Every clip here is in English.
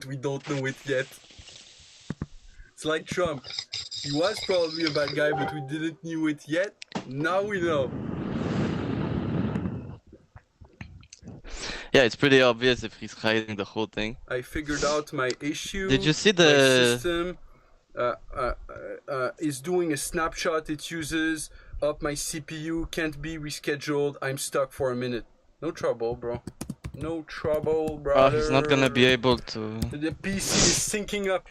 We don't know it yet. It's like Trump. He was probably a bad guy, but we didn't know it yet. Now we know. Yeah, it's pretty obvious if he's hiding the whole thing. I figured out my issue. Did you see My the... system is doing a snapshot it uses. Up my CPU, can't be rescheduled. I'm stuck for a minute. No trouble, bro. No trouble, brother. Oh, he's not gonna be able to... The PC is syncing up.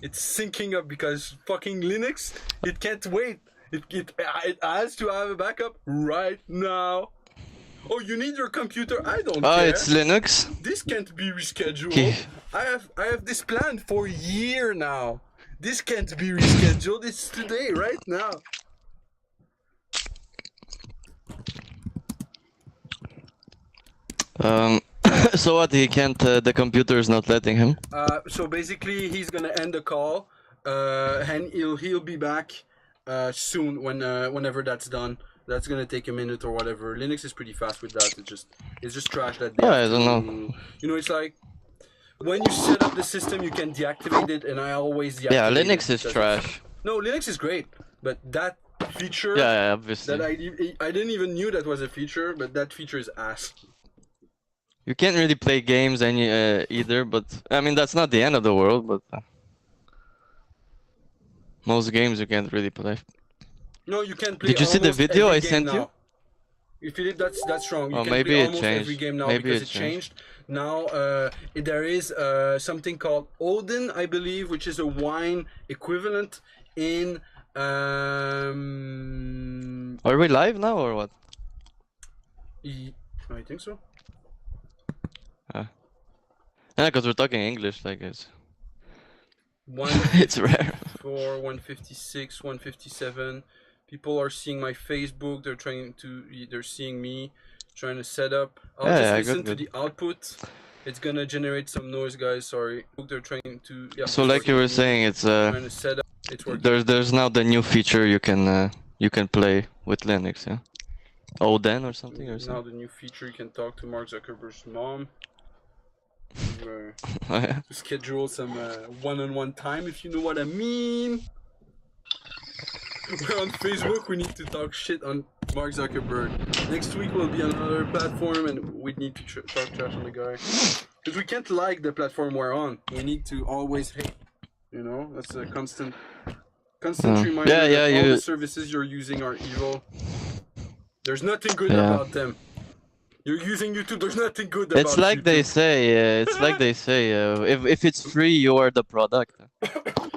It's syncing up because fucking Linux, it can't wait. It has to have a backup right now. Oh, you need your computer? I don't care. Oh, it's Linux? This can't be rescheduled. I have this planned for a year now. This can't be rescheduled. It's today, right now. So what, he can't, the computer is not letting him? So basically he's gonna end the call, and he'll be back soon whenever that's done. That's gonna take a minute or whatever. Linux is pretty fast with that. It's just trash that they I don't know. You know, it's like when you set up the system, you can deactivate it, and I always deactivate Yeah, Linux is trash. No, Linux is great, but that feature, yeah, obviously. that I didn't even knew that was a feature, but that feature is ass. You can't really play games either, but I mean that's not the end of the world. But most games you can't really play. No, you can play. Did you see the video I sent now. You? Philip, that's wrong. You can maybe play it almost changed. every game now Maybe because it it changed. Now there is something called Odin, I believe, which is a wine equivalent in. Are we live now or what? I think so. Yeah, because we're talking English, like it's. It's rare. 156, 157. People are seeing my Facebook. They're seeing me trying to set up. I'll just listen to the output. It's gonna generate some noise, guys. Sorry. They're trying to. Yeah, so like you were saying, it's trying to set up. It's working. There's now the new feature you can play with Linux, yeah. Odin or something or something. Now the new feature you can talk to Mark Zuckerberg's mom. To schedule some one-on-one time, if you know what I mean. We're on Facebook, we need to talk shit on Mark Zuckerberg. Next week we'll be on another platform and we need to talk trash on the guy. Because we can't like the platform we're on. We need to always hate. You know, that's a constant reminder that all the services you're using are evil. There's nothing good about them. You're using YouTube, there's nothing good about It's like YouTube. they say, if it's free, you are the product.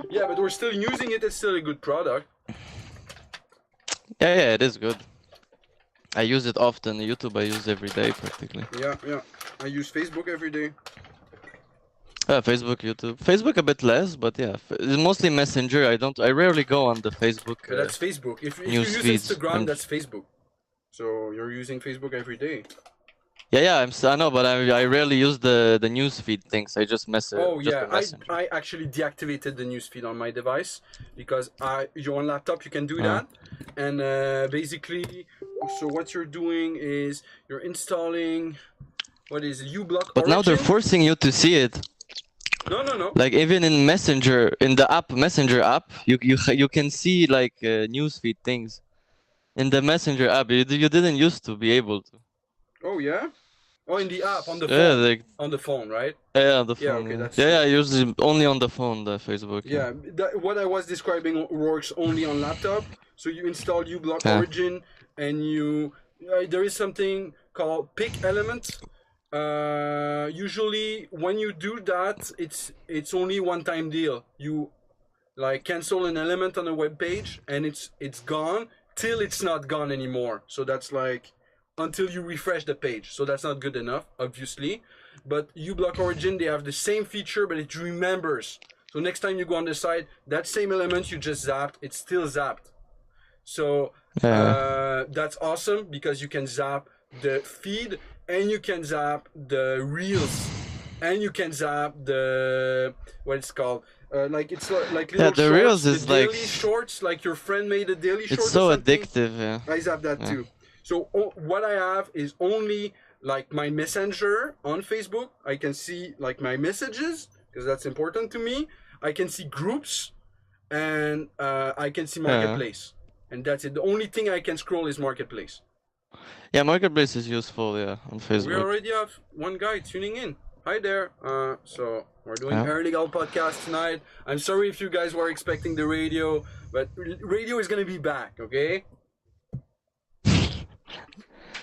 Yeah, but we're still using it, it's still a good product. Yeah, it is good. I use it often. YouTube I use every day practically. Yeah. I use Facebook every day. Facebook, YouTube. Facebook a bit less, but yeah, it's mostly Messenger. I rarely go on the Facebook. But that's Facebook. If you use Instagram, that's Facebook. So you're using Facebook every day. Yeah, I know, but I rarely use the newsfeed things. I just message. Oh yeah, I actually deactivated the newsfeed on my device because you're on laptop, you can do that, and basically, so what you're doing is you're installing what is it, uBlock. But now they're forcing you to see it. No. Like even in Messenger, in the Messenger app, you can see like newsfeed things. In the Messenger app, you didn't used to be able to. Oh yeah. Oh, in the app, on the phone. Yeah, on the phone, right? Yeah, on the phone. Yeah, okay, that's I use it only on the phone, the Facebook. Yeah, what I was describing works only on laptop. So you install uBlock Origin, and there is something called pick element. Usually, when you do that, it's only one-time deal. You like cancel an element on a web page, and it's gone till it's not gone anymore. So that's like until you refresh the page. So that's not good enough, obviously. But uBlock Origin, they have the same feature, but it remembers. So next time you go on the site, that same element you just zapped, it's still zapped. So that's awesome because you can zap the feed and you can zap the reels and you can zap the what it's called. Like it's like little the shorts, reels is daily like shorts, like your friend made a daily short. It's so addictive. Yeah. I zap that too. So what I have is only like my messenger on Facebook. I can see like my messages because that's important to me. I can see groups, and I can see marketplace, and that's it. The only thing I can scroll is marketplace. Yeah, marketplace is useful. Yeah, on Facebook. We already have one guy tuning in. Hi there. So we're doing Illégal podcast tonight. I'm sorry if you guys were expecting the radio, but radio is gonna be back. Okay.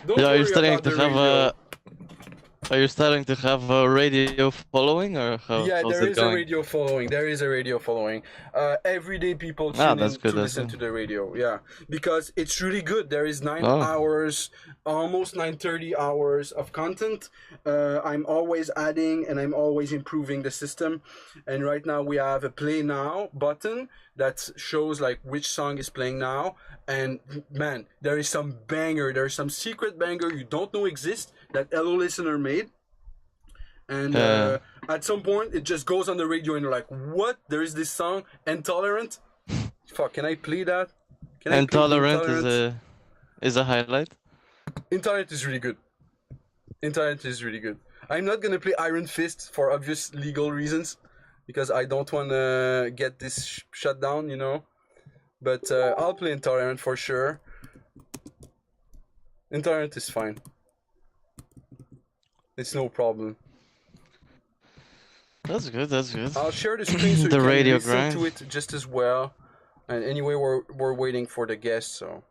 Don't worry about the radio. Are you starting to have a radio following, or how's there it is going? a radio following. There is a radio following. Everyday people tune in to listen to the radio. Yeah, because it's really good. There is 9 hours, almost 9:30 hours of content. I'm always adding and I'm always improving the system. And right now we have a play now button that shows like which song is playing now. And man, there is some banger. There is some secret banger you don't know exists that HelloListener made. And at some point, it just goes on the radio, and you're like, "What? There is this song, Intolerant." Fuck, can I play that? Can Intolerant is a highlight. Intolerant is really good. Intolerant is really good. I'm not gonna play Iron Fist for obvious legal reasons, because I don't want to get this shut down, you know. But I'll play Intolerant for sure. Intolerant is fine. It's no problem. That's good. That's good. I'll share the screen so you can listen to it just as well. And anyway, we're waiting for the guests. So,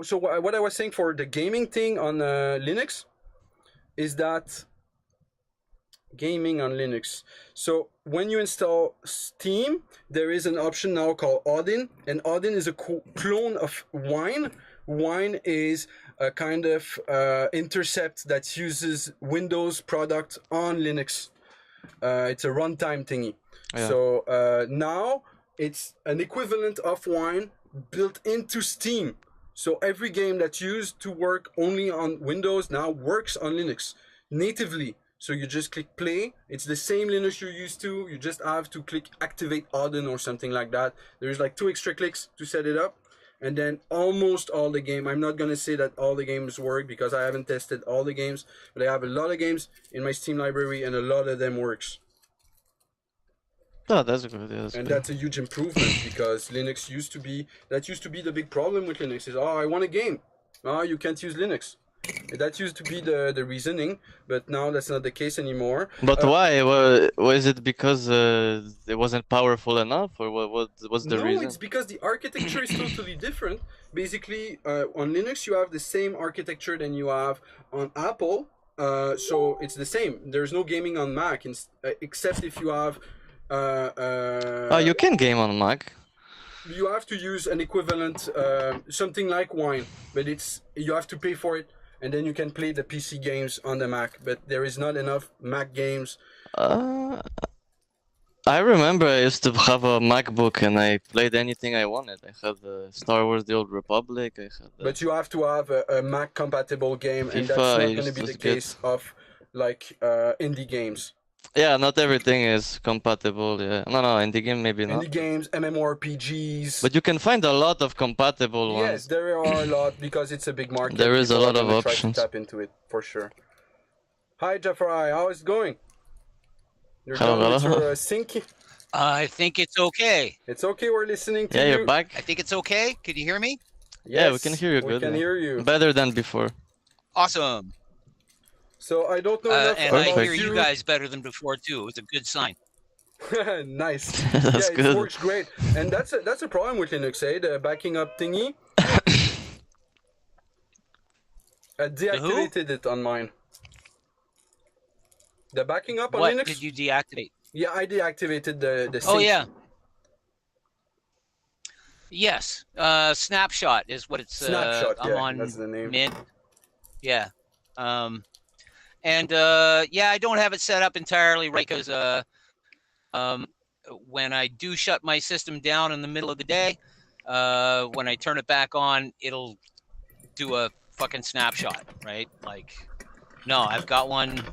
so what I was saying for the gaming thing on Linux is that gaming on Linux. So when you install Steam, there is an option now called Odin, and Odin is a clone of Wine. Wine is a kind of intercept that uses Windows product on Linux. It's a runtime thingy. Yeah. So now it's an equivalent of Wine built into Steam. So every game that's used to work only on Windows now works on Linux natively. So you just click play. It's the same Linux you're used to. You just have to click activate Odin or something like that. There's like 2 extra clicks to set it up. And then almost all the game. I'm not going to say that all the games work because I haven't tested all the games. But I have a lot of games in my Steam library and a lot of them works. Oh, that's good. Yeah, that's a huge improvement because Linux used to be... That used to be the big problem with Linux is, oh, I want a game. Oh, you can't use Linux. That used to be the reasoning, but now that's not the case anymore. But why? Was it because it wasn't powerful enough, or what was the reason? No, it's because the architecture is totally different. Basically, on Linux, you have the same architecture than you have on Apple. So it's the same. There's no gaming on Mac, except if you have... you can game on Mac. You have to use an equivalent, something like Wine, but you have to pay for it. And then you can play the PC games on the Mac, but there is not enough Mac games. I remember I used to have a MacBook and I played anything I wanted. I had Star Wars: The Old Republic. I had. But you have to have a Mac compatible game, and that's not going to be the case of like indie games. Yeah, not everything is compatible. Yeah, no, indie game maybe not. Indie games, MMORPGs. But you can find a lot of compatible ones. Yes, there are a lot because it's a big market. There is a lot of options. Try to tap into it for sure. Hi, Jafari. How is it going? You're hello, done with your sync? I think it's okay. It's okay. We're listening to you. Yeah, you're back. I think it's okay. Can you hear me? Yes, yeah, we can hear you good. We can hear you better than before. Awesome. So I don't know enough and about I hear you guys better than before too. It's a good sign. Nice. That's good. It works great. And that's a problem with Linux, eh? The backing up thingy. I deactivated it on mine. The backing up on Linux. What did you deactivate? Yeah, I deactivated the sync. Oh yeah. Yes. Snapshot is what it's. Snapshot. I'm on that's the name. Mint. Yeah. Yeah, I don't have it set up entirely right because when I do shut my system down in the middle of the day, when I turn it back on, it'll do a fucking snapshot, right? Like, no, I've got one.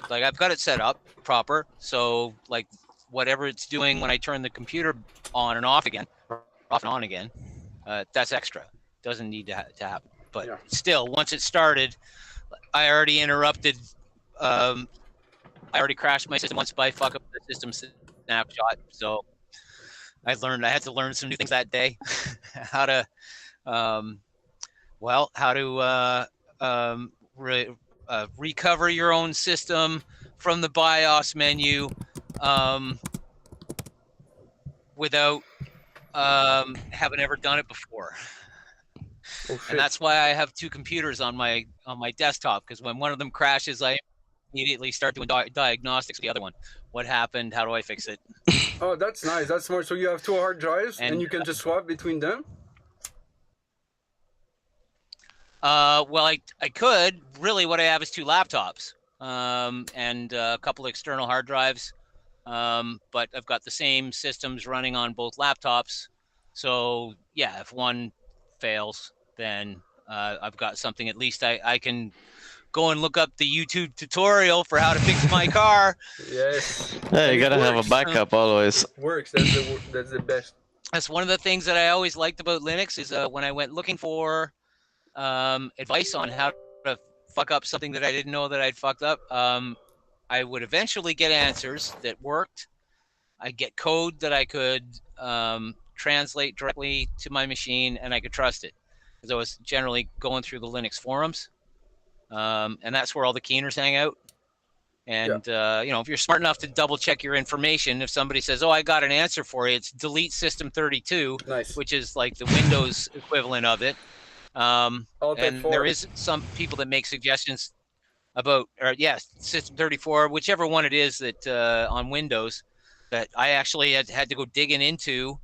Like I've got it set up proper, so like whatever it's doing when I turn the computer on and off again, off and on again, that's extra. Doesn't need to happen. But still, once it started, I already interrupted I already crashed my system once by fuck up the system snapshot. So I had to learn some new things that day. How to, recover your own system from the BIOS menu without having ever done it before. Oh, And that's why I have two computers on my desktop, because when one of them crashes, I immediately start doing diagnostics with the other one. What happened? How do I fix it? Oh, that's nice. That's smart. So you have two hard drives, and you can just swap between them? Well, I could. Really, what I have is two laptops and a couple external hard drives. But I've got the same systems running on both laptops. So, yeah, if one fails, then I've got something. At least I can go and look up the YouTube tutorial for how to fix my car. Yes. Yeah, you gotta have a backup always. It works. That's the best. That's one of the things that I always liked about Linux is when I went looking for advice on how to fuck up something that I didn't know that I'd fucked up. I would eventually get answers that worked. I'd get code that I could translate directly to my machine, and I could trust it, because I was generally going through the Linux forums, and that's where all the keeners hang out. And if you're smart enough to double check your information, if somebody says, "Oh, I got an answer for you," it's delete system 32, Nice. which is like the Windows equivalent of it. And there is some people that make suggestions about, system 34, whichever one it is that on Windows, that I actually had to go digging into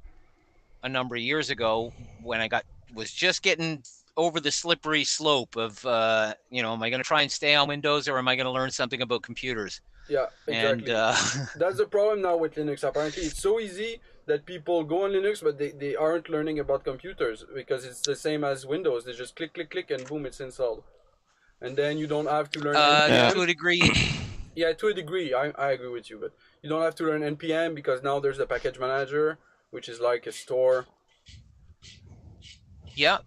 a number of years ago when I was just getting over the slippery slope of, am I going to try and stay on Windows, or am I going to learn something about computers? Yeah, exactly. And that's the problem now with Linux. Apparently, it's so easy that people go on Linux, but they aren't learning about computers, because it's the same as Windows. They just click, click, click, and boom, it's installed. And then you don't have to learn NPM. To a degree. Yeah, to a degree, I agree with you, but you don't have to learn NPM, because now there's the package manager, which is like a store. Yeah.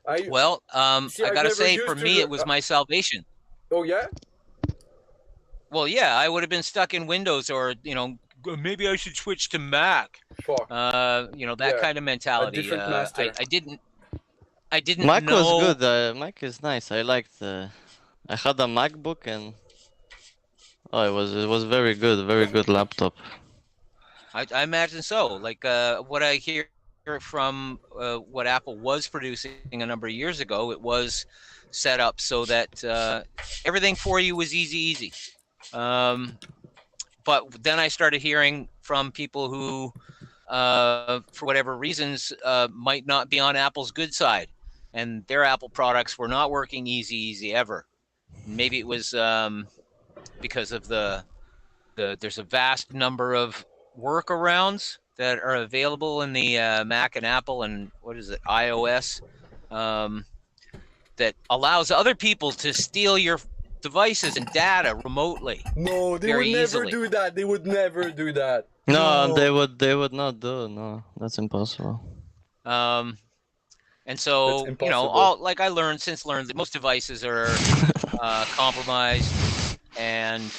I gotta say, for me, it was my salvation. Oh, yeah? Well, yeah, I would have been stuck in Windows, or, maybe I should switch to Mac. Fuck. That kind of mentality. A different master. I didn't Mac know... was good. Mac is nice. I liked I had a MacBook, and it was very good laptop. I imagine so. Like what I hear from what Apple was producing a number of years ago, it was set up so that everything for you was easy. But then I started hearing from people who, for whatever reasons, might not be on Apple's good side, and their Apple products were not working easy ever. Maybe it was because of there's a vast number of workarounds that are available in the Mac and Apple and iOS, that allows other people to steal your devices and data remotely. No, they would never do that. They would never do that. No, they would not do. No, that's impossible. And so, I learned that most devices are compromised, and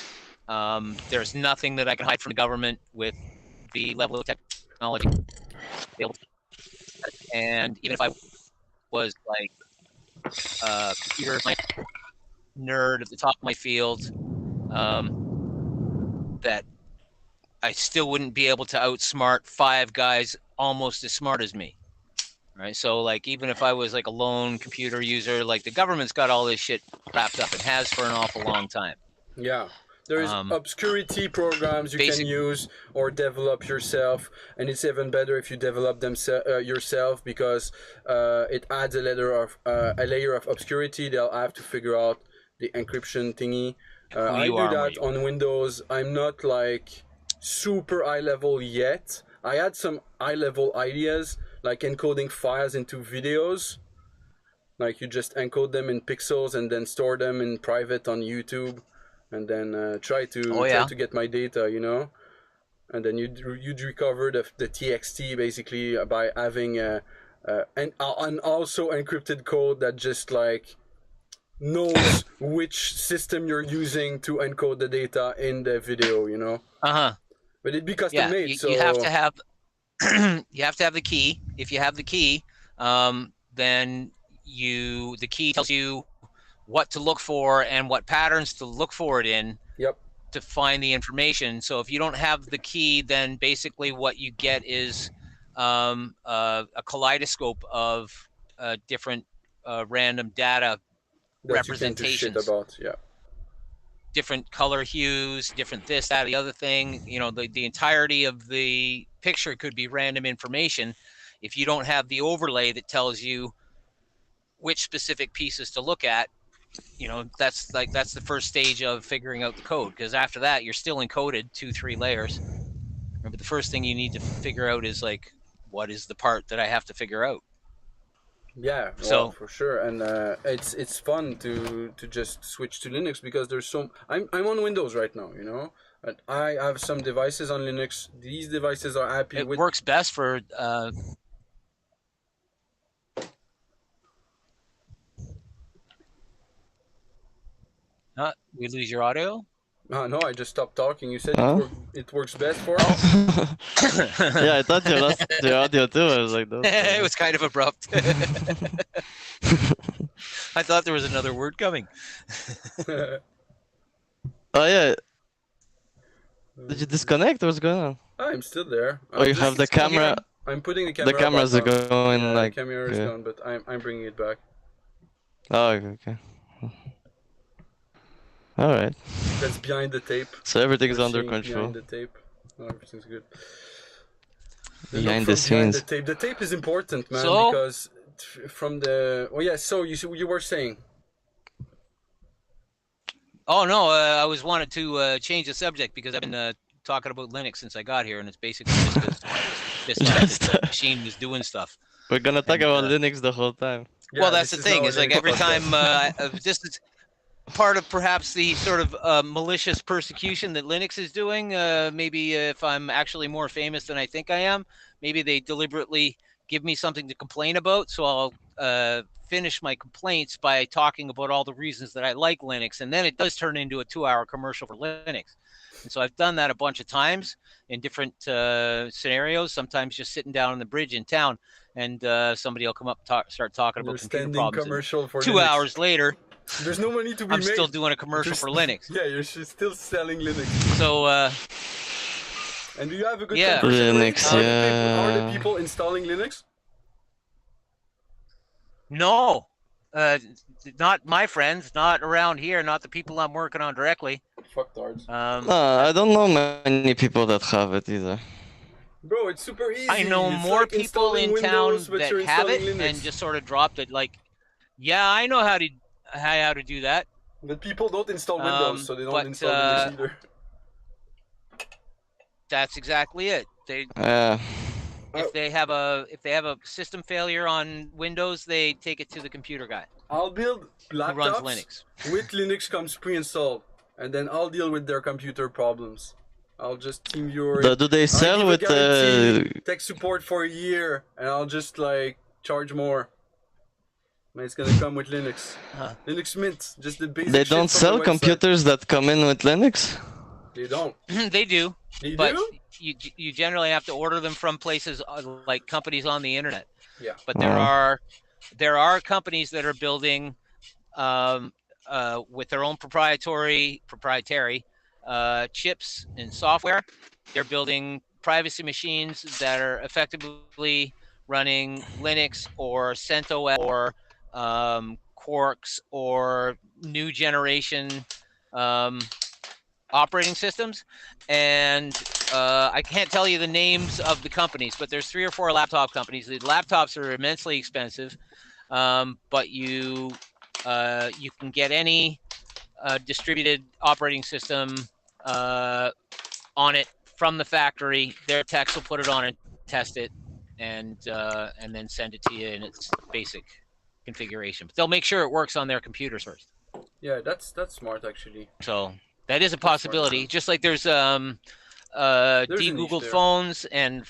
there's nothing that I can hide from the government with the level of technology. And even if I was like a computer nerd at the top of my field, that I still wouldn't be able to outsmart 5 guys almost as smart as me. Right, so like even if I was like a lone computer user, like the government's got all this shit wrapped up and has for an awful long time. Yeah, there's obscurity programs you can use or develop yourself, and it's even better if you develop them yourself, because it adds a layer of obscurity. They'll have to figure out the encryption thingy. I do that on Windows. I'm not like super high level yet. I had some high level ideas, like encoding files into videos. Like you just encode them in pixels and then store them in private on YouTube, and then try to get my data, and then you'd recover the TXT basically by having and also encrypted code that just like knows which system you're using to encode the data in the video, you know. But it'd be custom Yeah, made, so you have to have you have to have the key. If you have the key, then the key tells you what to look for and what patterns to look for it in. Yep. To find the information. So if you don't have the key, then basically what you get is a kaleidoscope of different random data that representations. You can't do shit about. Yeah. Different color hues, different this, that, the other thing. You know, the entirety of the picture could be random information. If you don't have the overlay that tells you which specific pieces to look at, you know, that's the first stage of figuring out the code, because after that you're still encoded 2-3 layers. But the first thing you need to figure out is like, what is the part that I have to figure out? Yeah, well, for sure. And it's fun to just switch to Linux, because there's I'm on Windows right now, you know, and I have some devices on Linux. These devices are happy with. It works best for we lose your audio? No, I just stopped talking. You said it works best for. Yeah, I thought you lost your audio too. I was like, it was kind of abrupt. I thought there was another word coming. Oh yeah. Did you disconnect? What's going on? I'm still there. Oh, you have the camera. I'm putting the camera. The cameras are going like. The camera is gone, but I'm bringing it back. Oh, okay. All right. That's behind the tape. So everything's under control. Behind the tape. Oh, everything's good. Behind the scenes. The tape is important, man, so? Because from the. Oh yeah. So you were saying. Oh no, I was wanted to change the subject because I've been talking about Linux since I got here, and it's basically just because the machine was doing stuff. We're gonna talk about Linux the whole time. Yeah, well, that's the thing. It's like every time this is part of perhaps the sort of malicious persecution that Linux is doing. Maybe if I'm actually more famous than I think I am, maybe they deliberately give me something to complain about, so I'll finish my complaints by talking about all the reasons that I like Linux, and then it does turn into a 2-hour commercial for Linux. And so I've done that a bunch of times in different scenarios, sometimes just sitting down on the bridge in town, and somebody will come up start talking about computer problems. Commercial for 2 Linux. hours later, there's no money to be I'm made. still doing a commercial for Linux. Yeah, you're still selling Linux. So and do you have a good Linux, Are the people installing Linux? No, not my friends, not around here, not the people I'm working on directly. Fuck darts. I don't know many people that have it either. Bro, it's super easy. I know more people in town that have it Linux. And just sort of dropped it. Like, yeah, I know how to do that. But people don't install Windows, so they don't install Linux either. That's exactly it. If they have a system failure on Windows, they take it to the computer guy. I'll build laptops who runs Linux. With Linux comes pre-installed, and then I'll deal with their computer problems. I'll just team viewer. Do they sell with tech support for a year, and I'll just like charge more. And it's gonna come with Linux. Linux Mint, just the basic. They don't sell computers that come in with Linux. They don't. They do. They but do? You generally have to order them from places like companies on the internet. Yeah. But there are companies that are building with their own proprietary chips and software. They're building privacy machines that are effectively running Linux or CentOS or Quarks or new generation operating systems, and I can't tell you the names of the companies, but there's 3 or 4 laptop companies. The laptops are immensely expensive, but you can get any distributed operating system on it from the factory. Their techs will put it on and test it, and then send it to you in its basic configuration. But they'll make sure it works on their computers first. Yeah, that's smart actually. So that is a possibility. Just like there's de-Googled phones and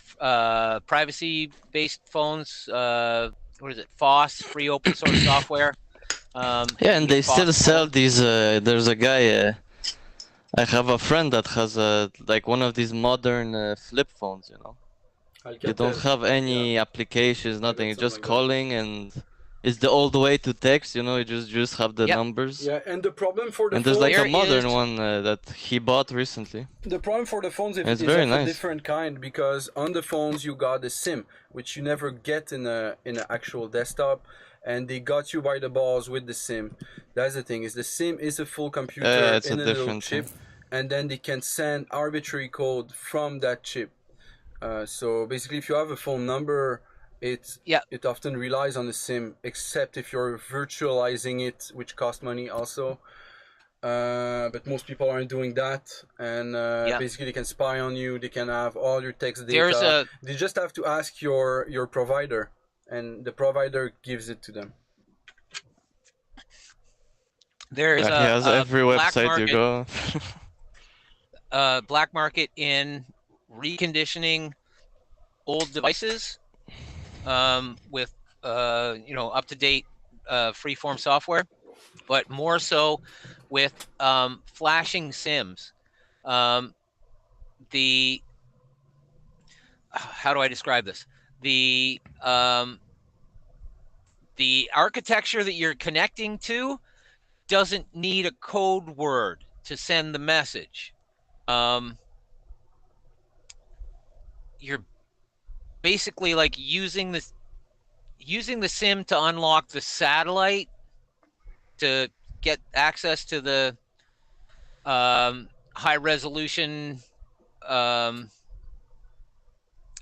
privacy-based phones. What is it? FOSS, free open source software. Yeah, and they still Fox sell phone. these. There's a guy. I have a friend that has like one of these modern flip phones. You know, you don't Alcatel. have any applications, I nothing. got It's something just like that. calling, and it's the old way to text. You know, you just have the Yep. numbers. Yeah, and the problem for the And there's phones, like a There modern is- one that he bought recently. the problem for the phones And it's is very of a nice. different kind, because on the phones you got the SIM, which you never get in an actual desktop, and they got you by the balls with the SIM. That's the thing, is the SIM is a full computer It's in a a little different chip, thing. and then they can send arbitrary code from that chip. So basically, if you have a phone number, it often relies on the SIM, except if you're virtualizing it, which costs money also. But most people aren't doing that, and basically they can spy on you. They can have all your text data. They just have to ask your provider, and the provider gives it to them. There is He has every black website you market, go. black market in reconditioning old devices with up to date freeform software, but more so with flashing SIMs. How do I describe this? The architecture that you're connecting to doesn't need a code word to send the message. You're basically like using the SIM to unlock the satellite to get access to the high resolution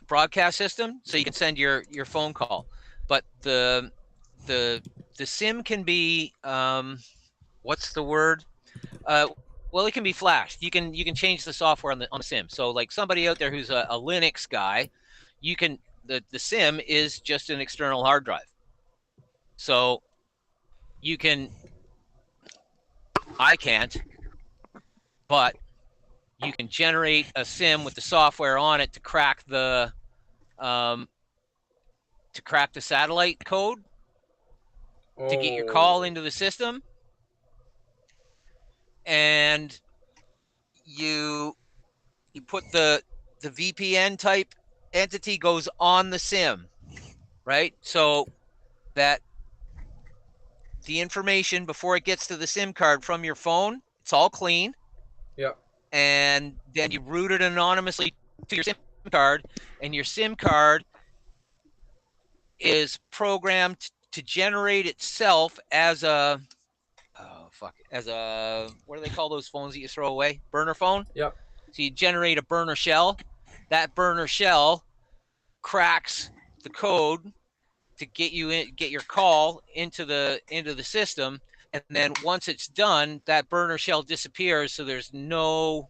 broadcast system, so you can send your phone call. But the SIM can be what's the word? Well, it can be flashed. You can change the software on the SIM. So like somebody out there who's a Linux guy, you can the SIM is just an external hard drive. So you can, I can't, but you can generate a SIM with the software on it to crack the satellite code to get your call into the system, and you put the VPN type entity goes on the SIM, right? So that the information before it gets to the SIM card from your phone, it's all clean. Yeah. And then you route it anonymously to your SIM card, and your SIM card is programmed to generate itself as a what do they call those phones that you throw away? Burner phone? Yeah. So you generate a burner shell. That burner shell cracks the code to get your call into the system, and then once it's done, that burner shell disappears, so there's no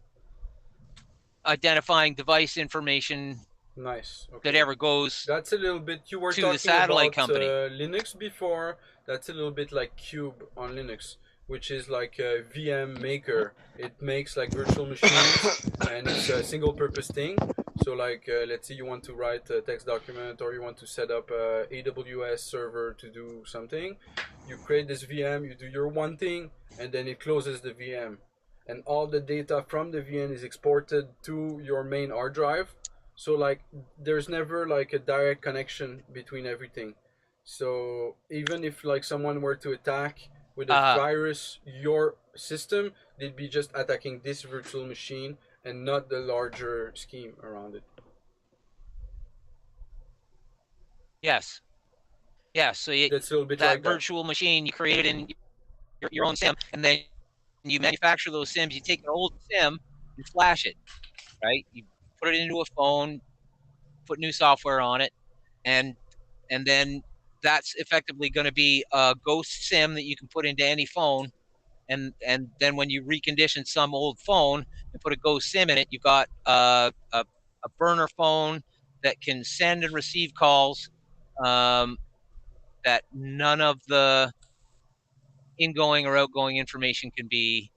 identifying device information Nice. Okay. that ever goes. That's a little bit. You were to talking the satellite about company. Linux before. That's a little bit like Cube on Linux, which is like a VM maker. It makes like virtual machines, and it's a single-purpose thing. So like, let's say you want to write a text document, or you want to set up a AWS server to do something. You create this VM, you do your one thing, and then it closes the VM, and all the data from the VM is exported to your main hard drive. So like, there's never like a direct connection between everything. So even if like someone were to attack with a virus your system, they'd be just attacking this virtual machine and not the larger scheme around it. Yes. So that's a little bit that like virtual machine you created in your own SIM, and then you manufacture those SIMs. You take an old SIM and flash it, right? You put it into a phone, put new software on it, and then that's effectively going to be a ghost SIM that you can put into any phone. And then when you recondition some old phone and put a ghost SIM in it, you've got a burner phone that can send and receive calls, that none of the ingoing or outgoing information can be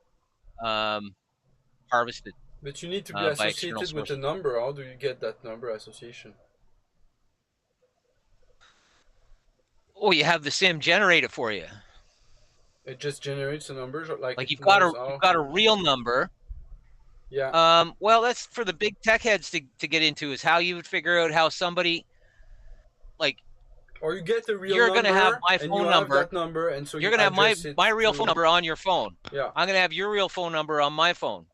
harvested. But you need to be associated with a number. How do you get that number association? Oh, you have the SIM generate it for you. It just generates a number, like you've got a real number. Yeah. Well, that's for the big tech heads to get into, is how you would figure out how somebody, like, or you get the real you're number. You're gonna have my and phone you number. Have that number, and so you're gonna have my real phone number on your phone. Yeah. I'm gonna have your real phone number on my phone.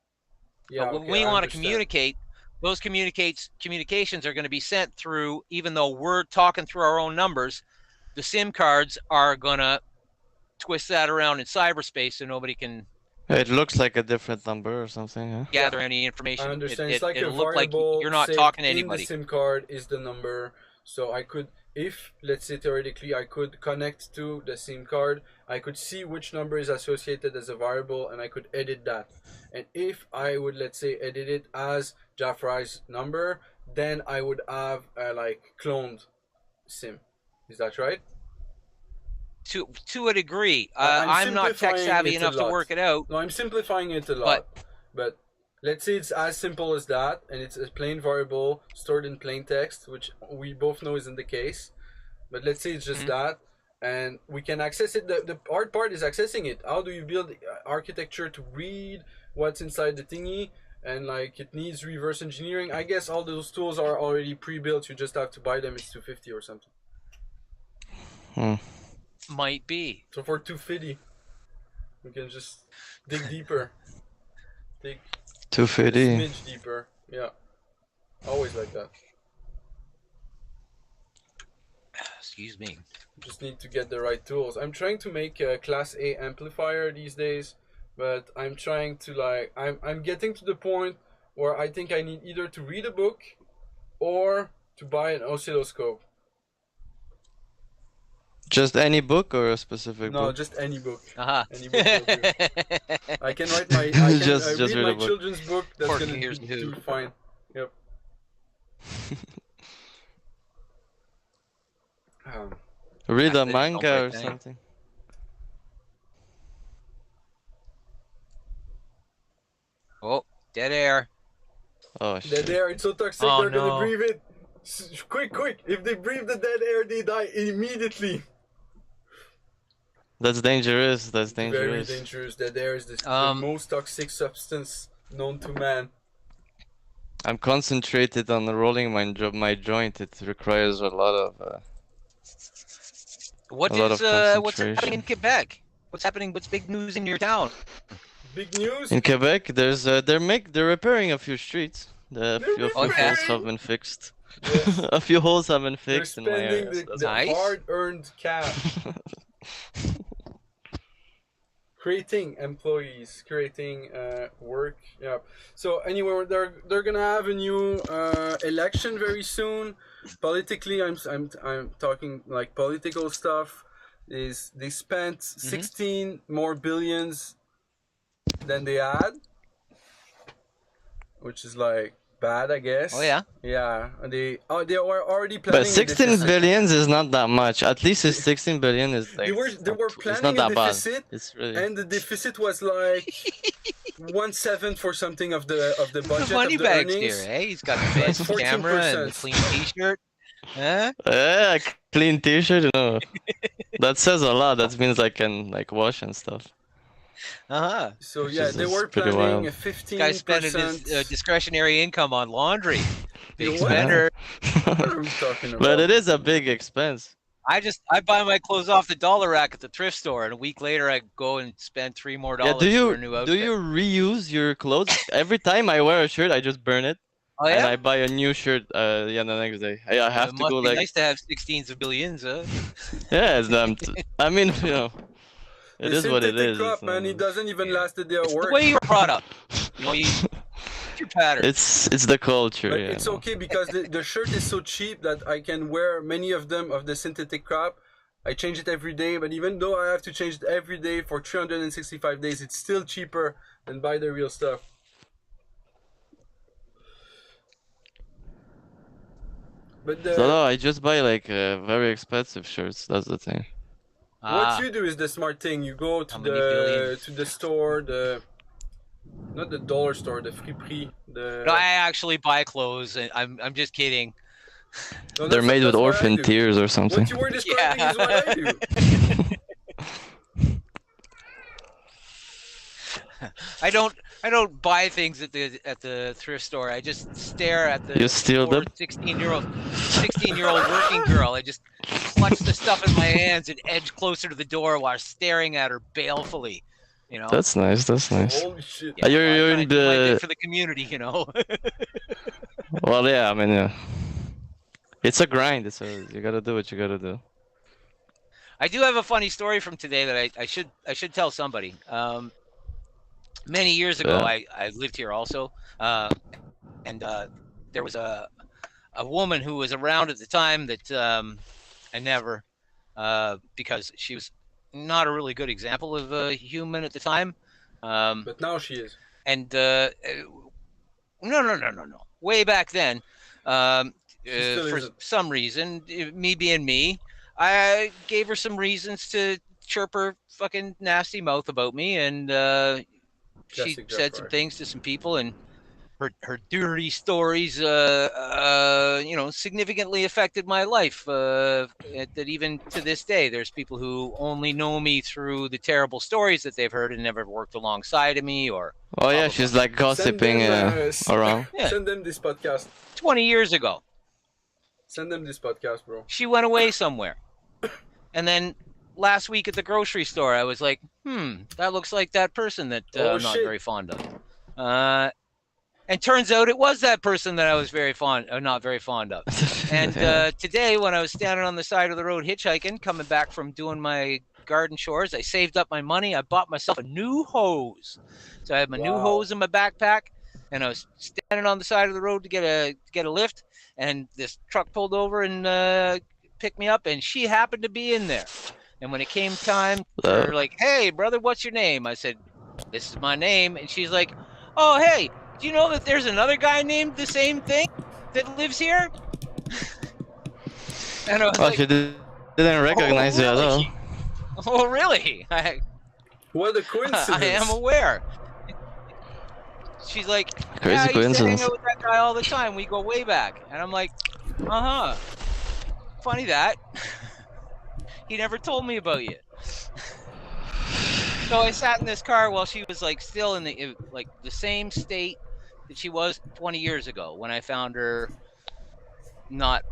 Yeah. But when we want to communicate, those communications are going to be sent through, even though we're talking through our own numbers, the SIM cards are going to twist that around in cyberspace so nobody can. It looks like a different number or something. Huh? Gather any information. I understand. It's like it'll a look like variable you're not talking to in anybody. the SIM card is the number. So I could, if let's say theoretically I could connect to the SIM card, I could see which number is associated as a variable, and I could edit that. And if I would, let's say, edit it as Jaffray's number, then I would have a like cloned SIM. Is that right? To a degree. I'm not tech savvy enough to work it out. No, I'm simplifying it a lot. But let's say it's as simple as that, and it's a plain variable stored in plain text, which we both know isn't the case. But let's say it's just that, and we can access it. The hard part is accessing it. How do you build architecture to read what's inside the thingy? And like it needs reverse engineering. I guess all those tools are already pre-built. You just have to buy them. It's $250 or something. Might be. So for $250, we can just dig deeper. Dig $250. a smidge deeper. Yeah. Always like that. Excuse me. Just need to get the right tools. I'm trying to make a Class A amplifier these days, but I'm trying to like I'm getting to the point where I think I need either to read a book or to buy an oscilloscope. Just any book or a specific book? No, just any book. Any book will do. I can write my. I can just read my a book. children's book. That's gonna do fine. Yep. Read a manga or something. Oh, dead air. Oh shit. Dead air. It's so toxic. They're gonna breathe it. Quick! If they breathe the dead air, they die immediately. That's dangerous. That's dangerous. Very dangerous. Dead air is the most toxic substance known to man. I'm concentrated on rolling my joint. It requires a lot of. What's happening in Quebec? What's happening? What's big news in your town? Big news in Quebec. There's they're repairing a few streets. A few holes have been fixed. Yes. A few holes have been fixed in my area. The hard-earned cash. Creating employees, creating work. Yeah. So anyway, they're gonna have a new election very soon. Politically, I'm talking like political stuff. Is they spent 16 more billions than they had, which is like bad, I guess. Oh yeah. Yeah, they were already planning. But 16 billions is not that much. At least it's 16 billion is like. They were planning it's not a that deficit, bad. It's really... and the deficit was like 1/7 for something of the budget. Money of the bags earnings. here, eh? He's got the fancy camera and the clean T-shirt. Huh? Yeah, clean T-shirt. You know, that says a lot. That means I can like wash and stuff. So yeah, they were planning a 15%. Guy spending his discretionary income on laundry. Big spender. What are we talking about? But it is a big expense. I buy my clothes off the dollar rack at the thrift store, and a week later I go and spend $3 more for a new outfit. Do you reuse your clothes? Every time I wear a shirt, I just burn it. Oh yeah. And I buy a new shirt. The next day. I have to go like. Nice to have 16s of billions, huh? Yeah, it's I mean, you know. It is what it is. Crap, man. It doesn't even last a day at work. The way you're brought up. You know, your pattern. It's the culture. But yeah, it's okay because the shirt is so cheap that I can wear many of them of the synthetic crap. I change it every day, but even though I have to change it every day for 365 days, it's still cheaper than buy the real stuff. But no, I just buy like very expensive shirts. That's the thing. What you do is the smart thing. You go to the store, not the dollar store, the friperie. No, I actually buy clothes, and I'm just kidding. No, they're made with orphan tears or something. What you were describing is what I do. I don't buy things at the thrift store. I just stare at the You steal poor them? 16-year-old working girl. I just clutch the stuff in my hands and edge closer to the door while staring at her balefully. You know. That's nice. That's nice. Holy shit. Yeah, You're well, in I do my the. bit for the community, you know. Well, yeah. I mean, yeah. It's a grind. You gotta do what you gotta do. I do have a funny story from today that I should tell somebody. Many years ago, Yeah. I lived here also, and there was a woman who was around at the time that I never, because she was not a really good example of a human at the time. But now she is. And no. Way back then, still for isn't. some reason, me being me, I gave her some reasons to chirp her fucking nasty mouth about me, and she Classic said some Jafar. things to some people, and her dirty stories, significantly affected my life. That even to this day, there's people who only know me through the terrible stories that they've heard and never worked alongside of me, or Oh yeah, blah, blah, she's blah. like gossiping around. Yeah. Send them this podcast. 20 years ago, Send them this podcast, bro. she went away somewhere, and then last week at the grocery store, I was like, that looks like that person that I'm not shit. very fond of. And turns out it was that person that I was not very fond of. And today, when I was standing on the side of the road hitchhiking, coming back from doing my garden chores, I saved up my money. I bought myself a new hose. So I had my new hose in my backpack, and I was standing on the side of the road to get a lift, and this truck pulled over and picked me up, and she happened to be in there. And when it came time, they're like, "Hey, brother, what's your name?" I said, "This is my name." And she's like, "Oh, hey, do you know that there's another guy named the same thing that lives here?" And I was like, she didn't recognize you at all. really? Oh, really? What a coincidence. I am aware. She's like, Crazy "Yeah, I used to hang coincidence. out with that guy all the time. We go way back." And I'm like, funny that. He never told me about you. So I sat in this car while she was like still in the same state that she was 20 years ago when I found her not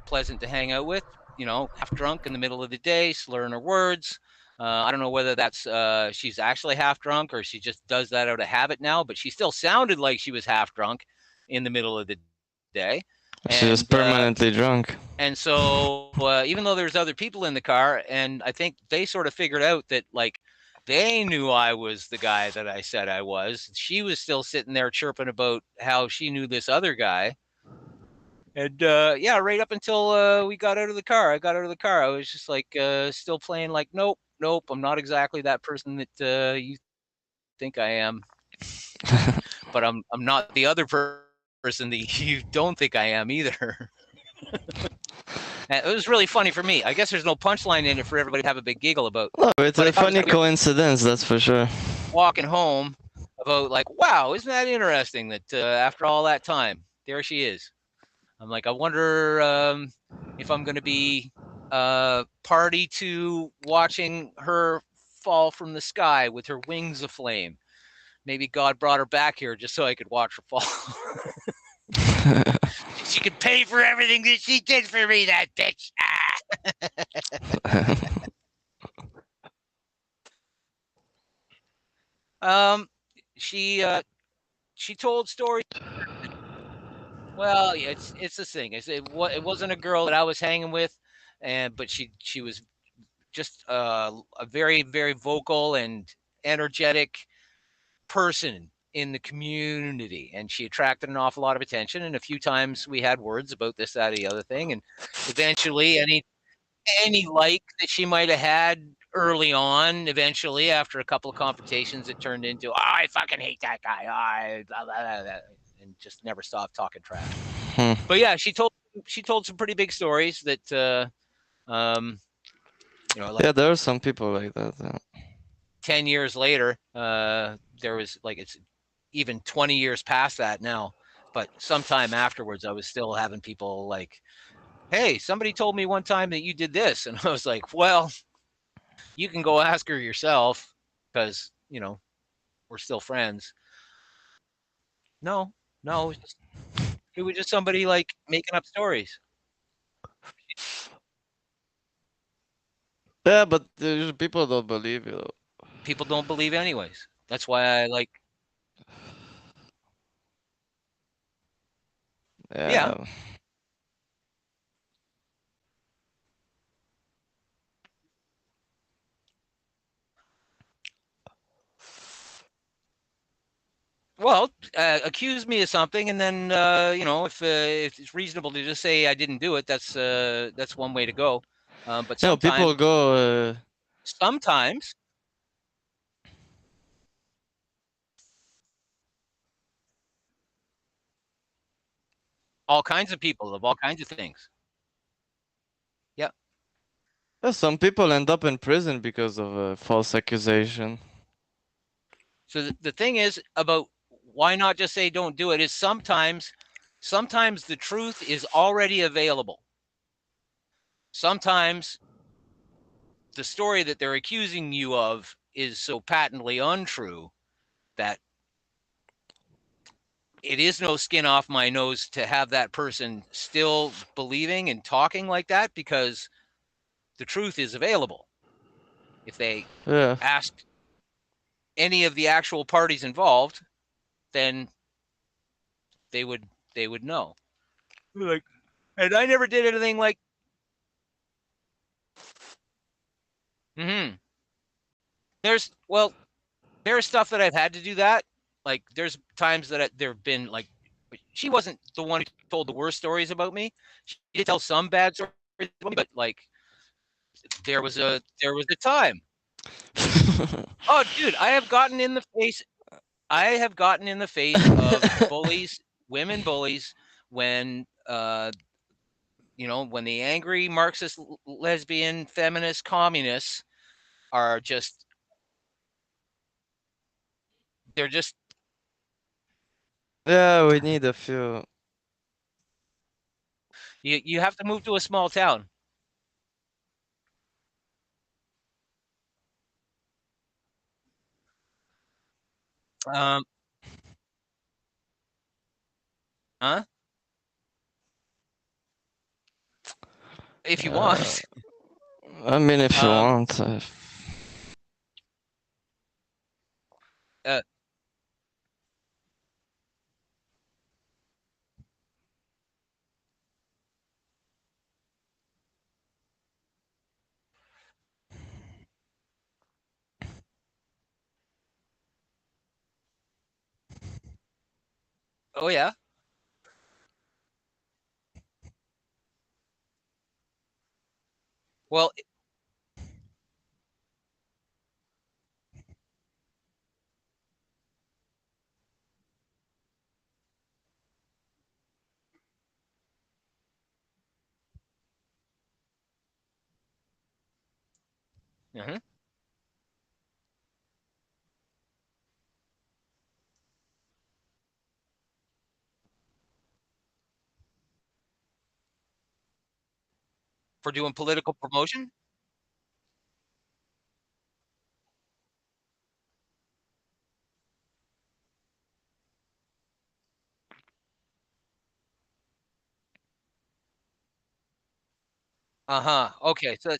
pleasant to hang out with, half drunk in the middle of the day, slurring her words. I don't know whether that's she's actually half drunk or she just does that out of habit now, but she still sounded like she was half drunk in the middle of the day. She was permanently drunk. And so even though there's other people in the car, and I think they sort of figured out that they knew I was the guy that I said I was. She was still sitting there chirping about how she knew this other guy. And right up until we got out of the car, I got out of the car. I was just still playing nope, I'm not exactly that person that you think I am. But I'm not the other person that you don't think I am either. And it was really funny for me. I guess there's no punchline in it for everybody to have a big giggle about. No, it's a funny coincidence, that's for sure. Walking home about wow, isn't that interesting that after all that time, there she is. I'm like, I wonder if I'm going to be party to watching her fall from the sky with her wings aflame. Maybe God brought her back here just so I could watch her fall. She could pay for everything that she did for me, that bitch. She told stories. Well, yeah, it's the thing. It wasn't a girl that I was hanging with, but she was just a very, very vocal and energetic person in the community, and she attracted an awful lot of attention, and a few times we had words about this, that, or the other thing, and eventually any like that she might have had early on, eventually after a couple of confrontations, it turned into, "Oh, I fucking hate that guy," blah, blah, blah, blah, and just never stopped talking trash. But yeah, she told some pretty big stories that yeah, there are some people like that. 10 years later, there was it's even 20 years past that now, but sometime afterwards I was still having people like, "Hey, somebody told me one time that you did this," and I was like, "Well, you can go ask her yourself, because we're we're still friends. No, no, it was just somebody like making up stories. Yeah, but people don't believe you. People don't believe anyways. That's why I like. Yeah. Yeah. Well, accuse me of something, and then if it's reasonable to just say I didn't do it, that's one way to go. But No, people go. sometimes, all kinds of people of all kinds of things. Yeah. Yeah, some people end up in prison because of a false accusation. So the thing is about why not just say don't do it is sometimes the truth is already available. Sometimes the story that they're accusing you of is so patently untrue that it is no skin off my nose to have that person still believing and talking like that, because the truth is available. If they Yeah. ask any of the actual parties involved, then they would know. Like, and I never did anything like. Mm-hmm. There's stuff that I've had to do that. Like, there's times that there have been like, she wasn't the one who told the worst stories about me. She did tell some bad stories about me, but like, there was a time. Oh, dude, I have gotten in the face. I have gotten in the face of bullies, women bullies, when when the angry Marxist, lesbian, feminist, communists are just they're just Yeah, we need a few. you have to move to a small town. Um, huh? If you Uh, want. I mean, if you Um, want. uh, oh yeah. Well, uh for doing political promotion. Uh-huh. Okay, so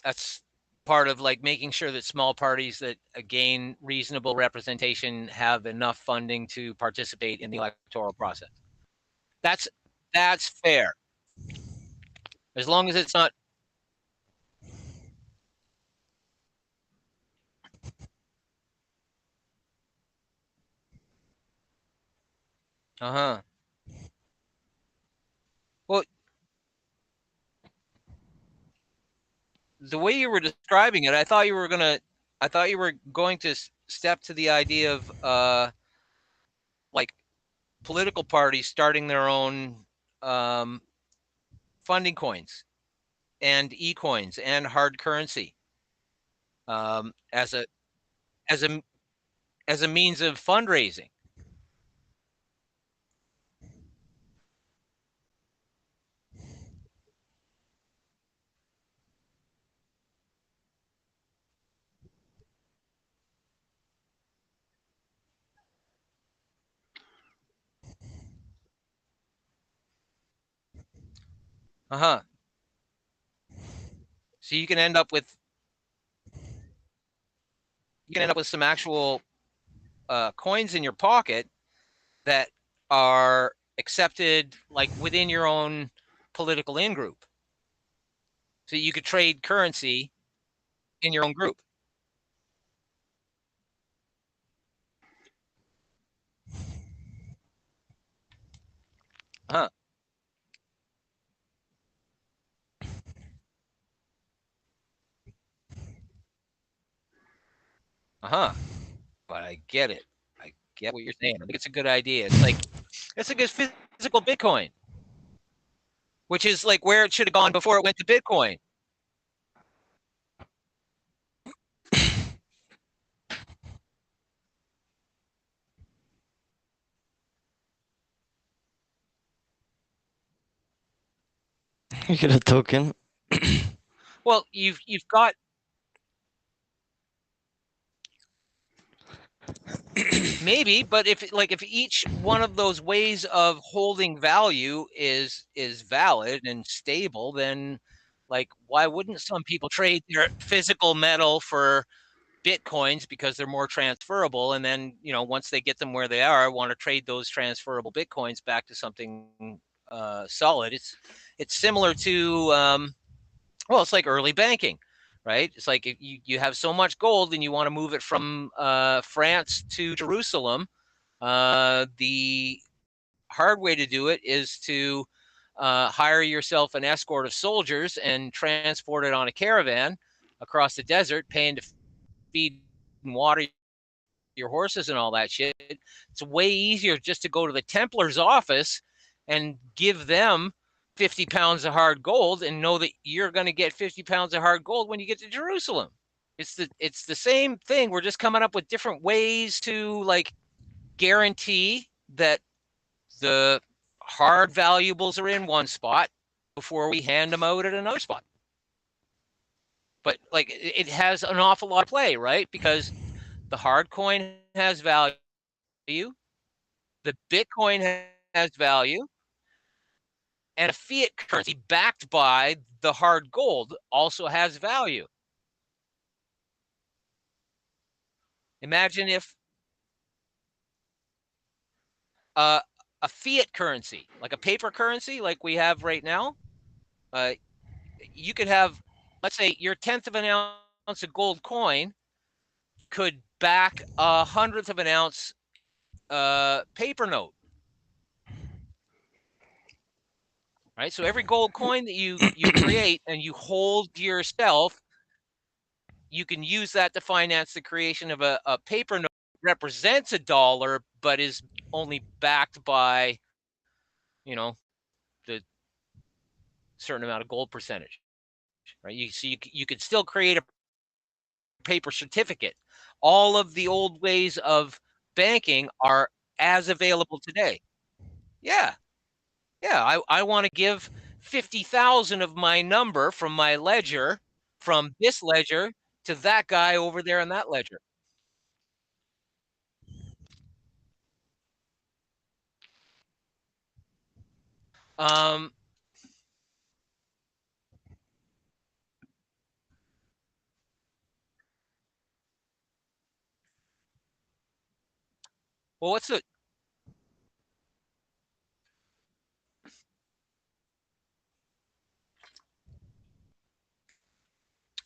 that's part of like making sure that small parties that gain reasonable representation have enough funding to participate in the electoral process. That's that's fair. As long as it's not. Uh-huh. Well, the way you were describing it, I thought you were going to step to the idea of like political parties starting their own um, funding coins and e-coins and hard currency, as as a a means of fundraising. Uh-huh. So you can end up with some actual coins in your pocket that are accepted like within your own political in-group. So you could trade currency in your own group. Uh-huh. Uh-huh. But I get it. I get what you're saying. I think it's a good idea. It's like a physical Bitcoin, which is like where it should have gone before it went to Bitcoin. You get a token. Well, you've got maybe, but if each one of those ways of holding value is valid and stable, then like why wouldn't some people trade their physical metal for Bitcoins because they're more transferable, and then once they get them where they are, want to trade those transferable Bitcoins back to something solid. It's similar to well, it's like early banking, right? It's like if you have so much gold and you want to move it from France to Jerusalem, the hard way to do it is to hire yourself an escort of soldiers and transport it on a caravan across the desert, paying to feed and water your horses and all that shit. It's way easier just to go to the Templar's office and give them 50 pounds of hard gold and know that you're going to get 50 pounds of hard gold when you get to Jerusalem. It's the same thing. We're just coming up with different ways to like guarantee that the hard valuables are in one spot before we hand them out at another spot. But like it has an awful lot of play, right? Because the hard coin has value, the Bitcoin has value, and a fiat currency backed by the hard gold also has value. Imagine if a fiat currency, like a paper currency like we have right now, you could have, let's say, your 1/10 of an ounce of gold coin could back 1/100 of an ounce paper note. Right? So every gold coin that you create and you hold yourself, you can use that to finance the creation of a paper note that represents $1, but is only backed by, the certain amount of gold percentage. Right? You could still create a paper certificate. All of the old ways of banking are as available today. Yeah. Yeah, I want to give 50,000 of my number from my ledger, from this ledger to that guy over there in that ledger. Um, well, what's the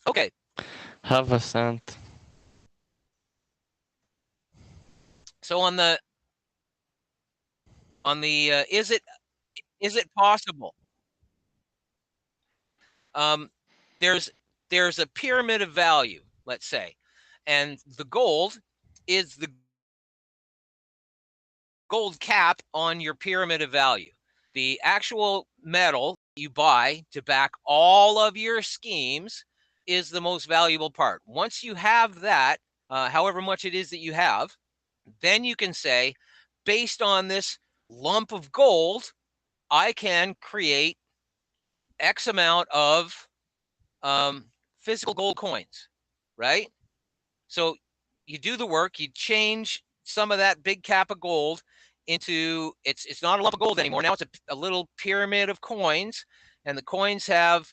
okay? Half a cent. So on the is it possible? Um, there's a pyramid of value, let's say, and the gold is the gold cap on your pyramid of value. The actual metal you buy to back all of your schemes is the most valuable part. Once you have that, however much it is that you have, then you can say, based on this lump of gold, I can create X amount of physical gold coins, right? So you do the work, you change some of that big cap of gold into it's not a lump of gold anymore. Now it's a little pyramid of coins, and the coins have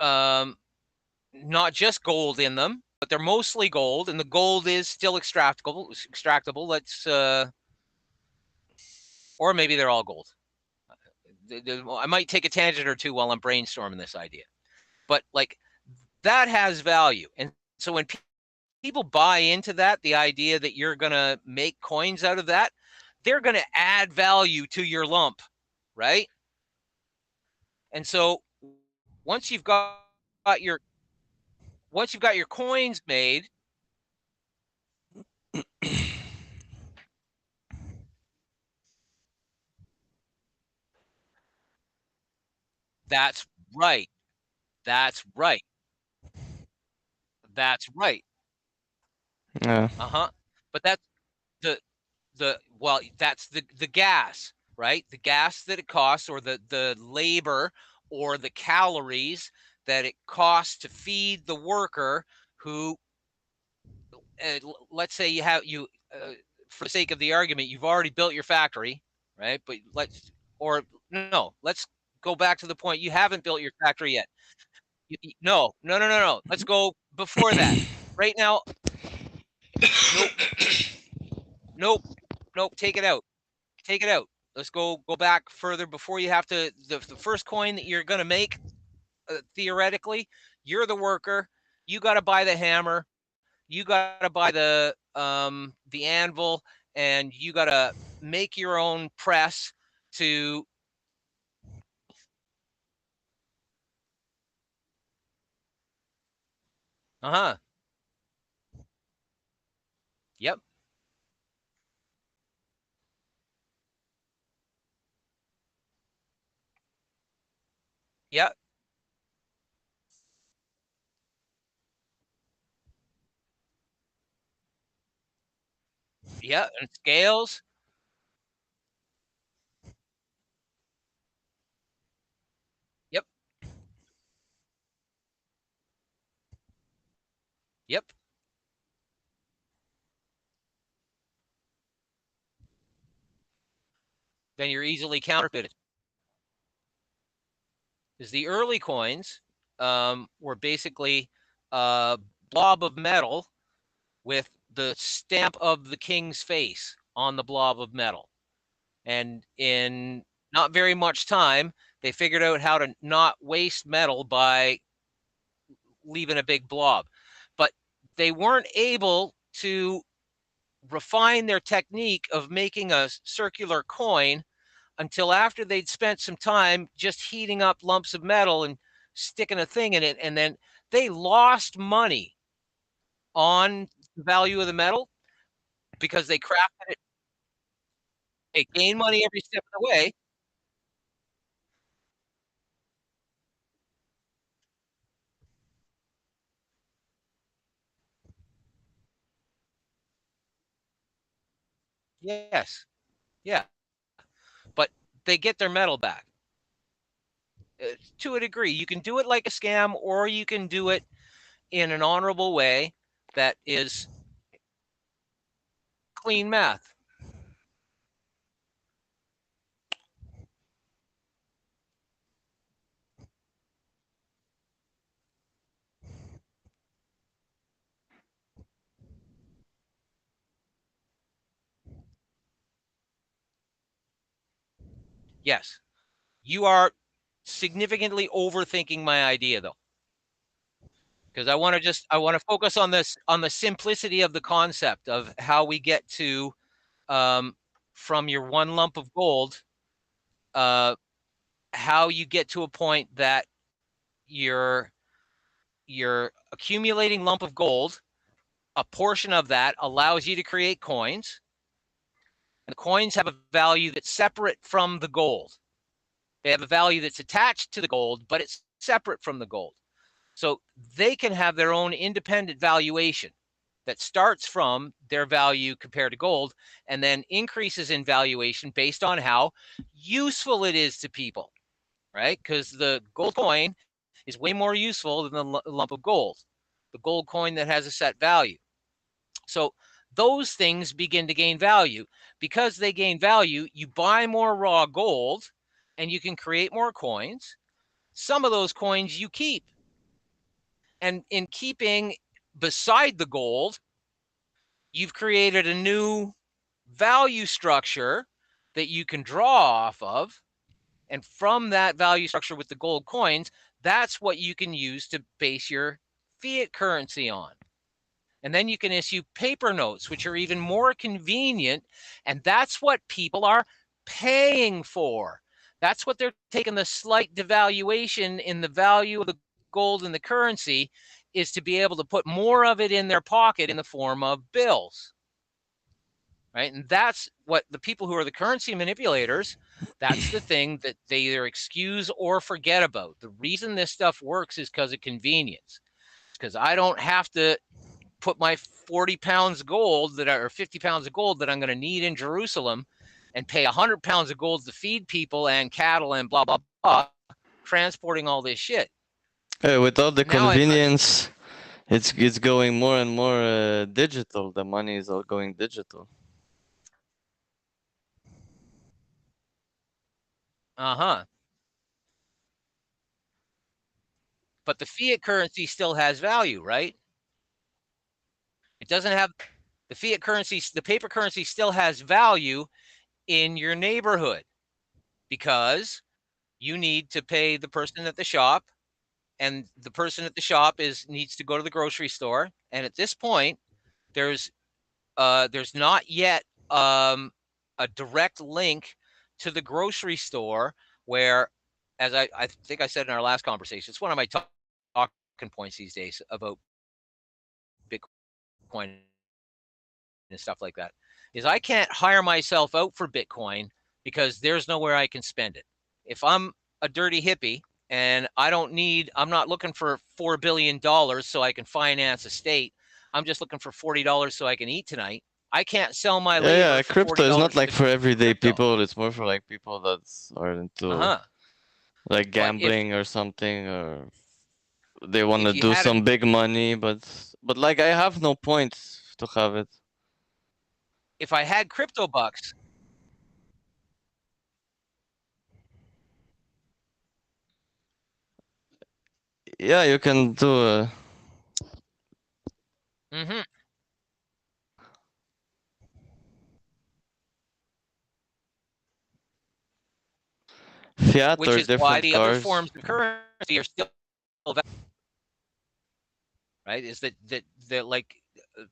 not just gold in them, but they're mostly gold, and the gold is still extractable. Let's or maybe they're all gold. I might take a tangent or two while I'm brainstorming this idea, but like that has value. And so when people buy into that, the idea that you're going to make coins out of that, they're going to add value to your lump, right? And so once you've got your coins made, that's right. That's right. That's right. Yeah. But that's well, that's the gas, right? The gas that it costs, or the labor, or the calories that it costs to feed the worker who, let's say for the sake of the argument, you've already built your factory, right? But let's go back to the point, you haven't built your factory yet. No. Let's go before that. Right now, nope. Take it out. Let's go back further before you have to. The first coin that you're going to make, theoretically, you're the worker. You got to buy the hammer. You got to buy the anvil, and you got to make your own press to. Yep. Yep. Yep. And scales. Yep. Yep. Then you're easily counterfeited. Is the early coins were basically a blob of metal with the stamp of the king's face on the blob of metal. And in not very much time, they figured out how to not waste metal by leaving a big blob. But they weren't able to refine their technique of making a circular coin until after they'd spent some time just heating up lumps of metal and sticking a thing in it. And then they lost money on the value of the metal because they crafted it. They gained money every step of the way. Yes. Yeah. But they get their metal back. To a degree, you can do it like a scam, or you can do it in an honorable way that is clean math. Yes. You are significantly overthinking my idea, though, because I want to focus on the simplicity of the concept of how we get to from your one lump of gold, how you get to a point that you're accumulating lump of gold. A portion of that allows you to create coins, and the coins have a value that's separate from the gold. They have a value that's attached to the gold, but it's separate from the gold. So they can have their own independent valuation that starts from their value compared to gold, and then increases in valuation based on how useful it is to people, right? Because the gold coin is way more useful than the lump of gold, the gold coin that has a set value. So those things begin to gain value. Because they gain value, you buy more raw gold, and you can create more coins. Some of those coins you keep. And in keeping beside the gold, you've created a new value structure that you can draw off of. And from that value structure with the gold coins, that's what you can use to base your fiat currency on. And then you can issue paper notes, which are even more convenient. And that's what people are paying for. That's what they're taking the slight devaluation in the value of the gold and the currency is to be able to put more of it in their pocket in the form of bills. Right? And that's what the people who are the currency manipulators, that's the thing that they either excuse or forget about. The reason this stuff works is because of convenience. Because I don't have to put my 40 pounds of gold or 50 pounds of gold that I'm going to need in Jerusalem and pay 100 pounds of gold to feed people and cattle and blah, blah, blah, transporting all this shit. With all the Now convenience, it's going more and more digital. The money is all going digital. But the fiat currency still has value, right? It doesn't have the fiat currency, the paper currency still has value in your neighborhood because you need to pay the person at the shop, and the person at the shop needs to go to the grocery store. And at this point, there's not yet a direct link to the grocery store where, as I think I said in our last conversation, it's one of my talking points these days about Bitcoin and stuff like that, is I can't hire myself out for Bitcoin because there's nowhere I can spend it. If I'm a dirty hippie and I'm not looking for $4 billion so I can finance a state. I'm just looking for $40 so I can eat tonight. I can't sell my labor. Yeah, for crypto is $40 not like for everyday crypto. people. It's more for like people that are into like gambling or something, or they want to do some big money. But like I have no points to have it. If I had crypto bucks, yeah, you can do a. Fiat which or is why different the cars. other forms of currency are still right. Is that like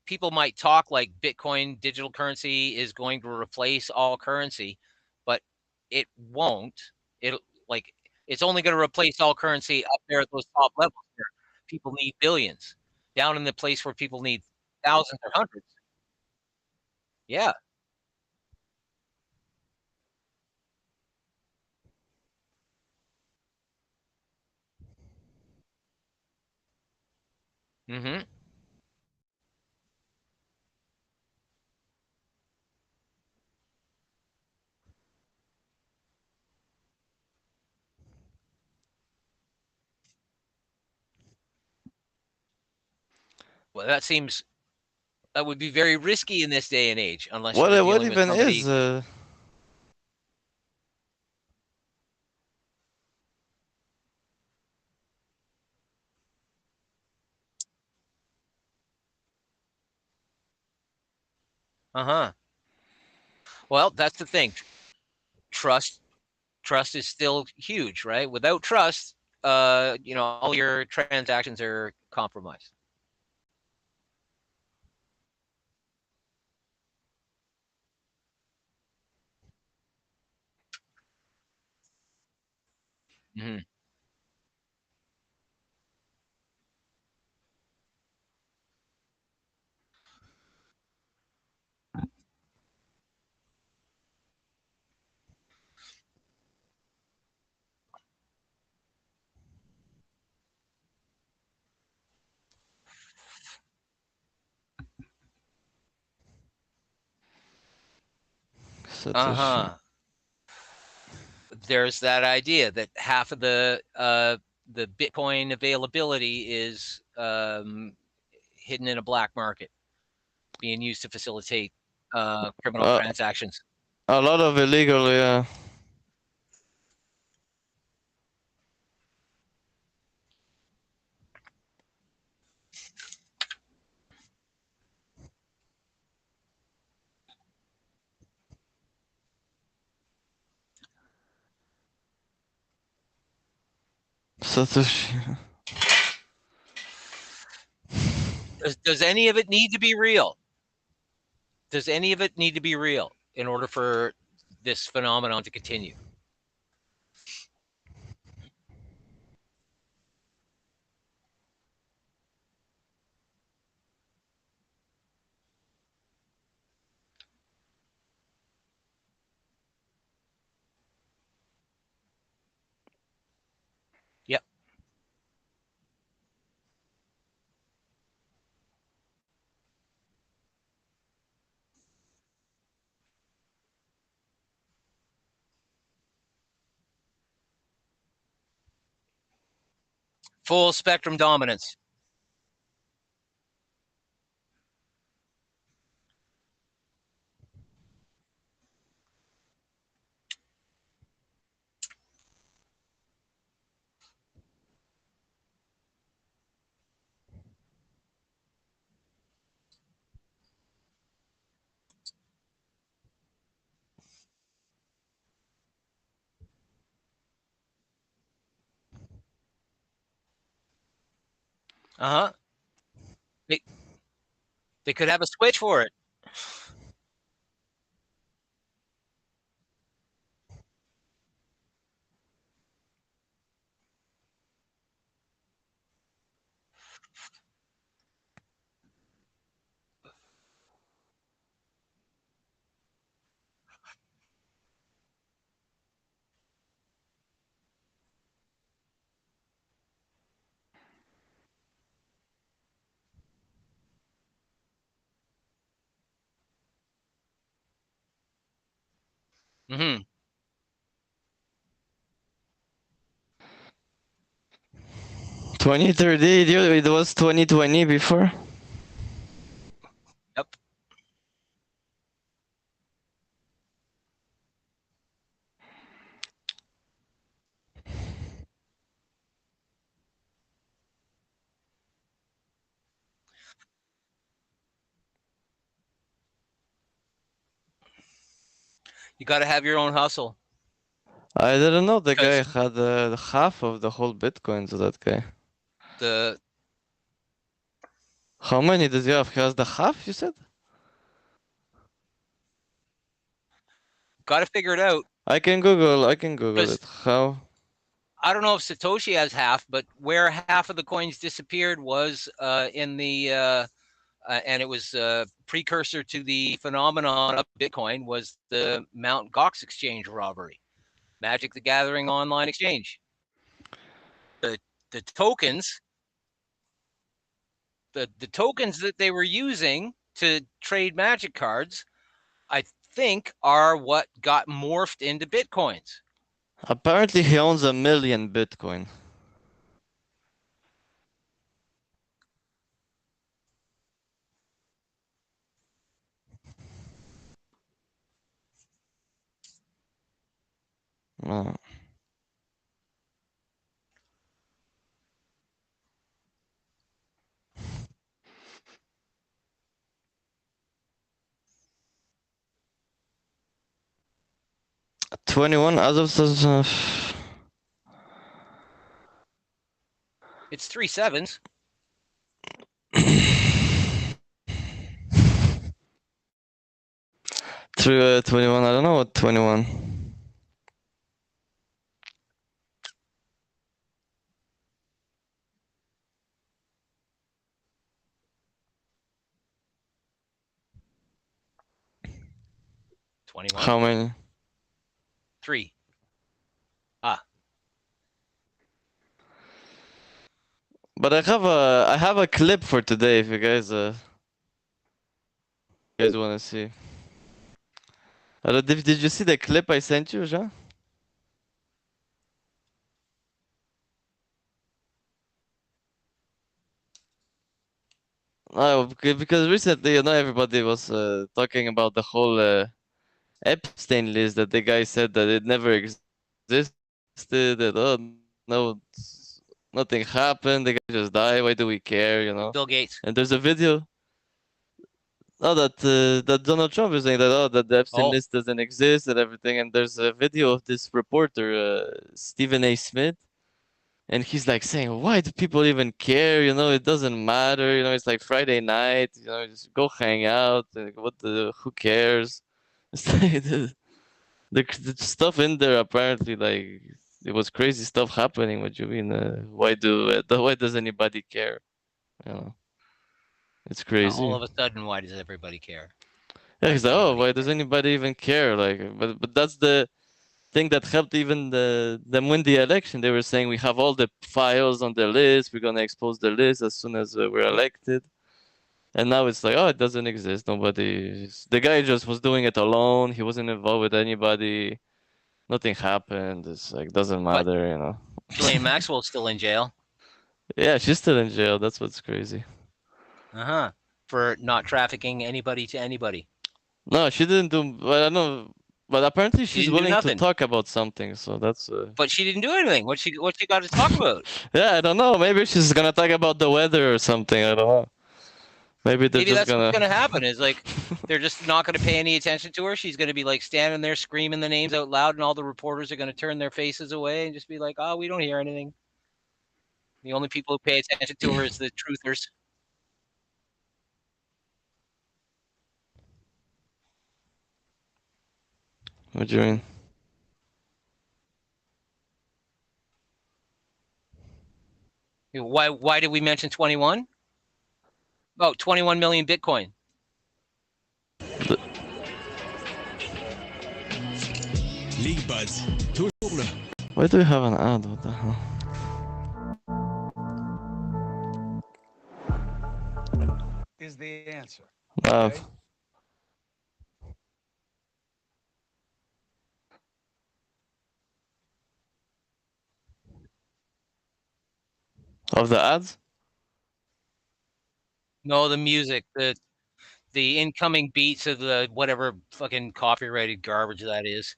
people might talk like Bitcoin digital currency is going to replace all currency, but it won't. It's only going to replace all currency up there at those top levels where people need billions. Down in the place where people need thousands or hundreds. Yeah. Mm-hmm. Well, that would be very risky in this day and age, unless you were dealing with somebody. Well, that's the thing. Trust is still huge, right? Without trust, all your transactions are compromised. Mm-hmm. There's that idea that half of the Bitcoin availability is hidden in a black market, being used to facilitate criminal transactions. A lot of illegal, yeah. Satoshi. Does any of it need to be real? Does any of it need to be real in order for this phenomenon to continue? Yep. Full spectrum dominance. Uh-huh. They could have a switch for it. Mm-hmm. 2030, it was 2020 before. Yep. You got to have your own hustle. I didn't know the guy had half of the whole Bitcoins. That guy. How many does he have? He has the half, you said? Got to figure it out. I can Google it. How? I don't know if Satoshi has half, but where half of the coins disappeared was in the and it was a precursor to the phenomenon of Bitcoin was the Mt. Gox exchange robbery, Magic the Gathering online exchange. The tokens, the tokens that they were using to trade Magic cards, I think are what got morphed into Bitcoins. Apparently he owns 1 million Bitcoin. Oh. $21 as of It's 3 sevens. Through 21, I don't know what 21. How many? 3. But I have a clip for today if you guys want to see. Did you see the clip I sent you, Jean? Oh, because recently, everybody was talking about the whole Epstein list that the guy said that it never existed, that no, nothing happened, the guy just died, why do we care, Bill Gates. And there's a video. That Donald Trump is saying that that the Epstein list doesn't exist and everything, and there's a video of this reporter, Stephen A. Smith, And he's like saying, why do people even care? You know, it doesn't matter. You know, it's like Friday night. You know, just go hang out. Like, who cares? It's like the stuff in there apparently, like, it was crazy stuff happening. What you mean? Why does anybody care? You know, it's crazy. All of a sudden, why does everybody care? Yeah, he's like, why does anybody even care? Like, but that's the thing that helped even them win the election. They were saying we have all the files on the list. We're gonna expose the list as soon as we're elected. And now it's like, oh, it doesn't exist. The guy just was doing it alone. He wasn't involved with anybody. Nothing happened. It's like, doesn't matter, you know. Ghislaine Maxwell's still in jail. Yeah, she's still in jail. That's what's crazy. For not trafficking anybody to anybody. No, she didn't do. But I don't know. But apparently she's willing to talk about something. So that's. But she didn't do anything. What she got to talk about? Yeah, I don't know. Maybe she's gonna talk about the weather or something. I don't know. Maybe that's what's gonna happen. Is like they're just not gonna pay any attention to her. She's gonna be like standing there screaming the names out loud, and all the reporters are gonna turn their faces away and just be like, "Oh, we don't hear anything." The only people who pay attention to her is the truthers. What do you mean? Why did we mention 21? Oh, 21 million Bitcoin. League Buzz. Why do we have an ad? What the hell? Is the answer. Okay? Of the ads? No, the music, the incoming beats of the whatever fucking copyrighted garbage that is.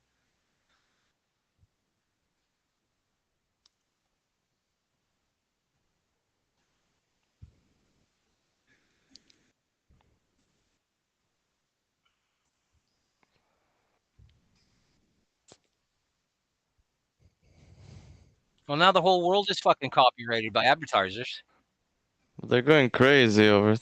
Well, now the whole world is fucking copyrighted by advertisers. They're going crazy over it.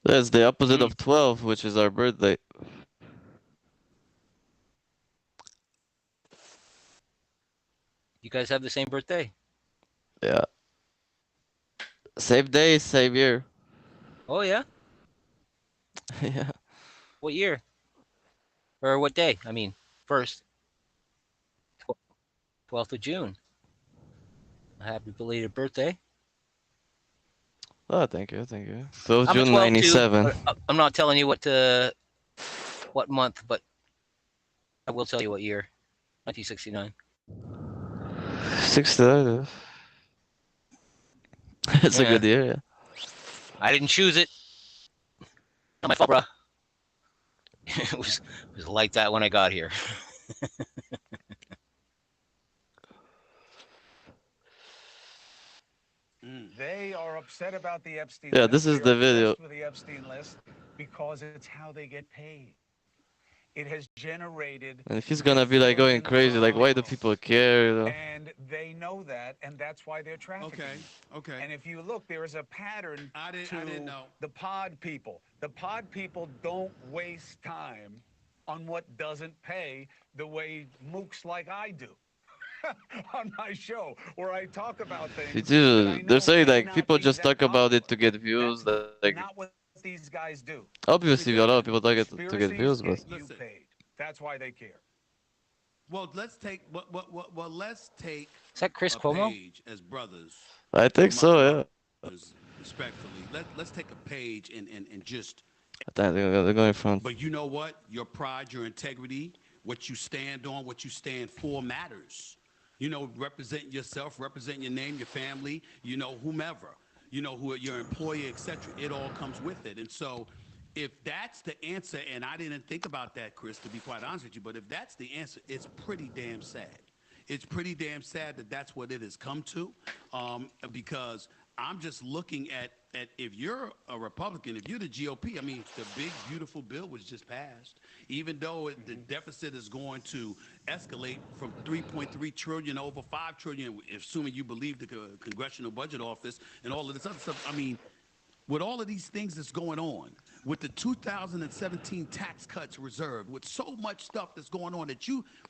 That's the opposite of 12, which is our birthday. You guys have the same birthday? Yeah. Same day, same year. Oh, yeah? Yeah. What year? Or what day? I mean, first. 12th of June. A happy belated birthday. Oh, thank you, thank you. So June 97. I'm not telling you what month, but I will tell you what year. 1969. 69. It's a good year, yeah. I didn't choose it. Not my fault, bro. It was like that when I got here. They are upset about the Epstein list. Yeah, list. this is the video. With the Epstein list because it's how they get paid. It has generated. And he's gonna be like going crazy, like, why do people care? You know? And they know that, and that's why they're trafficking. Okay. And if you look, there is a pattern I didn't know. The pod people. The pod people don't waste time on what doesn't pay the way mooks like I do. On my show, where I talk about things. They're saying like people just talk about it to get views. Like, not what these guys do. Obviously, a lot of people talk it to get views, but that's why they care. Well, let's take. Let's take. Is that Chris Cuomo? As brothers. I think so. Yeah. Respectfully, let's take a page and just. They're going front. But you know what? Your pride, your integrity. what you stand on, what you stand for matters. You know, represent yourself, represent your name, your family, you know, whomever, you know, who your employer, etc. It all comes with it. And so if that's the answer, and I didn't think about that, Chris, to be quite honest with you, but if that's the answer, it's pretty damn sad. It's pretty damn sad that that's what it has come to, because I'm just looking at if you're a Republican, if you're the GOP, I mean, the big, beautiful bill was just passed. Even though the deficit is going to escalate from 3.3 trillion over 5 trillion, assuming you believe the Congressional Budget Office and all of this other stuff. I mean, with all of these things that's going on, with the 2017 tax cuts reserved, with so much stuff that's going on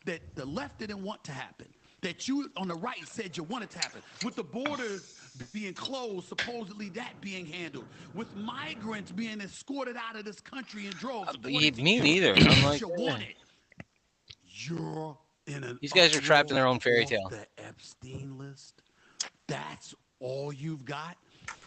that the left didn't want to happen, that you on the right said you wanted to happen, with the borders being closed, supposedly that being handled, with migrants being escorted out of this country in droves. Me neither. I'm like, you're in an these guys are trapped in their own fairy tale. The Epstein list. That's all you've got.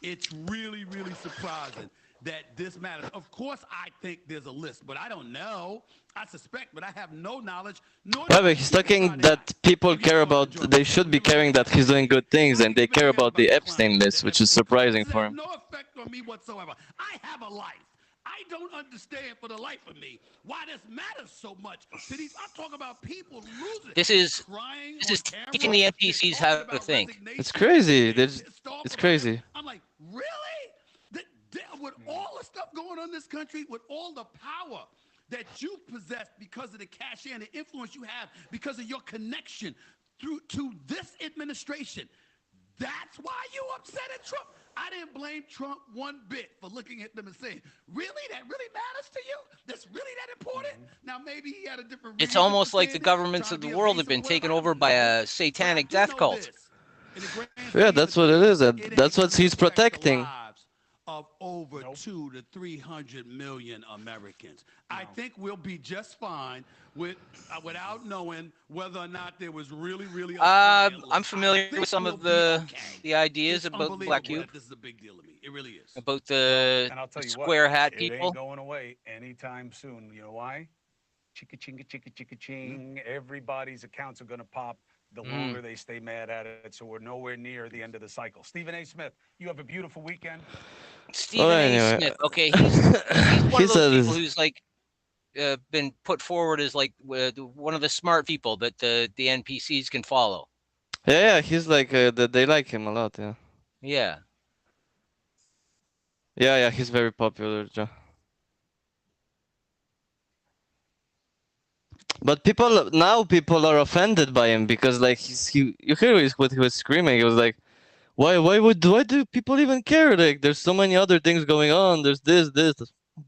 It's really, really surprising that this matters. Of course, I think there's a list, but I don't know. I suspect, but I have no knowledge. But he's talking that people care about, they should be caring that he's doing good things, and they care about the Epstein list, which is surprising for him. No effect on me whatsoever. I have a life. I don't understand for the life of me why this matters so much to these. I'm talking about people losing. This is teaching the NPCs how to think. It's crazy. It's crazy. I'm like, really? With all the stuff going on in this country, with all the power that you possess because of the cachet and the influence you have because of your connection to this administration, that's why you upset at Trump. I didn't blame Trump one bit for looking at them and saying, really? That really matters to you? That's really that important? Now, maybe he had a different reason. It's almost like the governments of the world have been taken over by a satanic death cult. Yeah, that's what it is. That's what he's protecting. Of over 200 to 300 million Americans. I think we'll be just fine without knowing whether or not there was really. I'm familiar with some of the ideas about Black Cube. This is a big deal to me. It really is. About the square hat people. It ain't going away anytime soon. You know why? Chicka chinga chicka chicka ching. Everybody's accounts are going to pop the longer they stay mad at it. So we're nowhere near the end of the cycle. Stephen A. Smith, you have a beautiful weekend. Stephen A. Smith. Okay, he's one of those people who's like been put forward as like one of the smart people that the NPCs can follow. Yeah, he's like they like him a lot. Yeah. Yeah, he's very popular, Joe. But people are offended by him because like you hear what he was screaming. He was like, why do people even care? Like there's so many other things going on. There's this.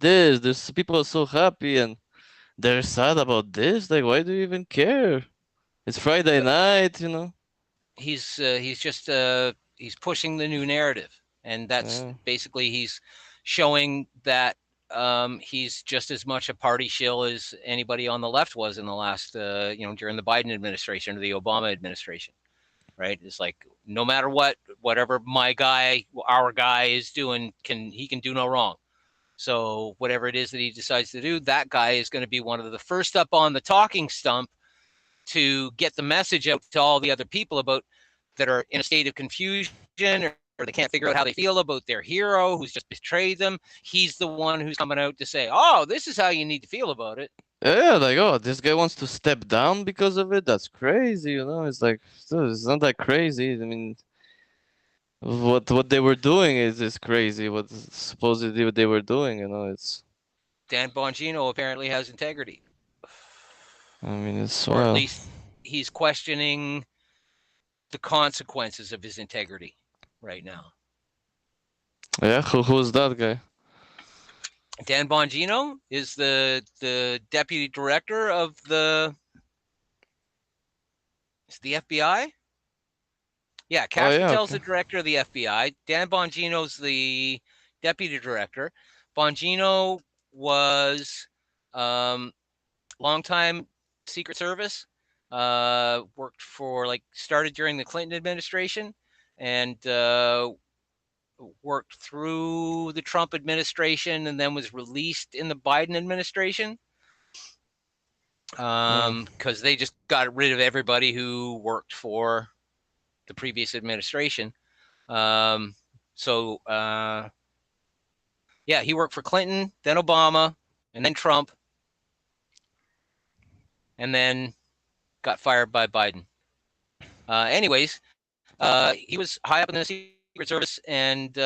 There's people are so happy and they're sad about this. Like why do you even care? It's Friday night, you know. He's just he's pushing the new narrative, and that's basically he's showing that he's just as much a party shill as anybody on the left was in the last during the Biden administration or the Obama administration. Right? It's like no matter whatever our guy is doing, he can do no wrong. So whatever it is that he decides to do, that guy is going to be one of the first up on the talking stump to get the message out to all the other people that are in a state of confusion or they can't figure out how they feel about their hero who's just betrayed them. He's the one who's coming out to say, oh, this is how you need to feel about it. Yeah, like, oh, this guy wants to step down because of it. That's crazy, you know. It's like, it's not that crazy. I mean, what they were doing is crazy. What supposedly they were doing, you know, it's. Dan Bongino apparently has integrity. I mean, it's or at least he's questioning the consequences of his integrity right now. Yeah, who's that guy? Dan Bongino is the deputy director of the FBI. Yeah, Cash Patel's the director of the FBI. Dan Bongino's the deputy director. Bongino was longtime Secret Service. Started during the Clinton administration and worked through the Trump administration and then was released in the Biden administration. because they just got rid of everybody who worked for the previous administration. Yeah, he worked for Clinton, then Obama, and then Trump, and then got fired by Biden. Anyways, he was high up in the Secret Service, and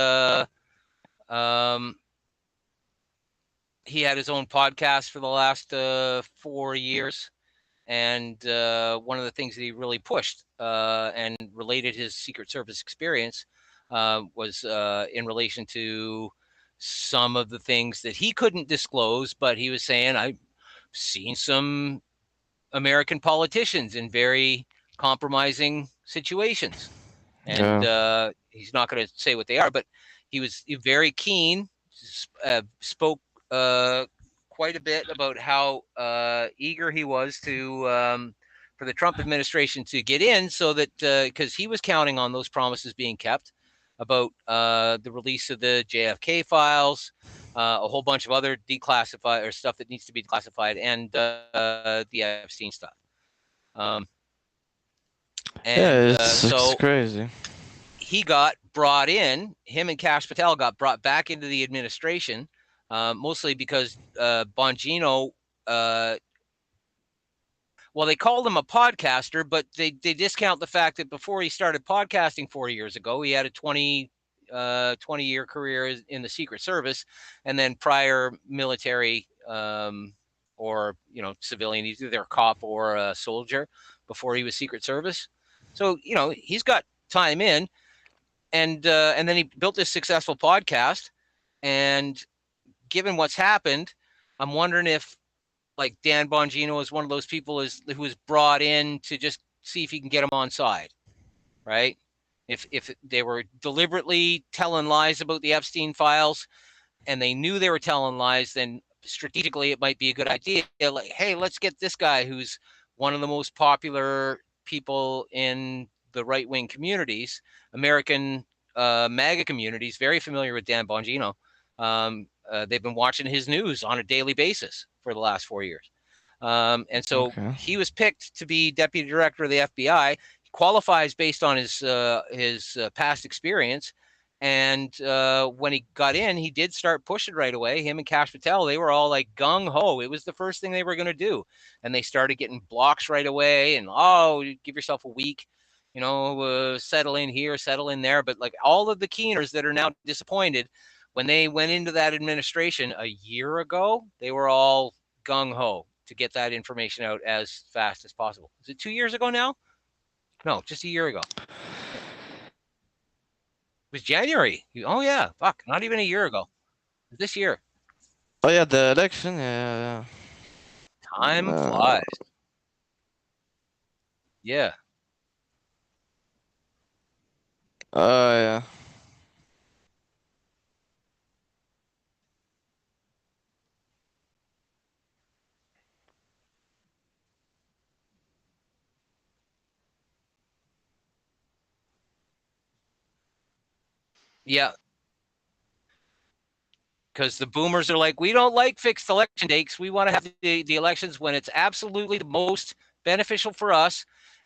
he had his own podcast for the last 4 years. And one of the things that he really pushed and related his Secret Service experience was in relation to some of the things that he couldn't disclose, but he was saying, I've seen some American politicians in very compromising situations. And he's not going to say what they are, but he was very keen, spoke quite a bit about how eager he was to for the Trump administration to get in, so that because he was counting on those promises being kept about the release of the JFK files, a whole bunch of other declassified or stuff that needs to be declassified, and the Epstein stuff. It's crazy. He got brought in. Him and Kash Patel got brought back into the administration. Mostly because Bongino, well, they called him a podcaster, but they discount the fact that before he started podcasting 4 years ago, he had a 20-year career in the Secret Service, and then prior military or civilian, either a cop or a soldier before he was Secret Service. So he's got time in, and then he built this successful podcast. And given what's happened, I'm wondering if, like, Dan Bongino is one of those people who was brought in to just see if he can get him on side, right? If they were deliberately telling lies about the Epstein files, and they knew they were telling lies, then strategically it might be a good idea. Like, hey, let's get this guy who's one of the most popular people in the right-wing communities, American MAGA communities, very familiar with Dan Bongino. They've been watching his news on a daily basis for the last 4 years. And so he was picked to be deputy director of the FBI. He qualifies based on his past experience. And when he got in, he did start pushing right away. Him and Kash Patel, they were all like gung-ho. It was the first thing they were going to do. And they started getting blocks right away. And, give yourself a week, settle in here, settle in there. But like all of the keeners that are now disappointed, when they went into that administration a year ago, they were all gung-ho to get that information out as fast as possible. Is it 2 years ago now? No, just a year ago. It was January. Oh, yeah. Fuck. Not even a year ago. This year. Oh, yeah. The election. Yeah. Time flies. Yeah. Yeah. Yeah. Because the boomers are like, we don't like fixed election dates. We want to have the elections when it's absolutely the most beneficial for us.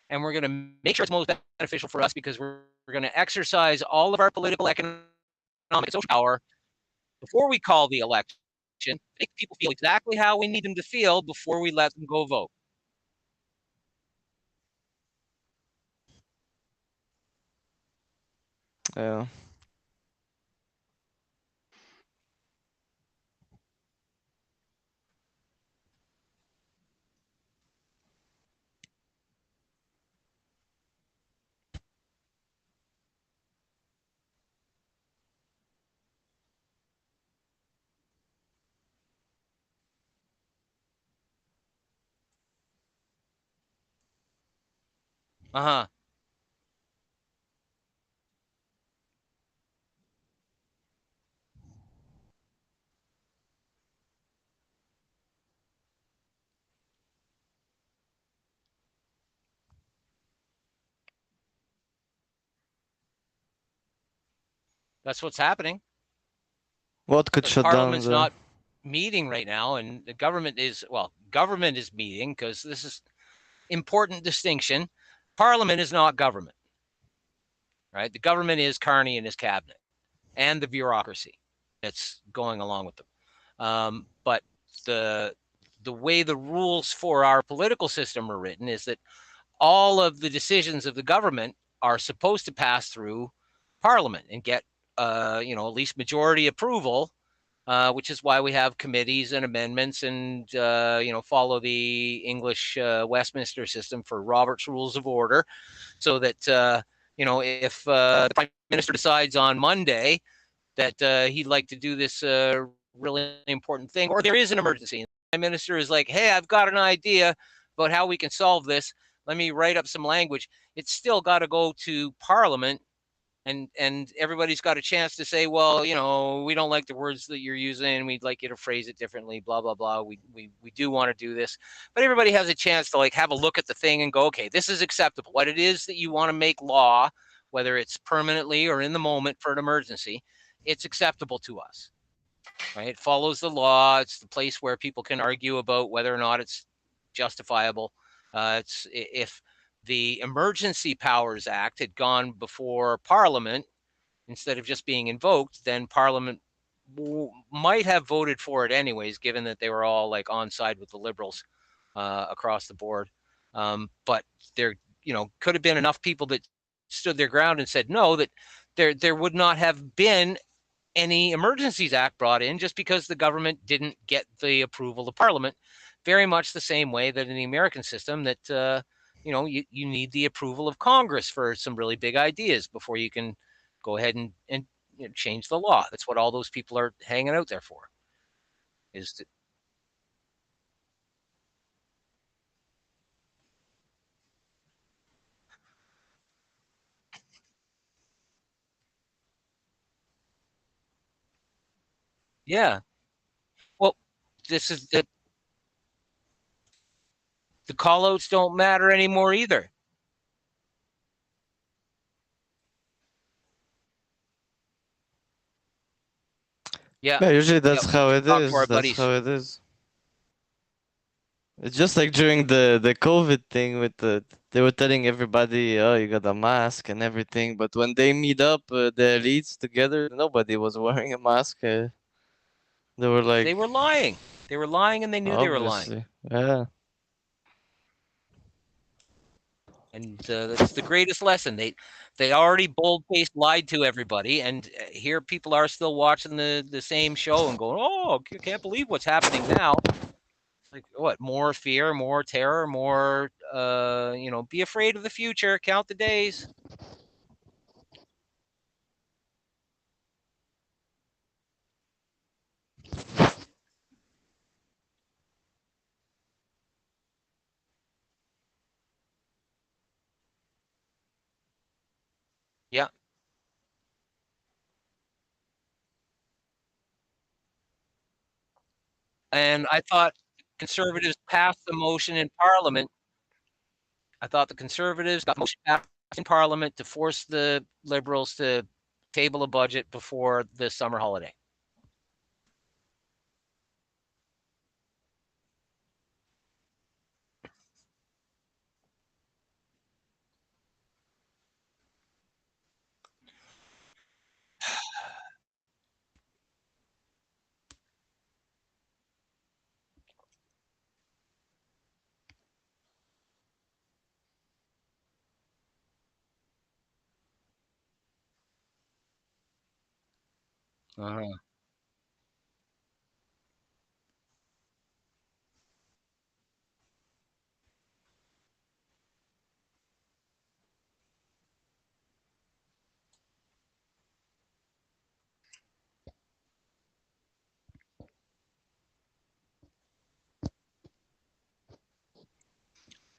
And we're going to make sure it's most beneficial for us because we're going to exercise all of our political, economic, and social power before we call the election. Make people feel exactly how we need them to feel before we let them go vote. Yeah. Uh-huh. That's what's happening. What could shut down Parliament's not meeting right now, and the government is meeting, because this is important distinction. Parliament is not government, right? The government is Carney and his cabinet and the bureaucracy that's going along with them. But the way the rules for our political system are written is that all of the decisions of the government are supposed to pass through Parliament and get at least majority approval, which is why we have committees and amendments, and follow the English Westminster system for Robert's Rules of Order, so that if the Prime Minister decides on Monday that he'd like to do this really important thing, or there is an emergency, and the Prime Minister is like, hey, I've got an idea about how we can solve this, let me write up some language. It's still got to go to Parliament, and everybody's got a chance to say, well, we don't like the words that you're using, we'd like you to phrase it differently, blah, blah, blah. We do want to do this. But everybody has a chance to have a look at the thing and go, okay, this is acceptable. What it is that you want to make law, whether it's permanently or in the moment for an emergency, it's acceptable to us, right? It follows the law. It's the place where people can argue about whether or not it's justifiable. If the Emergency Powers Act had gone before Parliament instead of just being invoked, then Parliament might have voted for it anyways, given that they were all on side with the Liberals across the board. But there, could have been enough people that stood their ground and said no, that there would not have been any Emergencies Act brought in, just because the government didn't get the approval of Parliament. Very much the same way that in the American system that you need the approval of Congress for some really big ideas before you can go ahead and change the law. That's what all those people are hanging out there for. Yeah. Well, this is the call-outs don't matter anymore either. Yeah. Usually that's how it is. That's how it is. It's just like during the COVID thing they were telling everybody, oh, you got a mask and everything, but when they meet up, the elites together, nobody was wearing a mask. They were lying. They were lying, and they knew they were lying. Yeah. And that's the greatest lesson. They already bold-faced lied to everybody, and here people are still watching the same show and going, oh, I can't believe what's happening now. Like, what? More fear, more terror, more be afraid of the future, count the days. Yeah. And I thought Conservatives passed the motion in Parliament. I thought the Conservatives got motion passed in Parliament to force the Liberals to table a budget before the summer holiday. Uh-huh.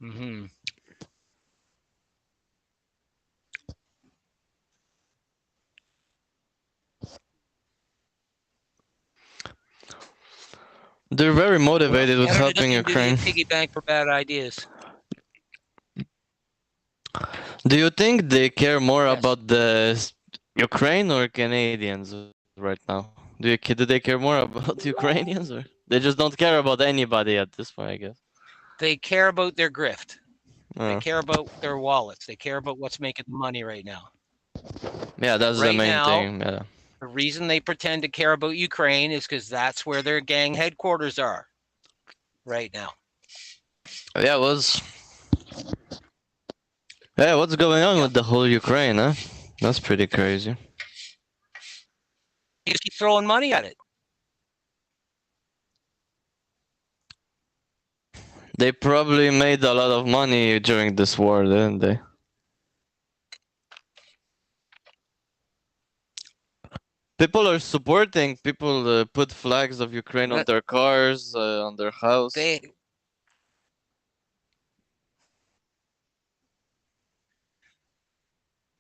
Mm-hmm. They're very motivated with helping Ukraine. Piggy bank for bad ideas. Do you think they care more about the Ukraine or Canadians right now? Do they care more about Ukrainians, or they just don't care about anybody at this point? I guess they care about their grift. They care about their wallets. They care about what's making the money right now. Yeah, that's the main thing. Yeah. The reason they pretend to care about Ukraine is because that's where their gang headquarters are right now. Yeah, what's going on with the whole Ukraine, huh? That's pretty crazy. You keep throwing money at it. They probably made a lot of money during this war, didn't they? People are supporting. People put flags of Ukraine on their cars, on their house.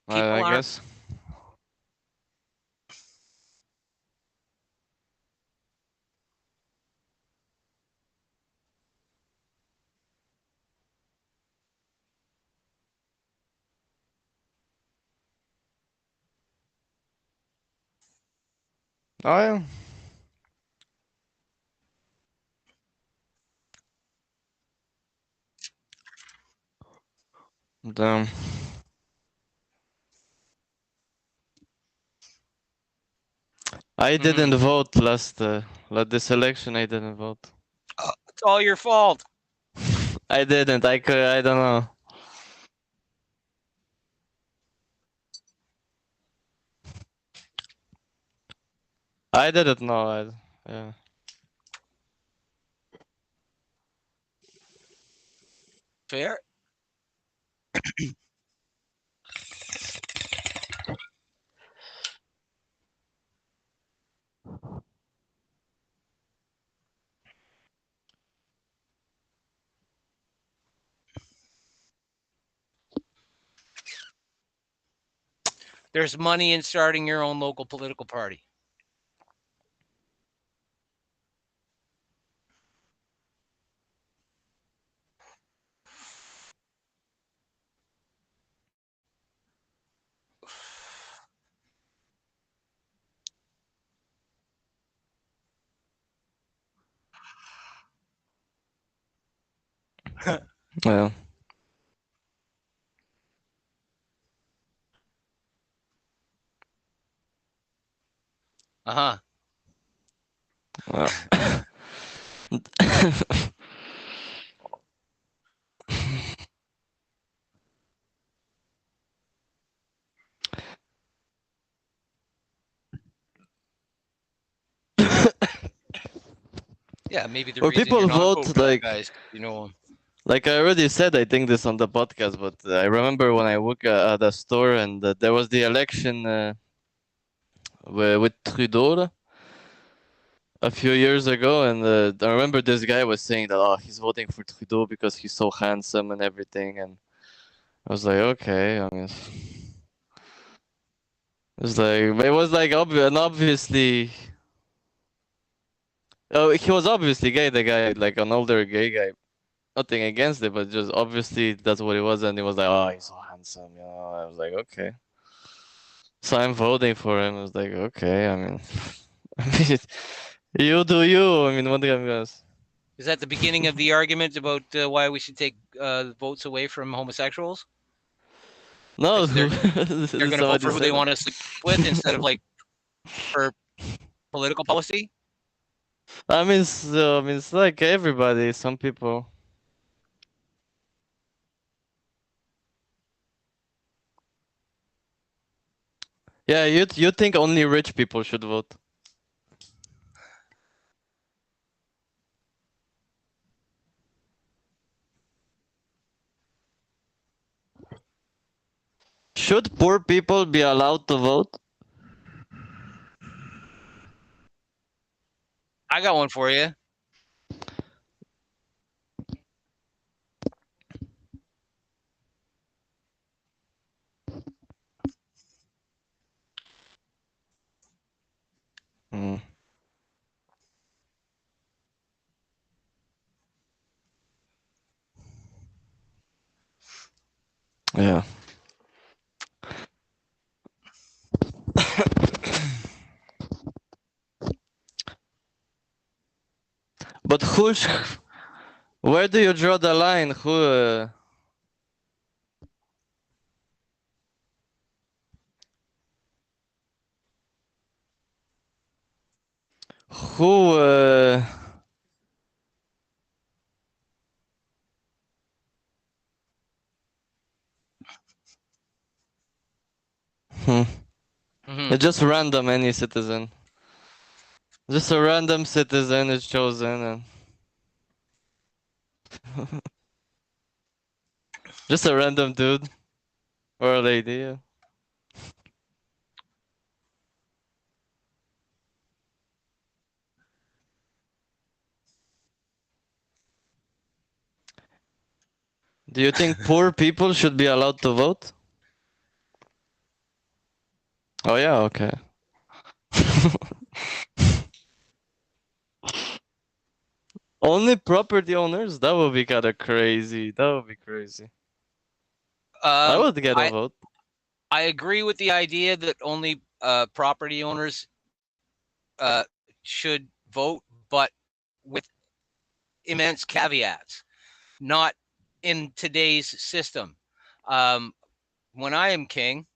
I guess. Oh yeah. Damn. I didn't vote last this election. I didn't vote. It's all your fault. I didn't. I don't know. I didn't know. Yeah. Fair. There's money in starting your own local political party. Yeah. Yeah, maybe the Well, reason people you're not vote like guys, you know. Like I already said, I think this on the podcast, but I remember when I worked at a store and there was the election with Trudeau a few years ago, and I remember this guy was saying that he's voting for Trudeau because he's so handsome and everything, and I was like, okay, I mean, it was like obviously. Oh, he was obviously gay, the guy, like an older gay guy. Nothing against it, but just obviously that's what it was, and he was like, "Oh, he's so handsome," you know. I was like, "Okay." So I'm voting for him. I was like, "Okay." I mean, you do you. I mean, what am I gonna? Is that the beginning of the argument about why we should take votes away from homosexuals? No, they're going to vote for who they want to sleep with instead of like for political policy. I mean, it's like everybody. Some people. Yeah, you think only rich people should vote? Should poor people be allowed to vote? I got one for you. Mm. Yeah. But where do you draw the line? Who It's just random, any citizen. Just a random citizen is chosen and just a random dude or a lady. Yeah. Do you think poor people should be allowed to vote? Oh yeah, okay. Only property owners? That would be kind of crazy. That would be crazy. I would get a vote. I agree with the idea that only property owners should vote, but with immense caveats. Not in today's system. When I am king,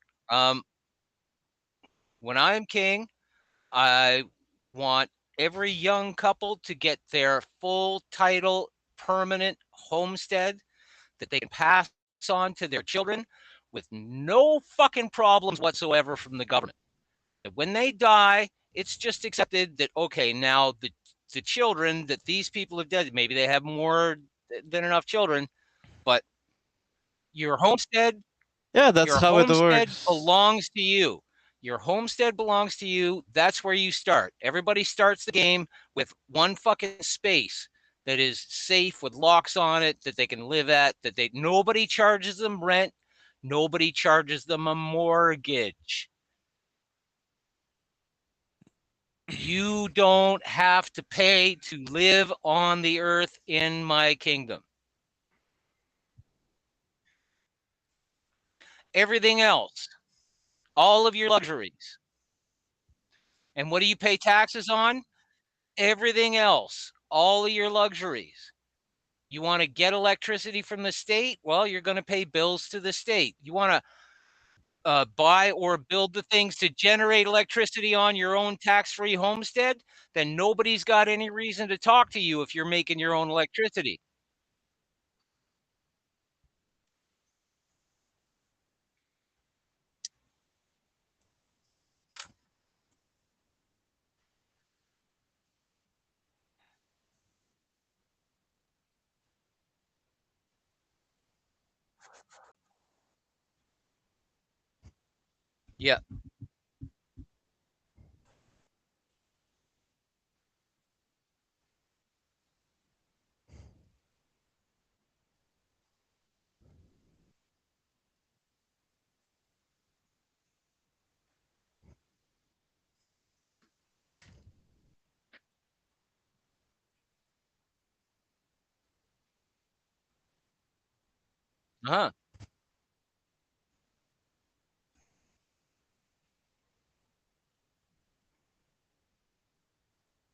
I want every young couple to get their full title permanent homestead that they can pass on to their children with no fucking problems whatsoever from the government. And when they die, it's just accepted that, okay, now the children that these people have dead, maybe they have more than enough children, but your homestead, yeah, that's how it works. Belongs to you. Your homestead belongs to you. That's where you start. Everybody starts the game with one fucking space that is safe with locks on it that they can live at, nobody charges them rent, nobody charges them a mortgage. You don't have to pay to live on the earth in my kingdom. Everything else, all of your luxuries. And what do you pay taxes on? Everything else, all of your luxuries. You want to get electricity from the state? Well, you're going to pay bills to the state. You want to buy or build the things to generate electricity on your own tax-free homestead? Then nobody's got any reason to talk to you if you're making your own electricity. Yeah. Uh-huh.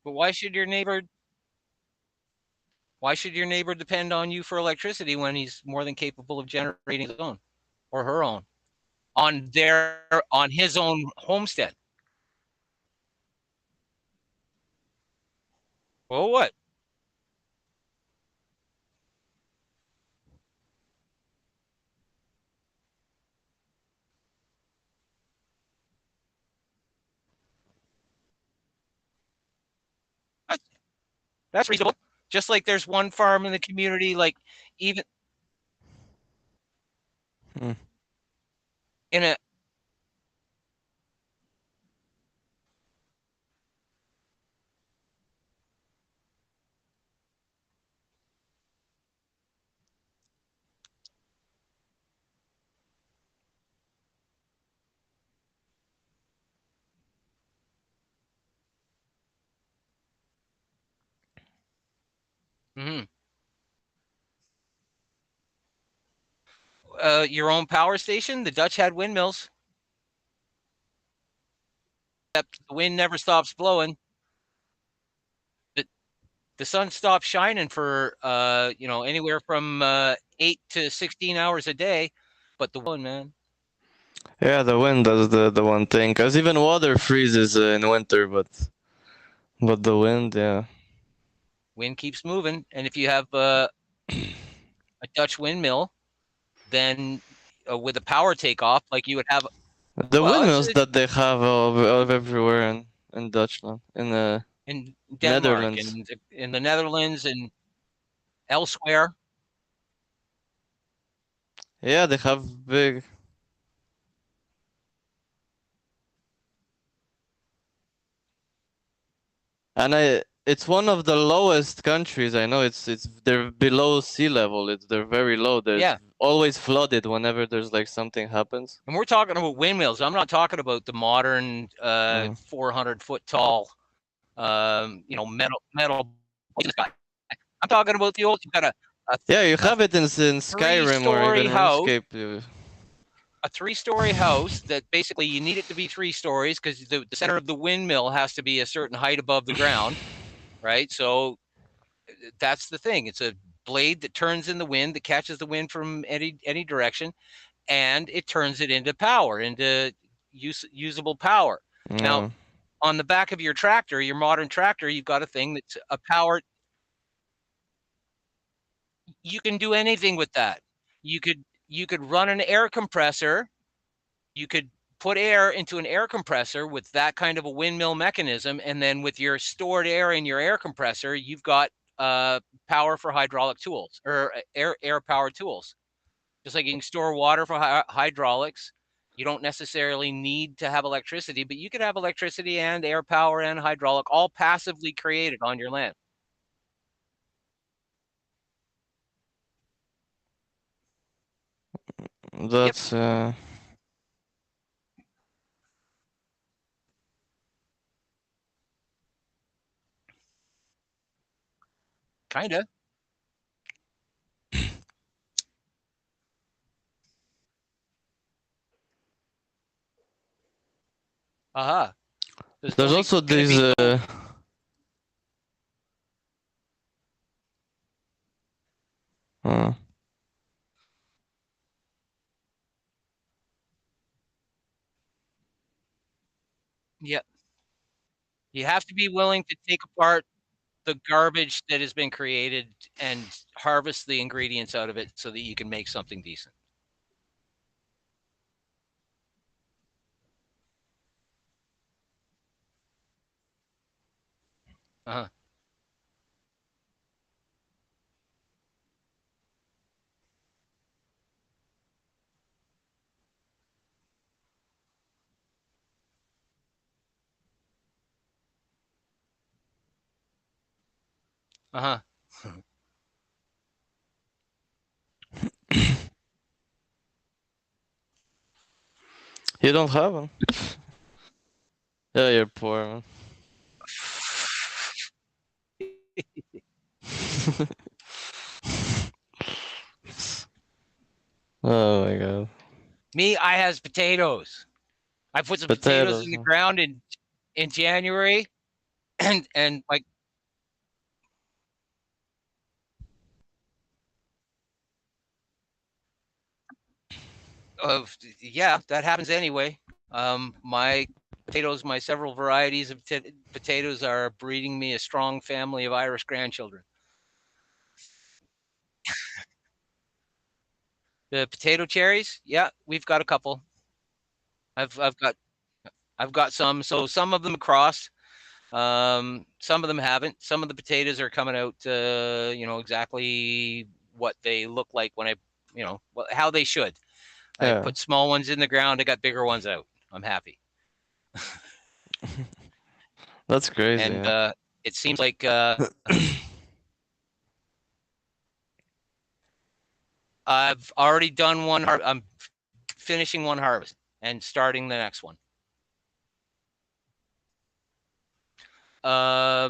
But why should your neighbor depend on you for electricity when he's more than capable of generating his own or her own on his own homestead? Well, what? That's reasonable. Just like there's one farm in the community, like even in a your own power station. The Dutch had windmills. Except the wind never stops blowing. the sun stops shining for anywhere from 8 to 16 hours a day, but the wind, man. Yeah, the wind does the one thing, because even water freezes in winter, but the wind, yeah. Wind keeps moving, and if you have a Dutch windmill, then with a power takeoff, like you would have the windmills that they have of everywhere in Dutchland, in Denmark, Netherlands, in the Netherlands, and elsewhere. Yeah, they have big. And it's one of the lowest countries. I know they're below sea level. They're very low. They're always flooded whenever there's like something happens. And we're talking about windmills. I'm not talking about the modern 400-foot tall metal. I'm talking about the old. You got you have it in Skyrim or even RuneScape. A 3-story house that basically you need it to be 3 stories because the center of the windmill has to be a certain height above the ground, right? So that's the thing. It's a blade that turns in the wind, that catches the wind from any direction, and it turns it into power, into usable power. Now, on the back of your tractor, your modern tractor, you've got a thing that's a power. You can do anything with that. You could run an air compressor. You could put air into an air compressor with that kind of a windmill mechanism, and then with your stored air in your air compressor, you've got power for hydraulic tools or air power tools. Just like you can store water for hydraulics, you don't necessarily need to have electricity, but you could have electricity and air power and hydraulic all passively created on your land. That's Kinda. There's also these. Yep. You have to be willing to take apart the garbage that has been created and harvest the ingredients out of it so that you can make something decent. You don't have them. Yeah, you're poor, man. Oh my god. Me, I has potatoes. I put some potatoes in the ground in January, and like. Yeah, that happens anyway. My potatoes, my several varieties of potatoes are breeding me a strong family of Irish grandchildren. The potato cherries, yeah, we've got a couple. I've got some. So some of them crossed. Some of them haven't. Some of the potatoes are coming out, exactly what they look like when how they should. I put small ones in the ground. I got bigger ones out. I'm happy. That's crazy. And it seems like I've already done one. I'm finishing one harvest and starting the next one. I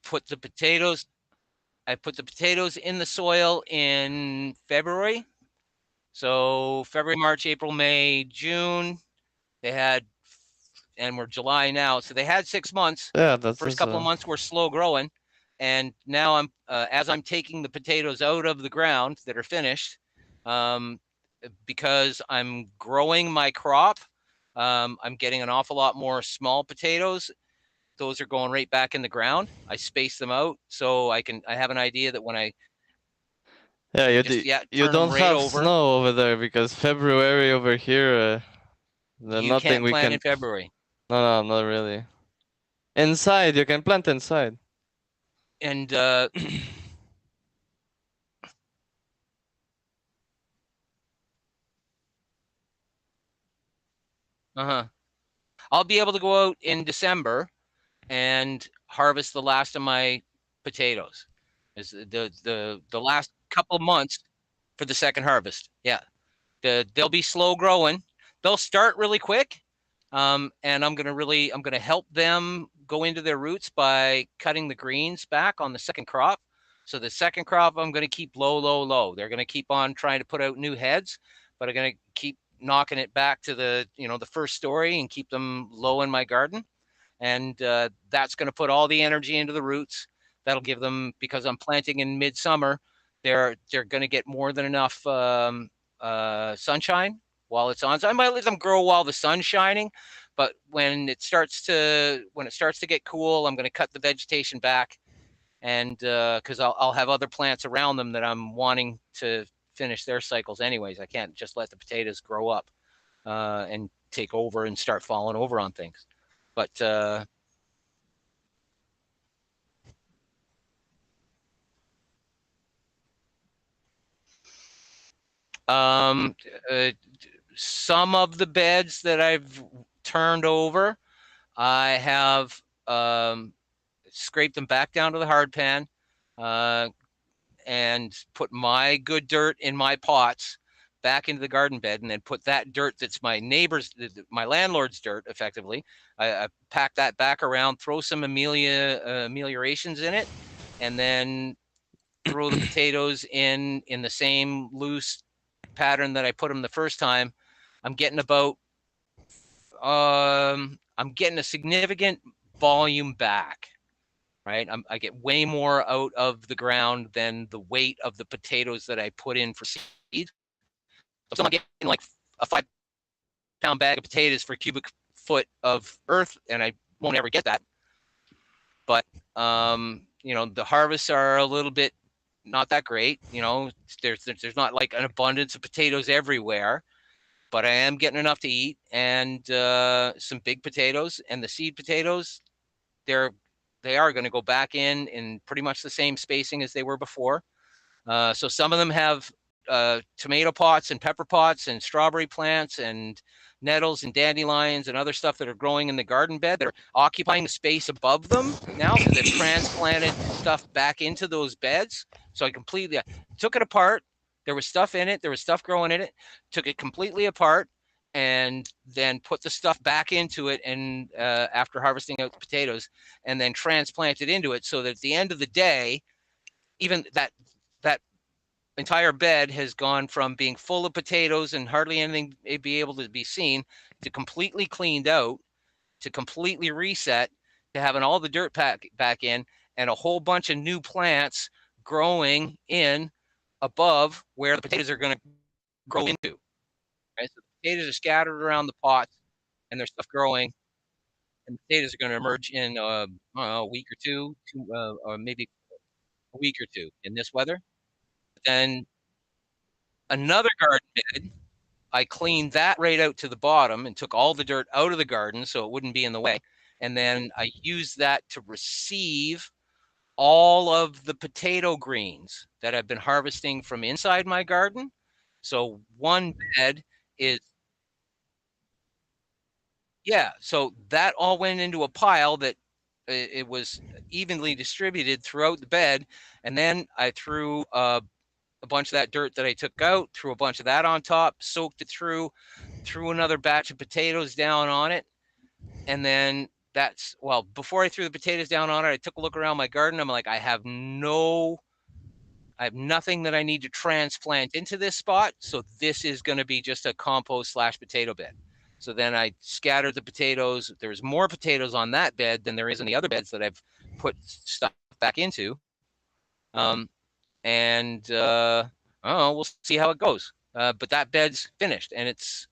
put the potatoes in the soil in February. So February, March, April, May, June, and we're July now. So they had 6 months. Yeah, that's first couple of months were slow growing. And now I'm as I'm taking the potatoes out of the ground that are finished, because I'm growing my crop, I'm getting an awful lot more small potatoes. Those are going right back in the ground. I space them out so I have an idea that when I you don't have snow over there, because February over here, you can't plant in February. No, not really. Inside, you can plant inside. And I'll be able to go out in December and harvest the last of my potatoes. Is the last couple months for the second harvest. Yeah, they'll be slow growing. They'll start really quick, and I'm gonna help them go into their roots by cutting the greens back on the second crop. So the second crop I'm gonna keep low. They're gonna keep on trying to put out new heads, but I'm gonna keep knocking it back to the the first story and keep them low in my garden. And that's going to put all the energy into the roots. That'll give them, because I'm planting in midsummer, they're going to get more than enough sunshine while it's on. So I might let them grow while the sun's shining, but when it starts to get cool, I'm going to cut the vegetation back, and because I'll have other plants around them that I'm wanting to finish their cycles anyways. I can't just let the potatoes grow up and take over and start falling over on things. But some of the beds that I've turned over, I have scraped them back down to the hard pan and put my good dirt in my pots back into the garden bed, and then put that dirt that's my neighbor's, my landlord's dirt, effectively. I pack that back around, throw some ameliorations in it, and then throw the potatoes in the same loose pattern that I put them the first time. I'm getting I'm getting a significant volume back. Right, I get way more out of the ground than the weight of the potatoes that I put in for seed. So I'm getting like a 5-pound bag of potatoes for a cubic foot of earth, and I won't ever get that. But the harvests are a little bit not that great. There's not like an abundance of potatoes everywhere, but I am getting enough to eat, and some big potatoes, and the seed potatoes, they are going to go back in pretty much the same spacing as they were before. So some of them have tomato pots and pepper pots and strawberry plants and nettles and dandelions and other stuff that are growing in the garden bed that are occupying the space above them now, because they've transplanted stuff back into those beds. So I completely took it apart. There was stuff in it. There was stuff growing in it. Took it completely apart, and then put the stuff back into it, and after harvesting out the potatoes, and then transplant it into it, so that at the end of the day, even that entire bed has gone from being full of potatoes and hardly anything be able to be seen, to completely cleaned out, to completely reset, to having all the dirt back in, and a whole bunch of new plants growing in above where the potatoes are going to grow into. Right? So the potatoes are scattered around the pots, and there's stuff growing, and the potatoes are going to emerge in I don't know, a week or two, or maybe a week or two in this weather. Then another garden bed, I cleaned that right out to the bottom and took all the dirt out of the garden so it wouldn't be in the way. And then I used that to receive all of the potato greens that I've been harvesting from inside my garden. So one bed is, yeah, so that all went into a pile that it was evenly distributed throughout the bed. And then I threw a bunch of that dirt that I took out, threw a bunch of that on top, soaked it threw another batch of potatoes down on it. And then before I threw the potatoes down on it, I took a look around my garden. I'm like, I have nothing that I need to transplant into this spot. So this is going to be just a compost / potato bed. So then I scattered the potatoes. There's more potatoes on that bed than there is in the other beds that I've put stuff back into. And I don't know, we'll see how it goes. But that bed's finished, and it's,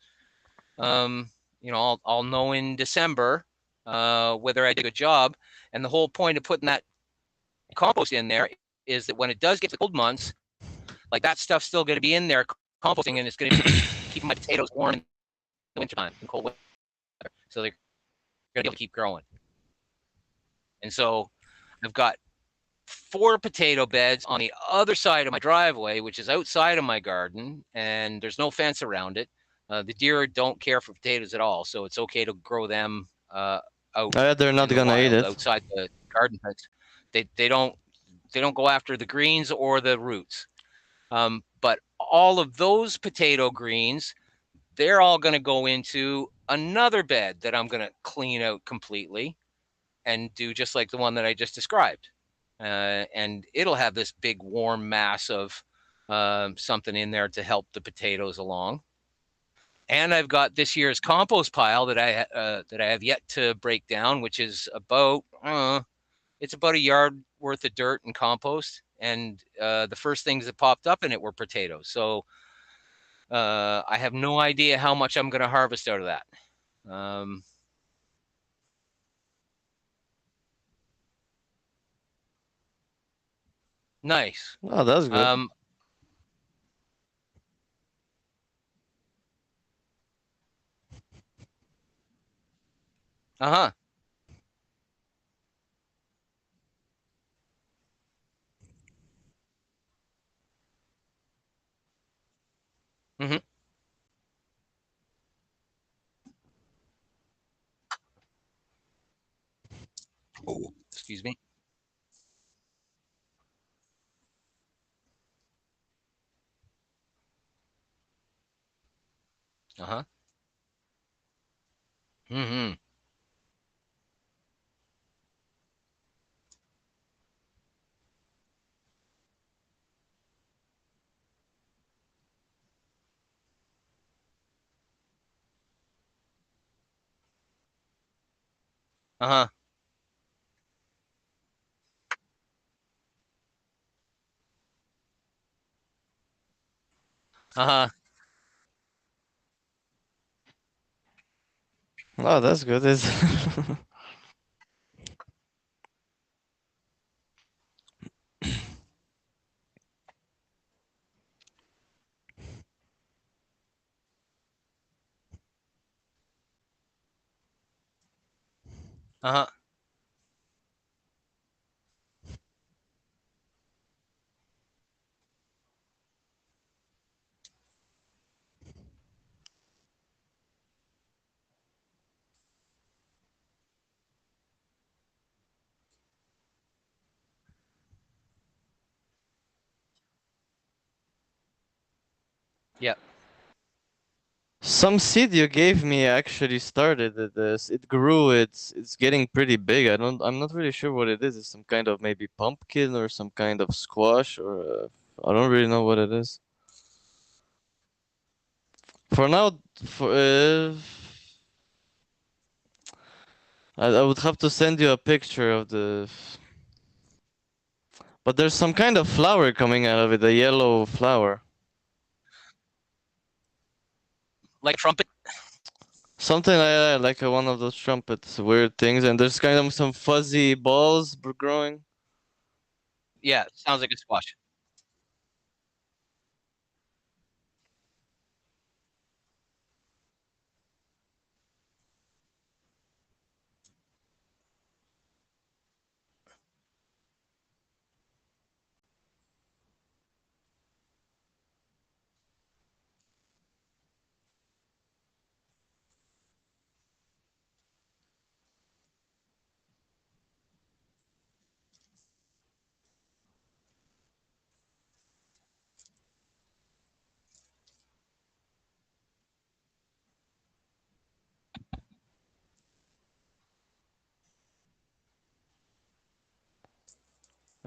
you know, I'll know in December whether I did a good job. And the whole point of putting that compost in there is that when it does get to the cold months, like that stuff's still going to be in there composting, and it's going to be keeping my potatoes warm in the wintertime, in cold weather. So they're going to be able to keep growing. And so I've got 4 potato beds on the other side of my driveway, which is outside of my garden, and there's no fence around it. The deer don't care for potatoes at all, so it's okay to grow them out. They're not gonna eat it outside the garden fence. They don't go after the greens or the roots. But all of those potato greens, they're all going to go into another bed that I'm going to clean out completely and do just like the one that I just described. And it'll have this big warm mass of something in there to help the potatoes along. And I've got this year's compost pile that I have yet to break down, which is about it's about a yard worth of dirt and compost. And the first things that popped up in it were potatoes. So I have no idea how much I'm going to harvest out of that. Nice. Oh, that's good. Uh-huh. Mm-hmm. Oh, excuse me. Uh-huh. Mm-hmm. Uh-huh. Uh-huh. Oh, that's good. Uh-huh. Yep. Some seed you gave me actually started this. It grew. It's getting pretty big. I'm not really sure what it is. It's some kind of maybe pumpkin or some kind of squash or I don't really know what it is. For now, I would have to send you a picture of the. But there's some kind of flower coming out of it, a yellow flower. Like trumpet? Something like that, like one of those trumpets, weird things, and there's kind of some fuzzy balls growing. Yeah, sounds like a squash.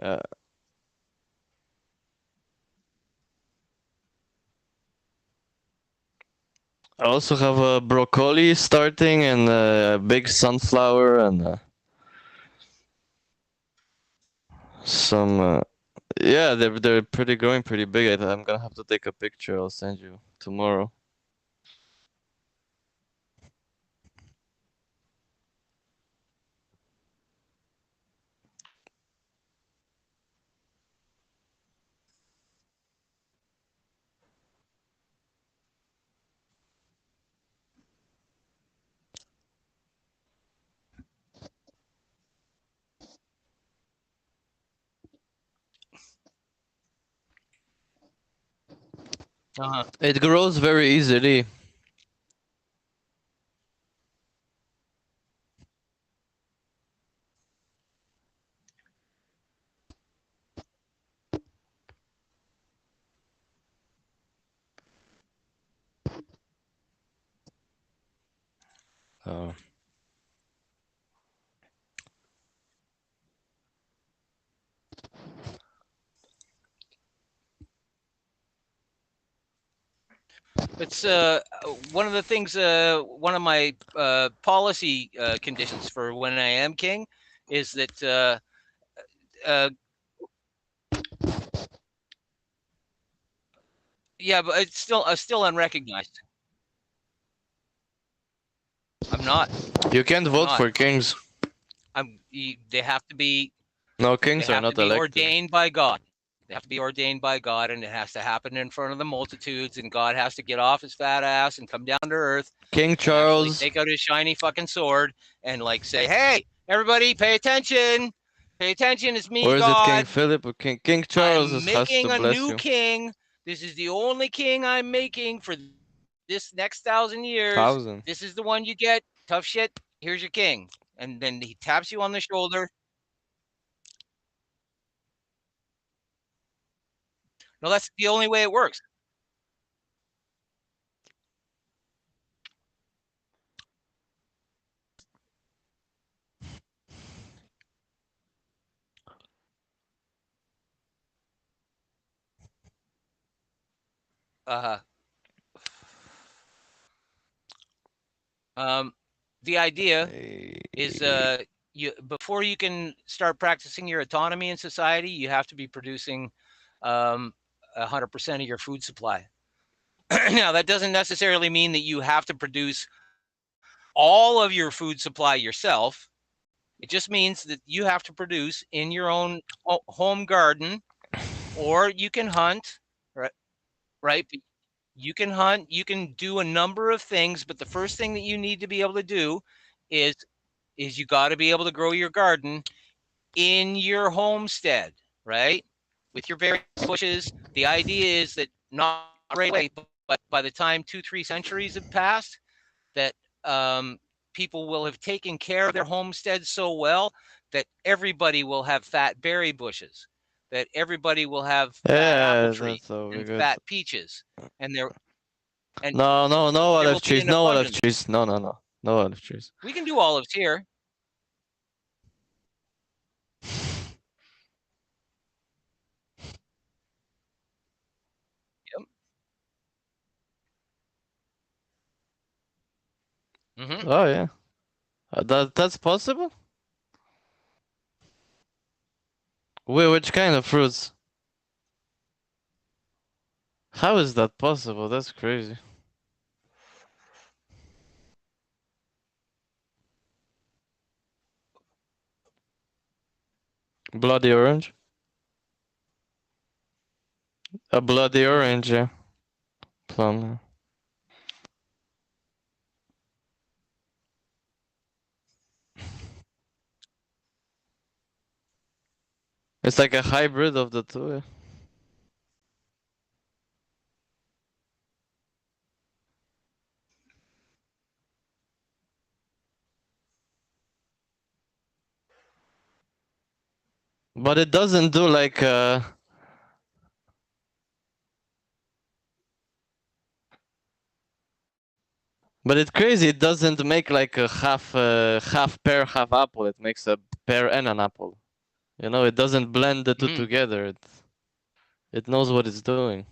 I also have a broccoli starting and a big sunflower and Some yeah, they're pretty growing pretty big. I'm gonna have to take a picture. I'll send you tomorrow. It grows very easily. Oh. It's one of the things. One of my policy conditions for when I am king is that yeah, but it's still unrecognized. I'm not. You can't vote for kings. They have to be. No, kings are not elected. Ordained by God. They have to be ordained by God, and it has to happen in front of the multitudes. And God has to get off his fat ass and come down to earth. King Charles, take out his shiny fucking sword and like say, "Hey, everybody, pay attention! Pay attention! It's me, or is God. it King Philip or King Charles? I'm making a new king. This is the only king I'm making for this next 1,000 years. This is the one you get. Tough shit. Here's your king." And then he taps you on the shoulder. No, that's the only way it works. The idea is before you can start practicing your autonomy in society, you have to be producing 100% of your food supply. Now, that doesn't necessarily mean that you have to produce all of your food supply yourself. It just means that you have to produce in your own home garden, or you can hunt, right? You can hunt, you can do a number of things, but the first thing that you need to be able to do is you got to be able to grow your garden in your homestead, right? With your berry bushes. The idea is that not right away, but by the time 2-3 centuries have passed, that people will have taken care of their homesteads so well that everybody will have fat berry bushes, that everybody will have fat apple trees and fat peaches, and they're no olive trees, no olive trees, no olive trees. We can do olives here. Mm-hmm. Oh yeah, that's possible. Wait, which kind of fruits? How is that possible? That's crazy. Bloody orange? A bloody orange, yeah. Plum. It's like a hybrid of the two. Yeah. But it doesn't do like But it's crazy. It doesn't make like a half pear, half apple. It makes a pear and an apple. You know, it doesn't blend the two together. It knows what it's doing.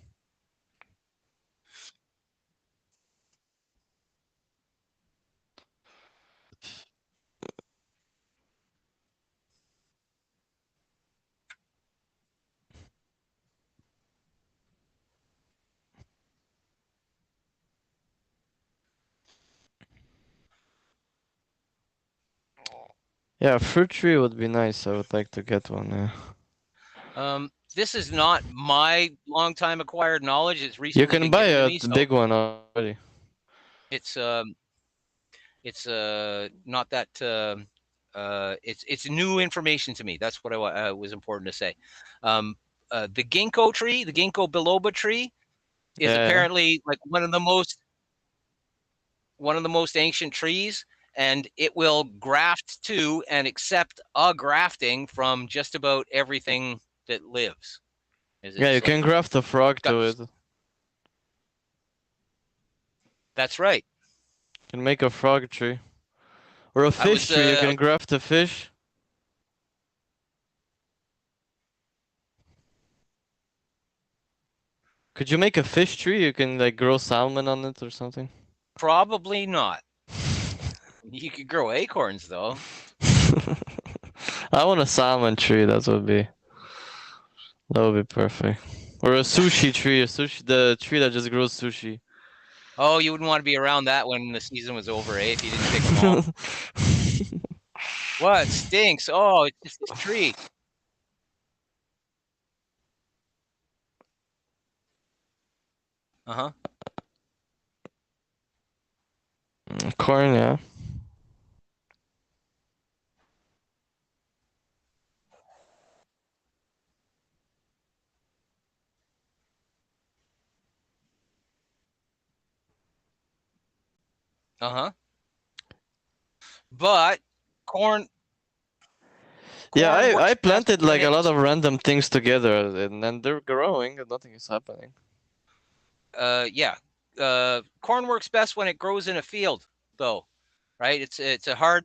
Yeah, fruit tree would be nice. I would like to get one. Yeah. This is not my long time acquired knowledge. It's recently You can been buy given to a me, so big one already. it's not that it's new information to me. That's what I was important to say. The ginkgo tree, the ginkgo biloba tree, is apparently like one of the most ancient trees, and it will graft to and accept a grafting from just about everything that lives. Yeah, you can graft a frog to it. That's right. You can make a frog tree. Or a fish tree, you can graft a fish. Could you make a fish tree? You can like grow salmon on it or something? Probably not. You could grow acorns though. I want a salmon tree, that would be perfect. Or a sushi tree, the tree that just grows sushi. Oh, you wouldn't want to be around that when the season was over, eh? If you didn't pick them all. What? Stinks. Oh, it's just this tree. Uh-huh. Corn, yeah. Uh-huh. But corn. Yeah, I planted like a lot of random things together, and then they're growing, and nothing is happening. Yeah. Corn works best when it grows in a field, though, right? It's a hard.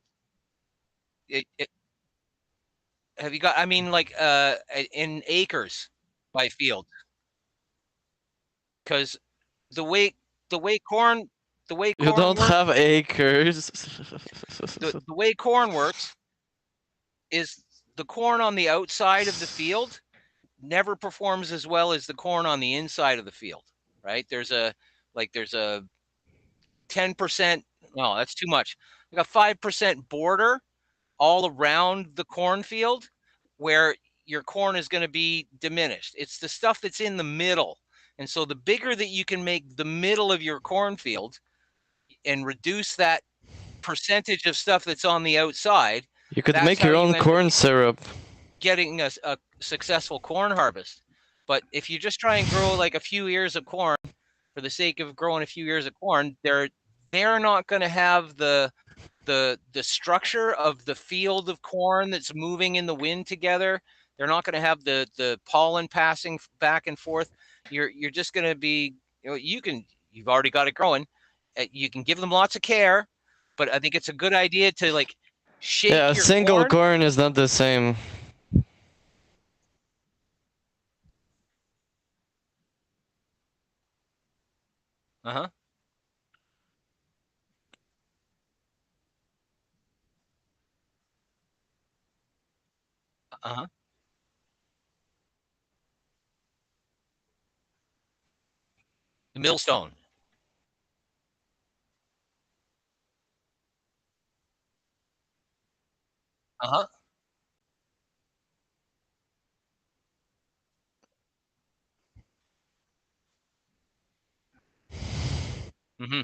Have you got? I mean, like in acres by field, because the way corn You don't works, have acres. the way corn works is the corn on the outside of the field never performs as well as the corn on the inside of the field, right? There's a 10%, no, that's too much. Like a 5% border all around the cornfield where your corn is going to be diminished. It's the stuff that's in the middle. And so the bigger that you can make the middle of your cornfield and reduce that percentage of stuff that's on the outside, you could make your own corn syrup. Getting a successful corn harvest. But if you just try and grow like a few ears of corn for the sake of growing a few ears of corn, they're not going to have the structure of the field of corn that's moving in the wind together. They're not going to have the pollen passing back and forth. You're just going to be, you've already got it growing. You can give them lots of care, but I think it's a good idea to like shake a your single corn is not the same. Uh-huh. Uh-huh. The millstone. Uh-huh. Mm-hmm.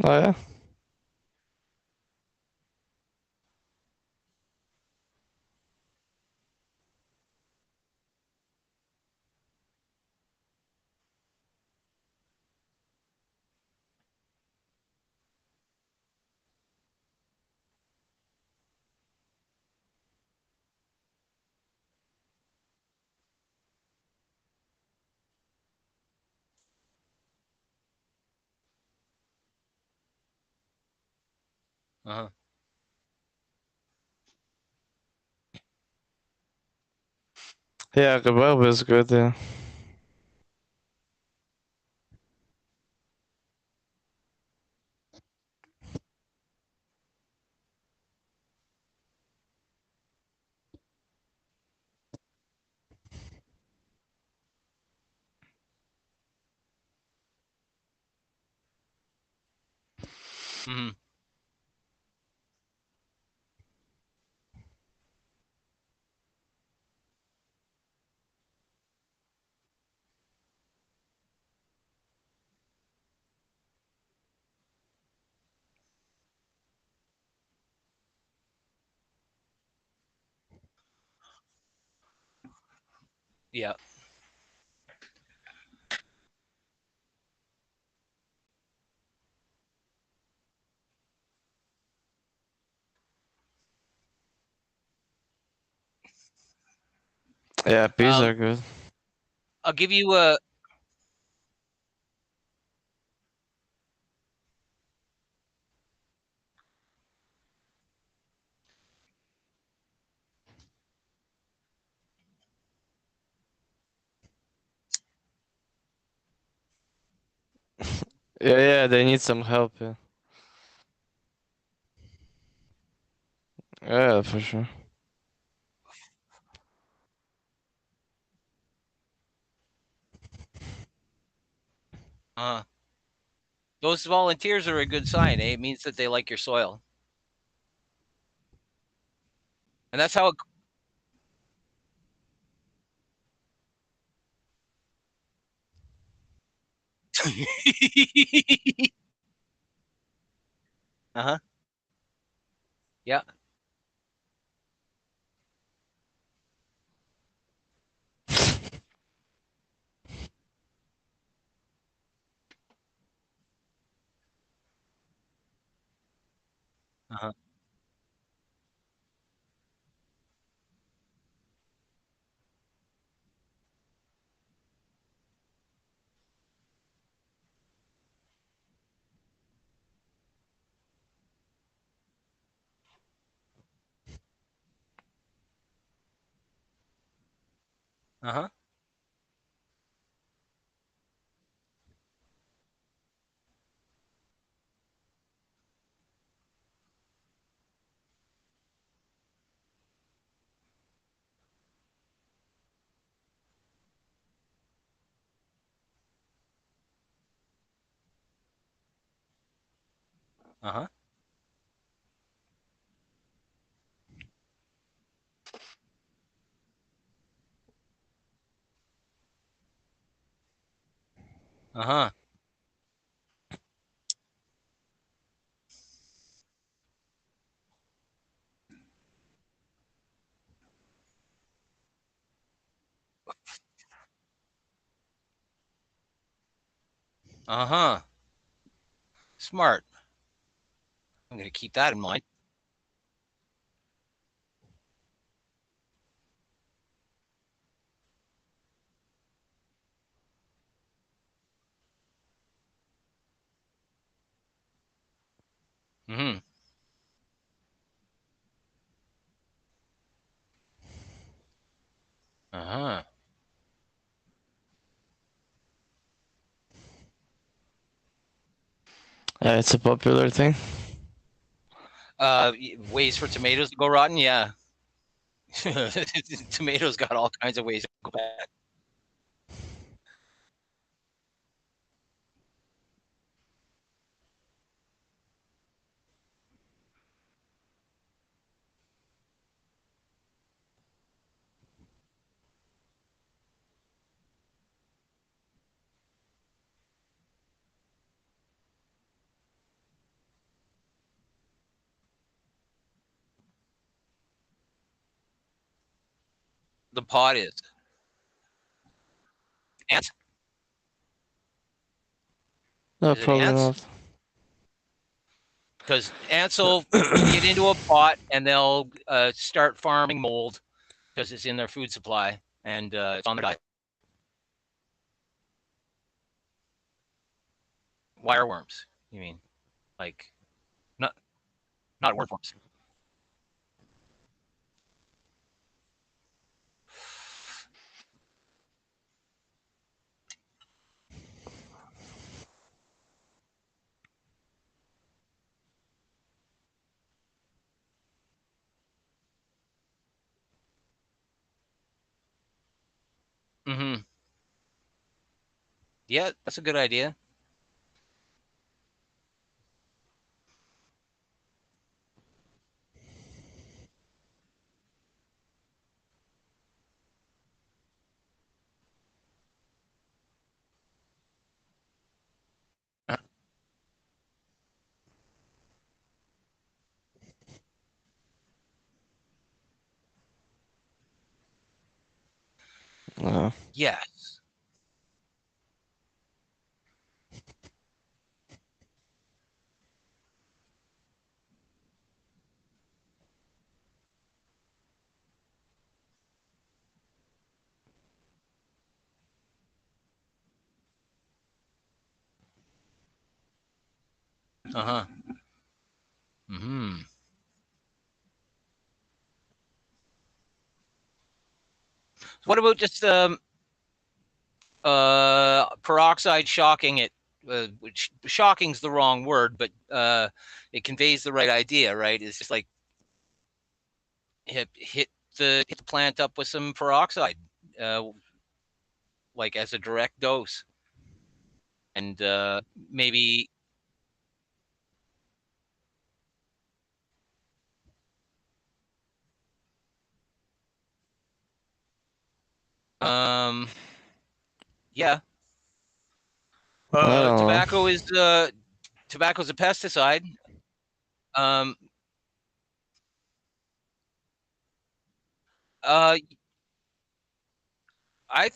Oh yeah. Uh-huh. Yeah, kebab is good, yeah. Mm-hmm. Yeah. Yeah, peas are good. I'll give you a. Yeah, they need some help. Yeah, yeah, for sure. Those volunteers are a good sign. Eh? It means that they like your soil, and that's how. Uh-huh. Yeah. Uh-huh. Uh-huh. Uh-huh. Uh-huh. Uh-huh. Smart. I'm gonna keep that in mind. Mm-hmm. Uh-huh. Yeah, it's a popular thing. Ways for tomatoes to go rotten, yeah. Tomatoes got all kinds of ways to go bad. The pot is ants. No, Is it probably ants? not. Because ants will get into a pot and they'll start farming mold because it's in their food supply and it's on their diet. Wireworms, you mean? Like not wormworms. Mm-hmm. Yeah, that's a good idea. Yes. Uh-huh. Mm-hmm. What about just peroxide shocking it? Which shocking's the wrong word, but it conveys the right idea, right? It's just like hit the plant up with some peroxide, like as a direct dose, and maybe yeah. Tobacco is tobacco's a pesticide. Um, I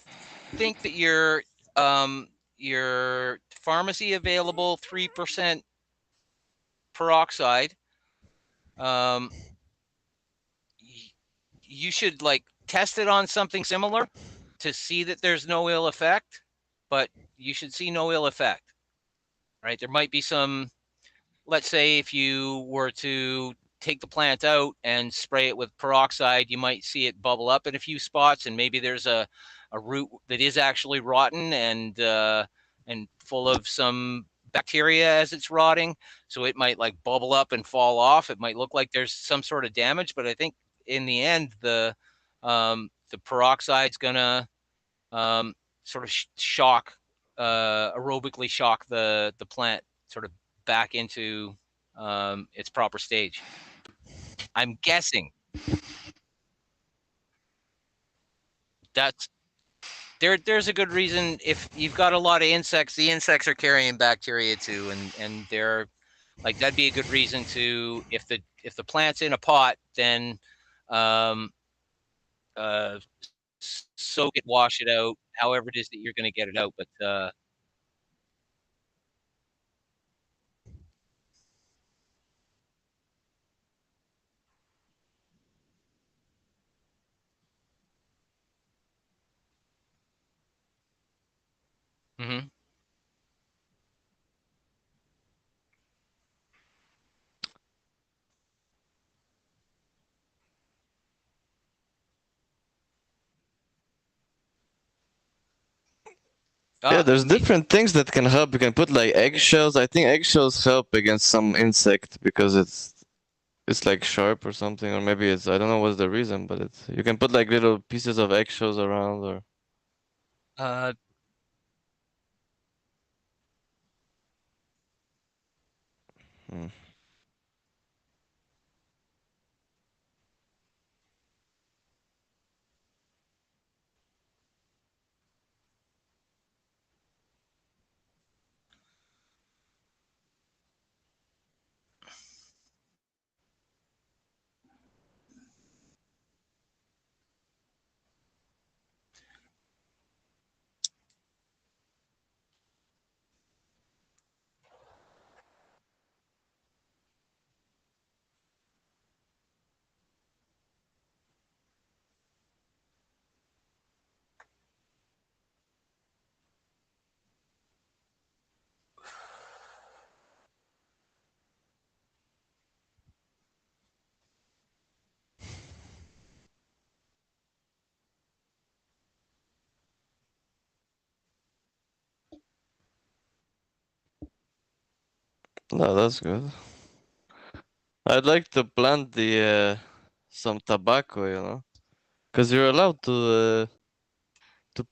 think that your pharmacy available 3% peroxide. You should like test it on something similar to see that there's no ill effect, but you should see no ill effect, right? There might be some, let's say if you were to take the plant out and spray it with peroxide, you might see it bubble up in a few spots, and maybe there's a root that is actually rotten and full of some bacteria as it's rotting, so it might like bubble up and fall off. It might look like there's some sort of damage, but I think in the end the peroxide's gonna sort of shock aerobically shock the plant sort of back into its proper stage. I'm guessing that's there's a good reason. If you've got a lot of insects, the insects are carrying bacteria too, and they're like, that'd be a good reason to, if the plant's in a pot, then soak it, wash it out, however it is that you're going to get it out. But mm-hmm. Yeah, there's different things that can help. You can put like eggshells. I think eggshells help against some insect because it's like sharp or something, or maybe it's, I don't know what's the reason, but it's, you can put like little pieces of eggshells around, or hmm. No, that's good. I'd like to plant the some tobacco, you know, because you're allowed to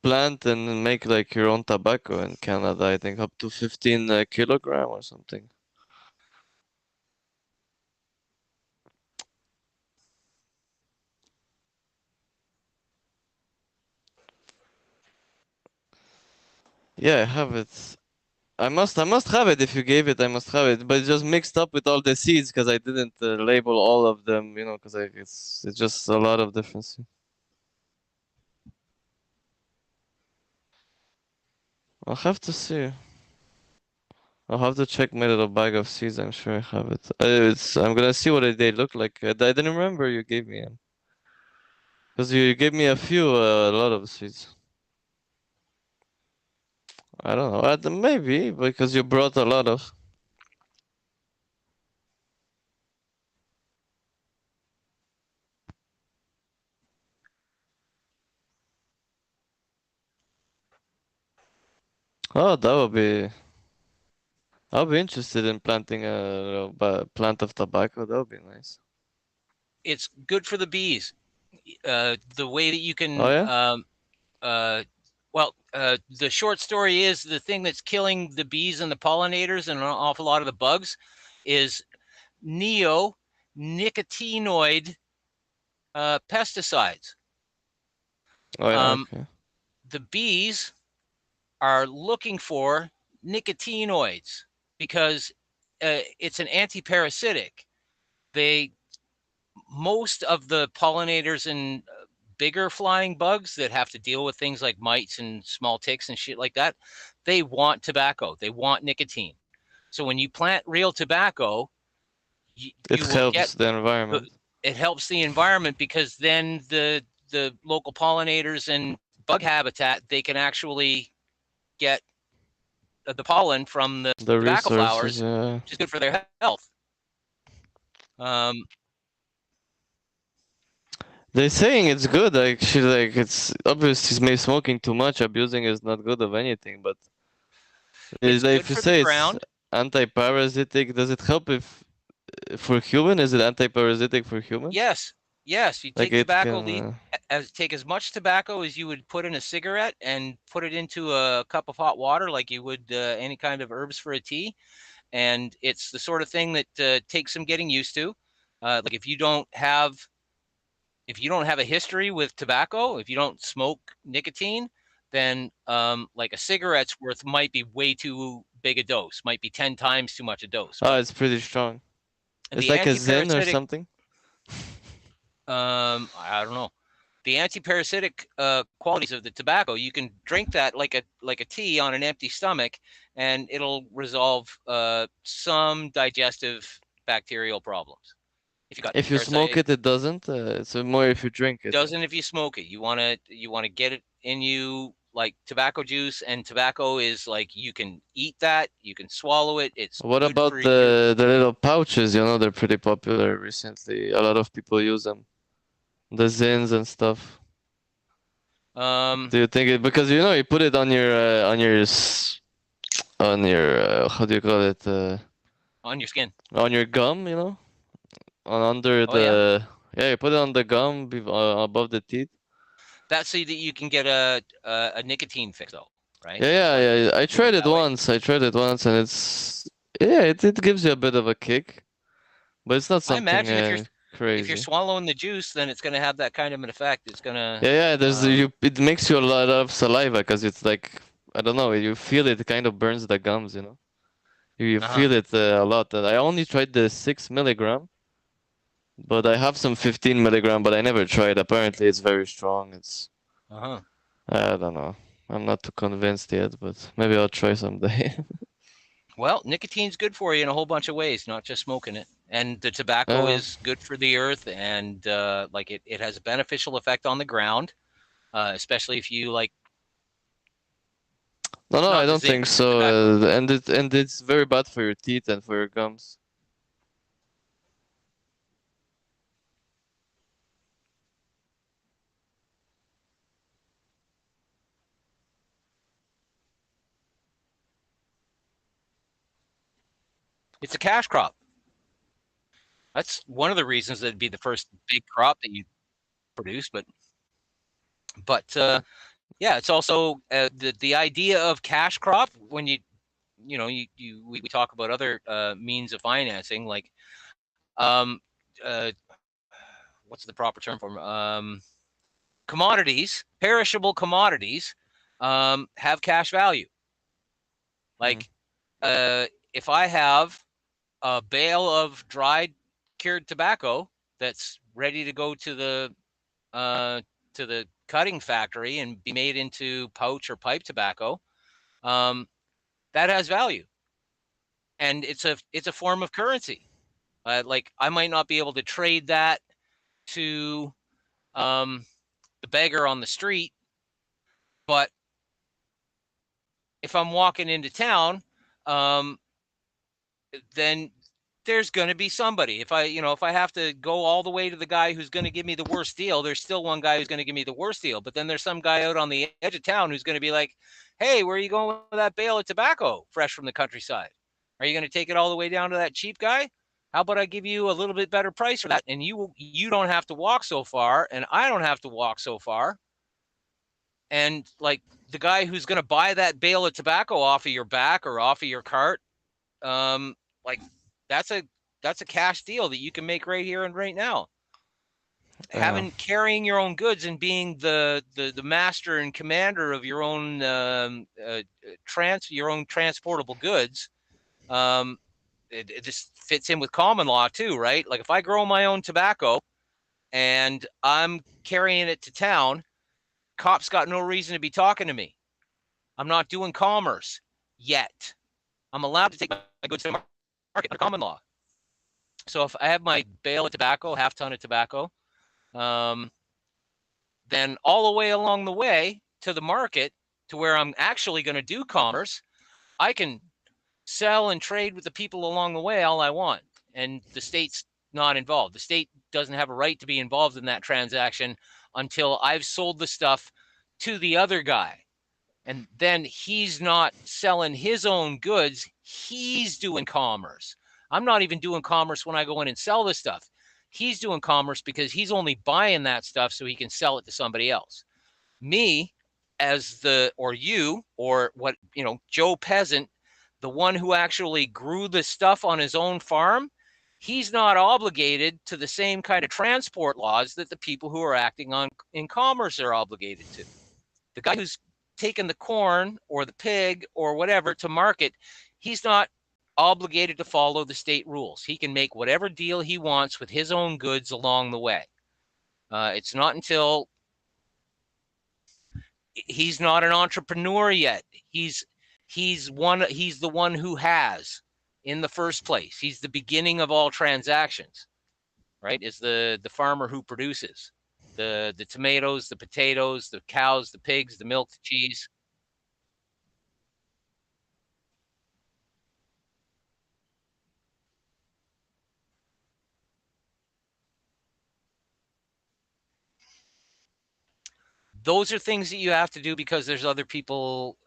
plant and make like your own tobacco in Canada. I think up to 15 kilogram or something. Yeah, I have it. I must have it. If you gave it, I must have it. But it's just mixed up with all the seeds because I didn't label all of them, you know, because it's just a lot of difference. I'll have to see. I'll have to check my little bag of seeds. I'm sure I have it. I'm gonna see what they look like. I didn't remember you gave me them. Because you gave me a lot of seeds. I don't know. Maybe because you brought a lot of. Oh, that would be. I'll be interested in planting a plant of tobacco. That would be nice. It's good for the bees. The way that you can. Oh yeah. The short story is the thing that's killing the bees and the pollinators and an awful lot of the bugs is neonicotinoid pesticides. Oh yeah. Okay. The bees are looking for nicotinoids because it's an antiparasitic. Most of the pollinators and bigger flying bugs that have to deal with things like mites and small ticks and shit like that, they want tobacco. They want nicotine. So when you plant real tobacco, it helps the environment. It helps the environment because then the local pollinators and bug habitat, they can actually get the pollen from the tobacco flowers, which is good for their health. They're saying it's good. Actually, like it's obviously maybe smoking too much, abusing is not good of anything. But it's like, good if you for say the it's ground. Anti-parasitic, does it help for human? Is it anti-parasitic for humans? Yes. You take tobacco take as much tobacco as you would put in a cigarette and put it into a cup of hot water like you would any kind of herbs for a tea. And it's the sort of thing that takes some getting used to. Like if you don't have a history with tobacco, if you don't smoke nicotine, then like a cigarette's worth might be way too big a dose, might be 10 times too much a dose. Oh, it's pretty strong. It's like a Zen or something? I don't know. The antiparasitic qualities of the tobacco, you can drink that like a tea on an empty stomach, and it'll resolve some digestive bacterial problems. If you smoke it, it doesn't. It's more if you drink it. Doesn't if you smoke it. You want to get it in you like tobacco juice, and tobacco is like you can eat that, you can swallow it. It's what about the little pouches? You know, they're pretty popular recently. A lot of people use them. The Zins and stuff. Do you think it because you know you put it on your how do you call it? On your skin. On your gum, you know, under the you put it on the gum above the teeth. That's so that you can get a nicotine fix, though, right? Yeah. I tried it once. And it gives you a bit of a kick, but it's not something. I imagine crazy. If you're swallowing the juice, then it's gonna have that kind of an effect. It's gonna. It makes you a lot of saliva because it's like I don't know. You feel it kind of burns the gums, you know. You feel it a lot. I only tried the 6 milligram, but I have some 15 milligram, but I never tried. Apparently, it's very strong. It's. I don't know. I'm not too convinced yet, but maybe I'll try someday. Well, nicotine's good for you in a whole bunch of ways, not just smoking it. And the tobacco is good for the earth, and like it has a beneficial effect on the ground, especially if you like. No, I don't think so. And it's very bad for your teeth and for your gums. It's a cash crop. That's one of the reasons that it'd be the first big crop that you produce, but yeah, it's also the idea of cash crop when we talk about other means of financing, like what's the proper term for them? Perishable commodities have cash value. Like if I have a bale of dried cured tobacco that's ready to go to the cutting factory and be made into pouch or pipe tobacco, that has value, and it's a form of currency. Like I might not be able to trade that to the beggar on the street, but if I'm walking into town, then there's going to be somebody. If I have to go all the way to the guy who's going to give me the worst deal, there's still one guy who's going to give me the worst deal. But then there's some guy out on the edge of town who's going to be like, hey, where are you going with that bale of tobacco fresh from the countryside? Are you going to take it all the way down to that cheap guy? How about I give you a little bit better price for that? And you don't have to walk so far, and I don't have to walk so far. And like the guy who's going to buy that bale of tobacco off of your back or off of your cart, like that's a cash deal that you can make right here and right now. Carrying your own goods and being the master and commander of your own your own transportable goods, it just fits in with common law too, right? Like if I grow my own tobacco and I'm carrying it to town, cops got no reason to be talking to me. I'm not doing commerce yet. I'm allowed to take my goods to the market under common law. So if I have my bale of tobacco, half ton of tobacco, then all the way along the way to the market to where I'm actually going to do commerce, I can sell and trade with the people along the way all I want. And the state's not involved. The state doesn't have a right to be involved in that transaction until I've sold the stuff to the other guy. And then he's not selling his own goods. He's doing commerce. I'm not even doing commerce when I go in and sell this stuff. He's doing commerce because he's only buying that stuff so he can sell it to somebody else. Me, Joe Peasant, the one who actually grew the stuff on his own farm, he's not obligated to the same kind of transport laws that the people who are acting in commerce are obligated to. The guy who's taken the corn or the pig or whatever to market, he's not obligated to follow the state rules. He can make whatever deal he wants with his own goods along the way. It's not until he's not an entrepreneur yet. He's the one who has in the first place. He's the beginning of all transactions, right? Is the farmer who produces the tomatoes, the potatoes, the cows, the pigs, the milk, the cheese. Those are things that you have to do because there's other people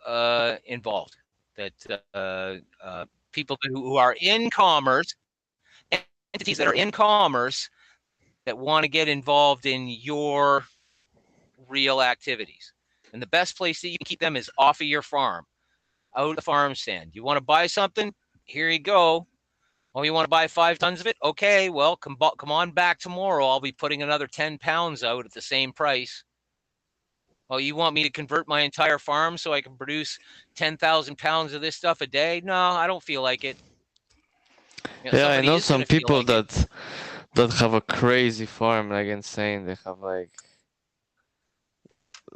involved. That people who are in commerce, entities that are in commerce that want to get involved in your real activities. And the best place that you can keep them is off of your farm, out of the farm stand. You want to buy something? Here you go. Oh, you want to buy 5 tons of it? Okay, well, come on back tomorrow. I'll be putting another 10 pounds out at the same price. Oh, you want me to convert my entire farm so I can produce 10,000 pounds of this stuff a day? No, I don't feel like it. Yeah, I know some people that have a crazy farm, like insane. They have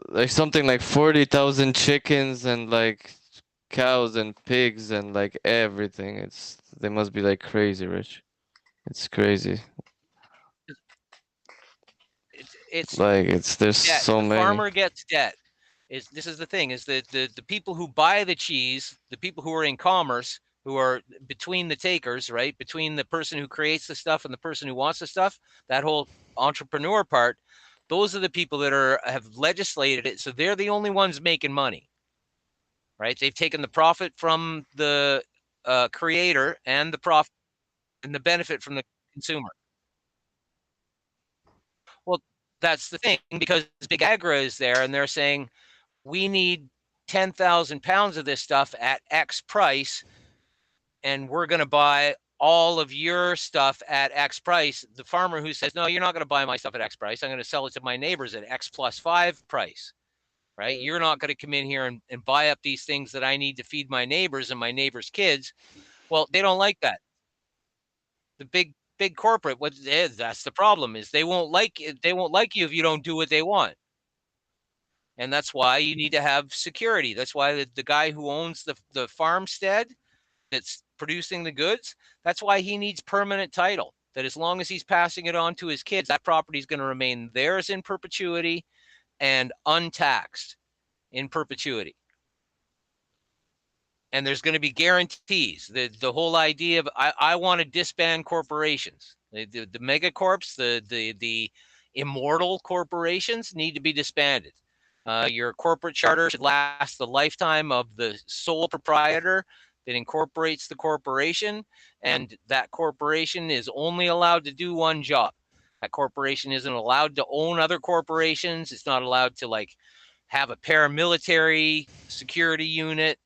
like something like 40,000 chickens and like cows and pigs and like everything. They must be like crazy rich. It's crazy. There's debt. So many. The farmer gets debt. This is the thing, is that the people who buy the cheese, the people who are in commerce, who are between the takers, right? Between the person who creates the stuff and the person who wants the stuff, that whole entrepreneur part, those are the people that have legislated it. So they're the only ones making money, right? They've taken the profit from the creator and the profit and the benefit from the consumer. Well, that's the thing, because Big Agra is there and they're saying, we need 10,000 pounds of this stuff at X price, and we're going to buy all of your stuff at X price. The farmer who says, no, you're not going to buy my stuff at X price. I'm going to sell it to my neighbors at X plus 5 price, right? You're not going to come in here and buy up these things that I need to feed my neighbors and my neighbors' kids. Well, they don't like that. The big corporate, that's the problem, is they won't like you if you don't do what they want. And that's why you need to have security. That's why the guy who owns the farmstead that's producing the goods, that's why he needs permanent title. That as long as he's passing it on to his kids, that property is going to remain theirs in perpetuity and untaxed in perpetuity. And there's going to be guarantees. The whole idea of I want to disband corporations. The megacorps, the immortal corporations need to be disbanded. Your corporate charter should last the lifetime of the sole proprietor that incorporates the corporation, and that corporation is only allowed to do one job. That corporation isn't allowed to own other corporations. It's not allowed to like have a paramilitary security unit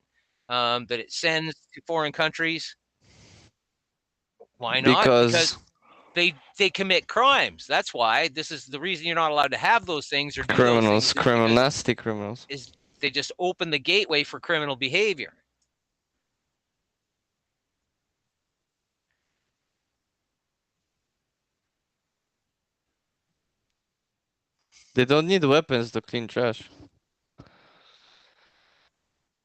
that it sends to foreign countries. Why not? Because they commit crimes. That's why. This is the reason you're not allowed to have those things or do criminals, those things nasty criminals. Is they just open the gateway for criminal behavior. They don't need weapons to clean trash.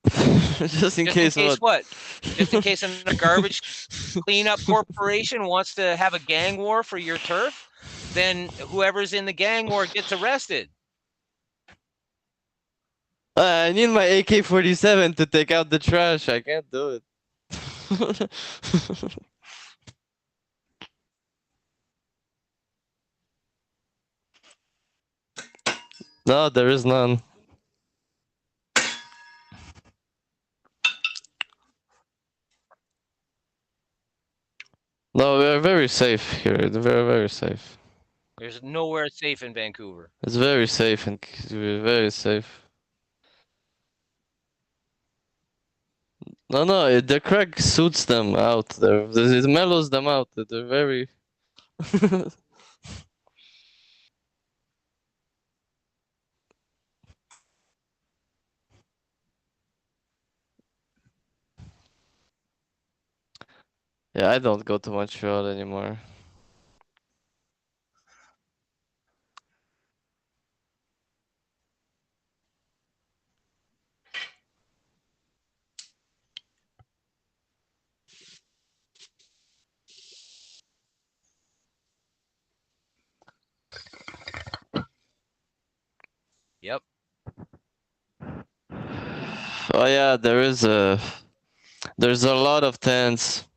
Just in case what? Just in case a garbage cleanup corporation wants to have a gang war for your turf, then whoever's in the gang war gets arrested. I need my AK-47 to take out the trash. I can't do it. No, there is none. No, we're very safe here. It's very, very safe. There's nowhere safe in Vancouver. It's very safe and we're very safe. No, the crack suits them out. It mellows them out. They're very... Yeah, I don't go to Montreal anymore. Yep. Oh yeah, there's a lot of tents.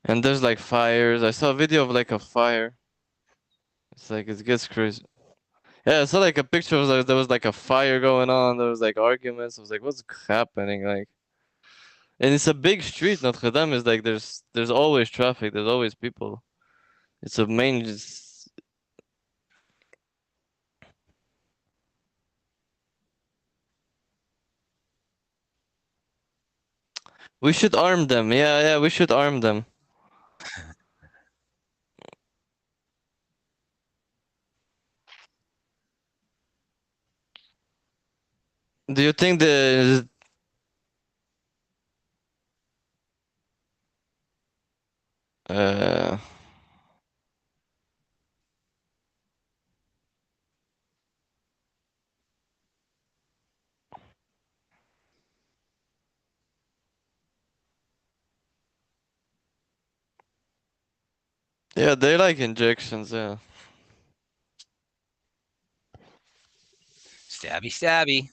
And there's like fires. I saw a video of like a fire. It's like it gets crazy. Yeah, I saw like a picture of like there was like a fire going on. There was like arguments. I was like, what's happening? Like, and it's a big street. Notre Dame is like there's always traffic. There's always people. It's a main. We should arm them. Yeah, we should arm them. Do you think the yeah, they like injections, yeah. Stabby, stabby.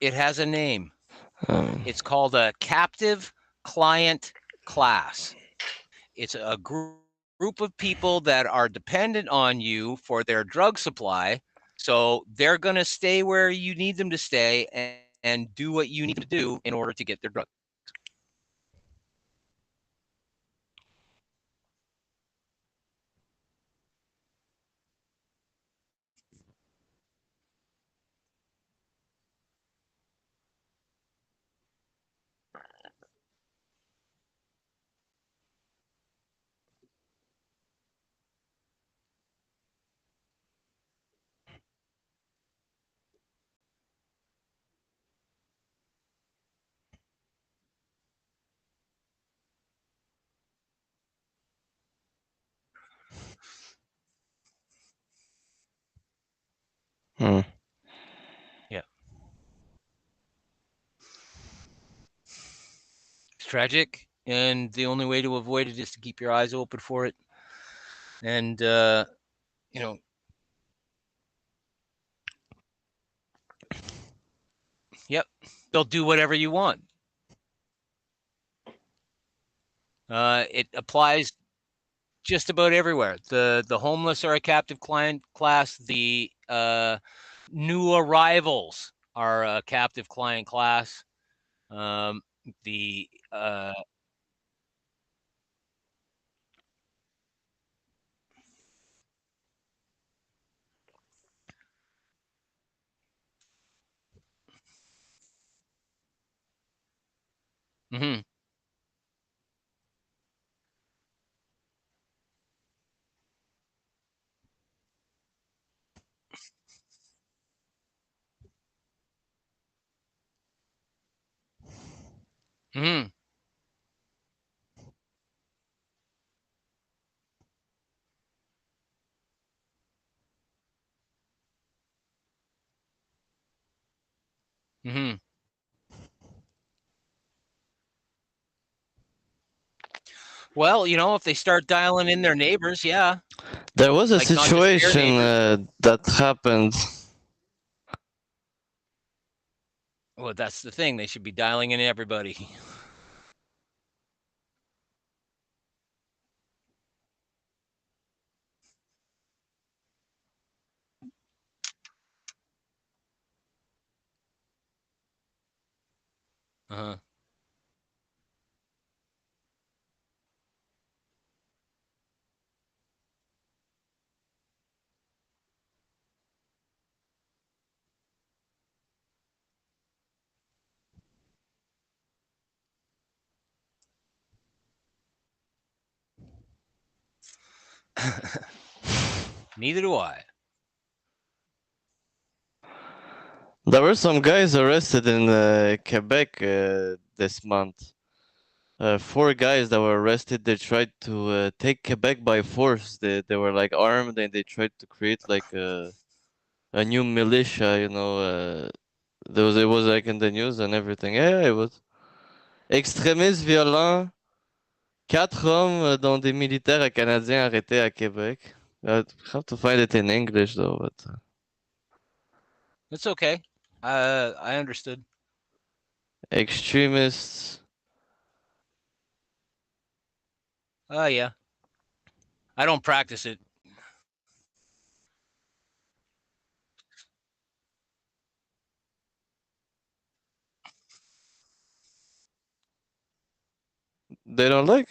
It has a name. It's called a captive client class. It's a group of people that are dependent on you for their drug supply. So they're going to stay where you need them to stay and do what you need to do in order to get their drugs. tragic, and the only way to avoid it is to keep your eyes open for it. And yep, they'll do whatever you want. It applies just about everywhere. The homeless are a captive client class. The new arrivals are a captive client class. The mm-hmm. Mm-hmm. Mm-hmm. Well, if they start dialing in their neighbors, yeah. There was a situation that happened. Well, that's the thing. They should be dialing in everybody. Uh-huh. Neither do I. There were some guys arrested in Quebec this month. 4 guys that were arrested. They tried to take Quebec by force. They were like armed and they tried to create like a new militia. It was like in the news and everything. Yeah, it was extrémistes violents. 4 hommes, dont des militaires canadiens arrêtés à Québec. I have to find it in English though, but. It's okay. I understood. Extremists. Yeah. I don't practice it. They don't like?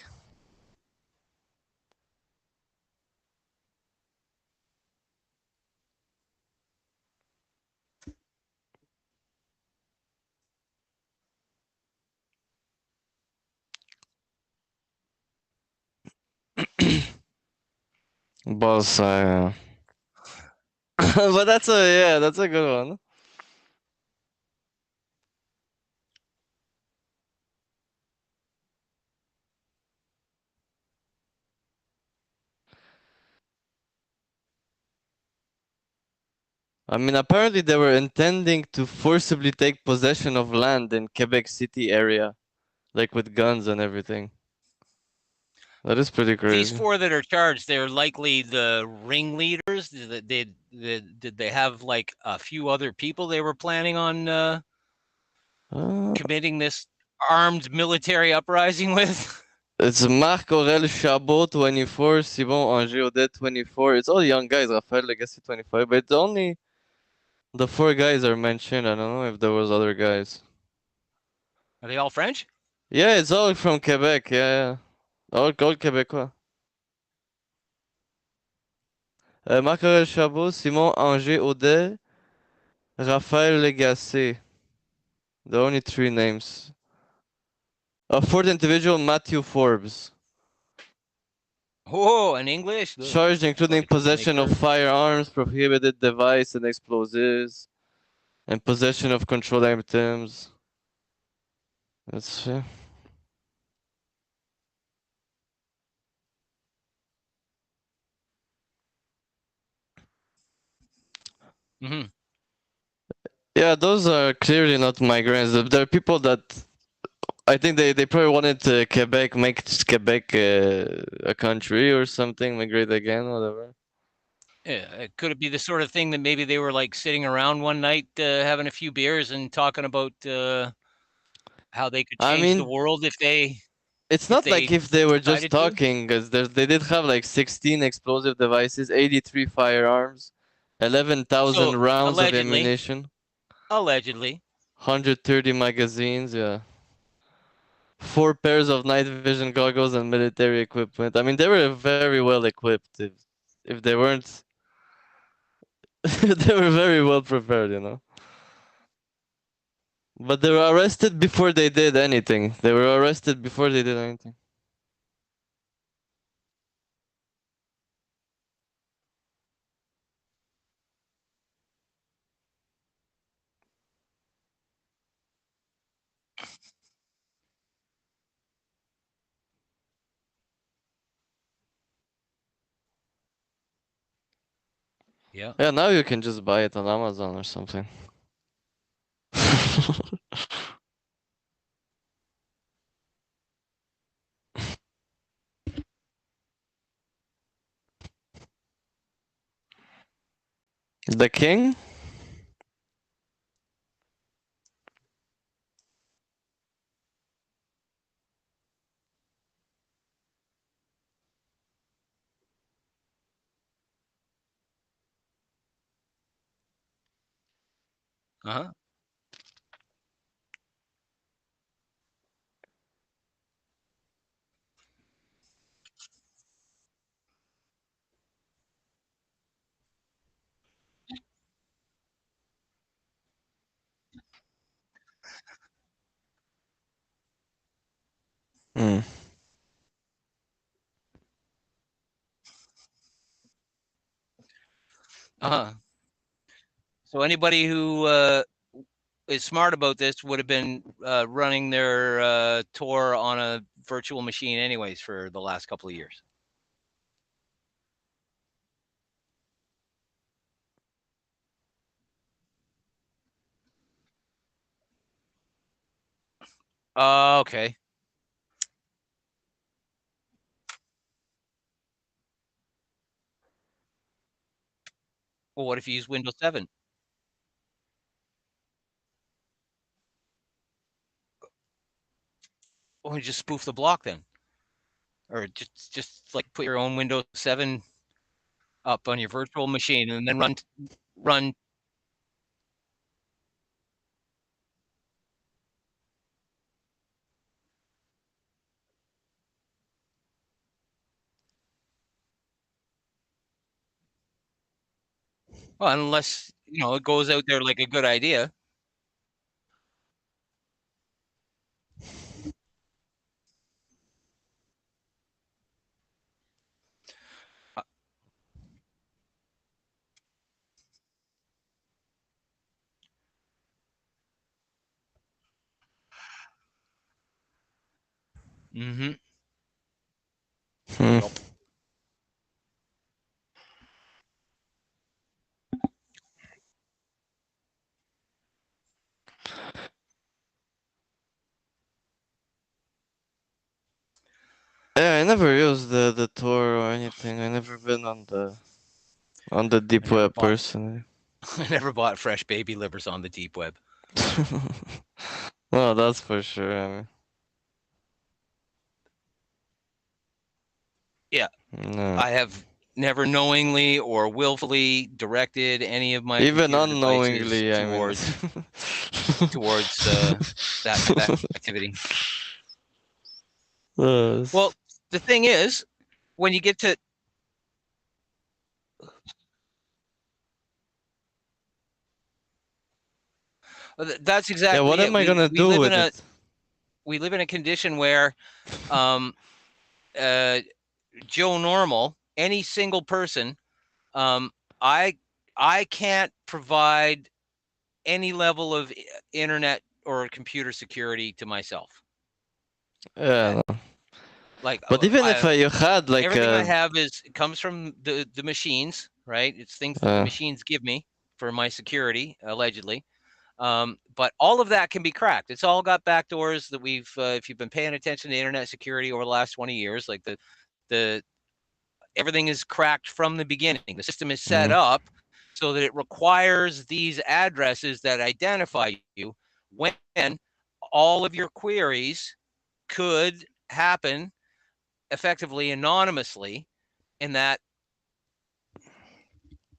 Boss, but that's a good one. I mean, apparently they were intending to forcibly take possession of land in Quebec City area, like with guns and everything. That is pretty crazy. These 4 that are charged, they're likely the ringleaders. Did they have like a few other people they were planning on committing this armed military uprising with? It's Marc Aurel Chabot, 24, Simon Angers Audet, 24. It's all young guys. Raphaël Legacy, 25. But it's only the 4 guys are mentioned. I don't know if there was other guys. Are they all French? Yeah, it's all from Quebec. Yeah. All Québécois. Marc Aurel Chabot, Simon Angers Audet, Raphaël Legacy. The only 3 names. A 4th individual, Matthew Forbes. Oh, in English? Charged including possession of firearms, prohibited device and explosives, and possession of controlled items. That's fair. Mm-hmm. Yeah, those are clearly not migrants. There are people that I think they probably wanted to make Quebec a country or something, make great again, whatever. Yeah, could it be the sort of thing that maybe they were like sitting around one night having a few beers and talking about how they could change the world if they... It's not like if they were just decided to? talking, because they did have like 16 explosive devices, 83 firearms, 11,000 rounds of ammunition, Allegedly. 130 magazines, yeah. 4 pairs of night vision goggles and military equipment. I mean, they were very well equipped. If they weren't, they were very well prepared, you know. But they were arrested before they did anything. They were arrested before they did anything. Yeah. Yeah, now you can just buy it on Amazon or something. The king? Uh-huh. Hmm. Uh-huh. So anybody who is smart about this would have been running their Tor on a virtual machine anyways for the last couple of years. Okay. Well, what if you use Windows 7? Or just spoof the block then? Or just like put your own Windows 7 up on your virtual machine and then run. Well, unless, it goes out there like a good idea. Mm-hmm. Hmm. Yeah, I never used the Tor or anything. I never been on the deep web personally. I never bought fresh baby livers on the deep web. Well, that's for sure. I mean. Yeah. No. I have never knowingly or willfully directed any of my even unknowingly towards that activity. Well, the thing is, when you get to that's exactly what am I gonna do with it? We live in a condition where Joe Normal, any single person, I can't provide any level of internet or computer security to myself. Yeah. Like, but even if you had like everything I have comes from the machines, right? It's things that the machines give me for my security, allegedly. But all of that can be cracked. It's all got backdoors that we've, if you've been paying attention to internet security over the last 20 years, like the everything is cracked from the beginning. The system is set up so that it requires these addresses that identify you when all of your queries could happen effectively anonymously, in that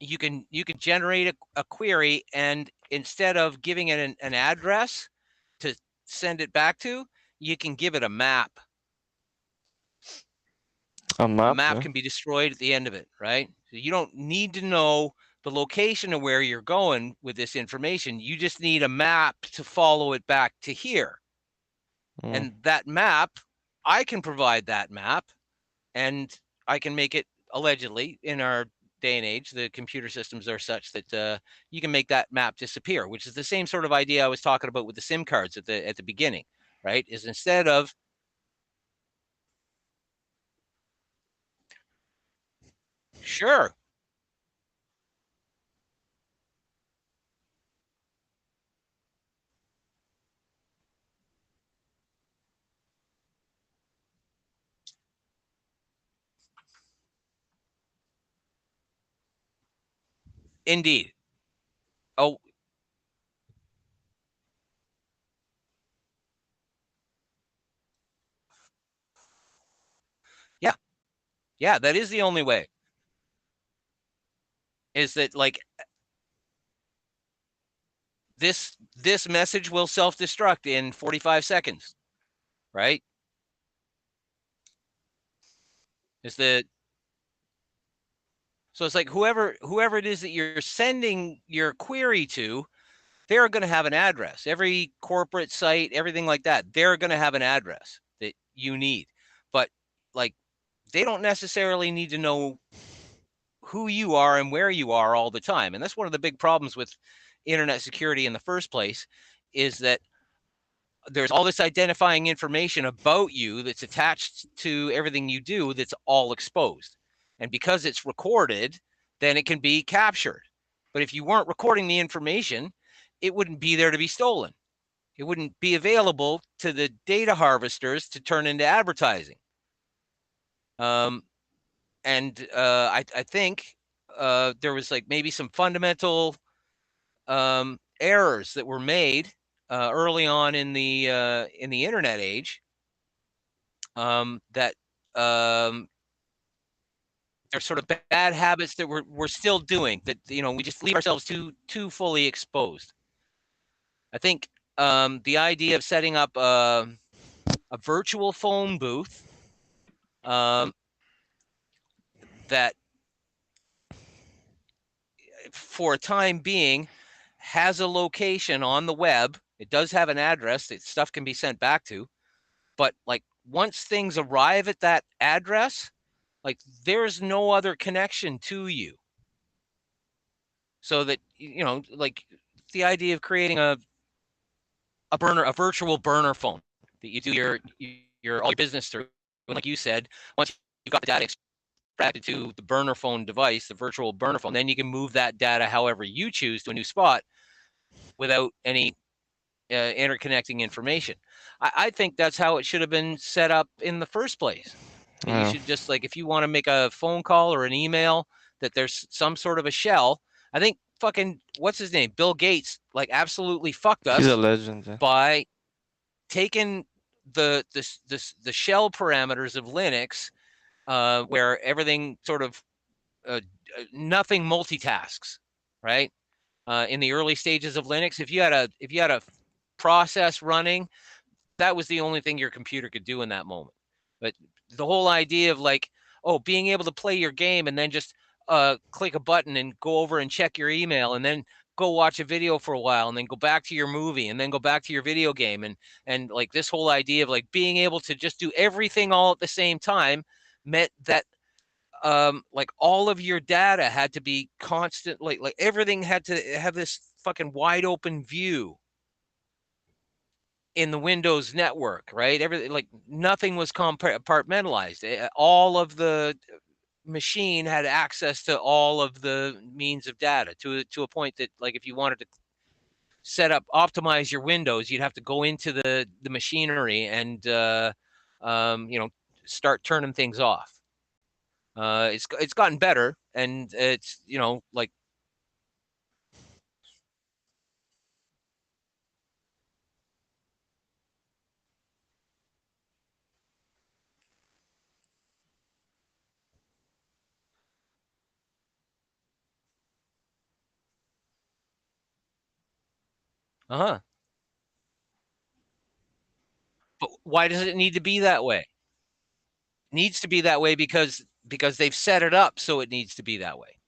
you can generate a query, and instead of giving it an address to send it back to, you can give it a map. A map can be destroyed at the end of it, right? So you don't need to know the location of where you're going with this information. You just need a map to follow it back to here. And that map, I can provide that map, and I can make it, allegedly, in our day and age, the computer systems are such that you can make that map disappear, which is the same sort of idea I was talking about with the SIM cards at the beginning, right? Is instead of sure. Indeed. Oh, yeah. Yeah, that is the only way. Is that like this message will self-destruct in 45 seconds, right? Is that so it's like whoever it is that you're sending your query to, they're going to have an address. Every corporate site, everything like that, they're going to have an address that you need. But like, they don't necessarily need to know who you are and where you are all the time. And that's one of the big problems with internet security in the first place, is that there's all this identifying information about you that's attached to everything you do that's all exposed. And because it's recorded, then it can be captured. But if you weren't recording the information, it wouldn't be there to be stolen. It wouldn't be available to the data harvesters to turn into advertising. I think there was like maybe some fundamental errors that were made early on in the internet age, that there's sort of bad habits that we're still doing, that we just leave ourselves too fully exposed. I think the idea of setting up a virtual phone booth that for a time being has a location on the web. It does have an address that stuff can be sent back to, but like once things arrive at that address, like there's no other connection to you. So that, like the idea of creating a virtual burner phone that you do your all your business through, like you said, once you've got the data extracted to the burner phone device, the virtual burner phone, then you can move that data however you choose to a new spot without any interconnecting information. I think that's how it should have been set up in the first place. You should just, like, if you want to make a phone call or an email, that there's some sort of a shell. I think fucking, what's his name? Bill Gates, like, absolutely fucked us. He's a legend. Yeah. By taking the shell parameters of Linux, where everything sort of nothing multitasks, right? In the early stages of Linux, if you had a process running, that was the only thing your computer could do in that moment. But the whole idea of like, being able to play your game and then just click a button and go over and check your email and then go watch a video for a while and then go back to your movie and then go back to your video game, and like this whole idea of like being able to just do everything all at the same time meant that like all of your data had to be constant, like everything had to have this fucking wide open view in the Windows network, right? Everything, like nothing was compartmentalized. All of the machine had access to all of the means of data to a point that, like, if you wanted to optimize your windows, you'd have to go into the machinery and start turning things off. It's gotten better, and it's like. But why does it need to be that way? It needs to be that way because they've set it up so it needs to be that way.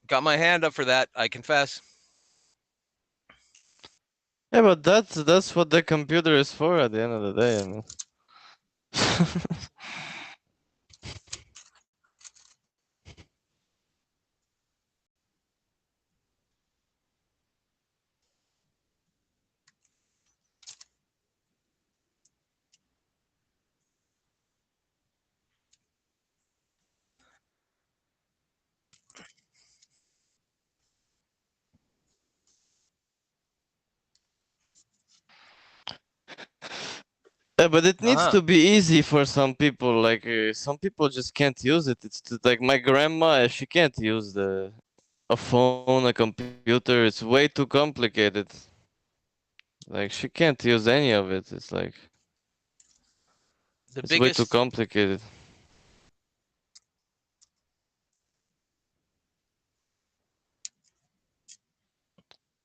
Got my hand up for that, I confess. Yeah, but that's what the computer is for at the end of the day. I mean. Yeah, but it needs to be easy for some people. Like some people just can't use it. It's like my grandma. She can't use a phone, a computer. It's way too complicated. Like she can't use any of it. It's like it's way too complicated.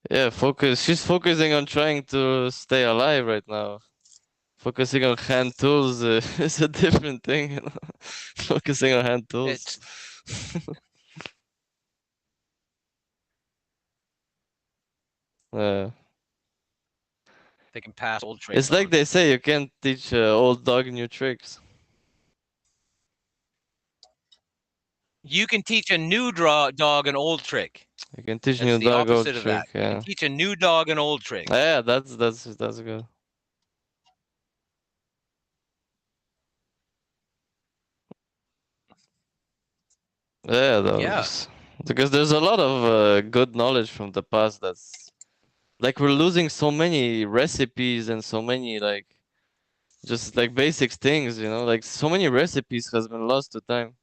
Yeah, focus. She's focusing on trying to stay alive right now. Focusing on hand tools is a different thing, you know. Focusing on hand tools. They can pass old tricks. It's like they say, you can't teach old dog new tricks. You can teach a new dog an old trick. You can teach new dog old trick. Yeah. You can teach a new dog an old trick. Yeah, that's good. Yeah, because there's a lot of good knowledge from the past that's like we're losing so many recipes and so many like just like basic things, you know, like so many recipes has been lost to time.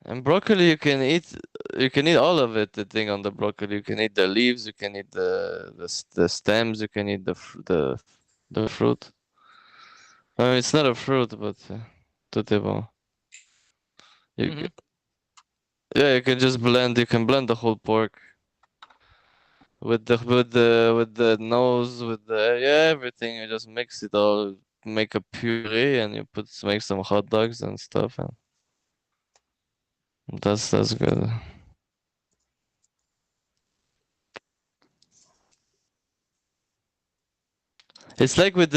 And broccoli you can eat all of it. The thing on the broccoli, you can eat the leaves, you can eat the stems, you can eat the fruit. I mean, it's not a fruit, but tout est bon. Yeah, you can just blend. You can blend the whole pork with the nose, with everything. You just mix it all, make a puree, and you make some hot dogs and stuff, and that's good. It's like with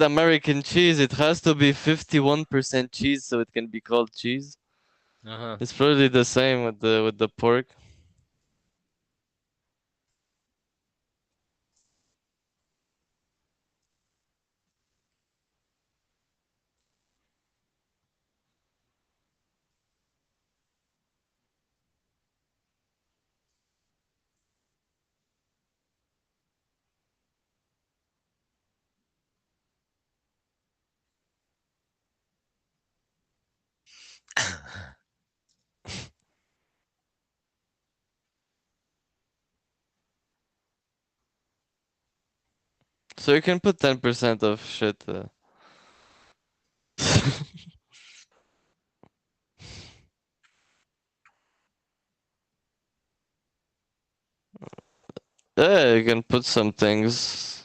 American cheese. It has to be 51% cheese so it can be called cheese. It's probably the same with the pork. So you can put 10% of shit. Yeah, you can put some things.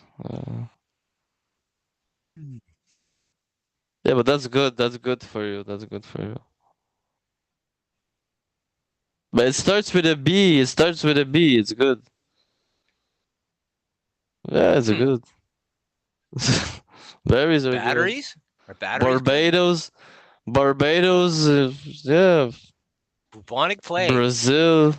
Yeah, but that's good. That's good for you. That's good for you. But it starts with a B. It starts with a B. It's good. Yeah, it's good. Berries are Batteries? good. Are batteries Barbados. Good? Barbados. Yeah. Bubonic plague. Brazil.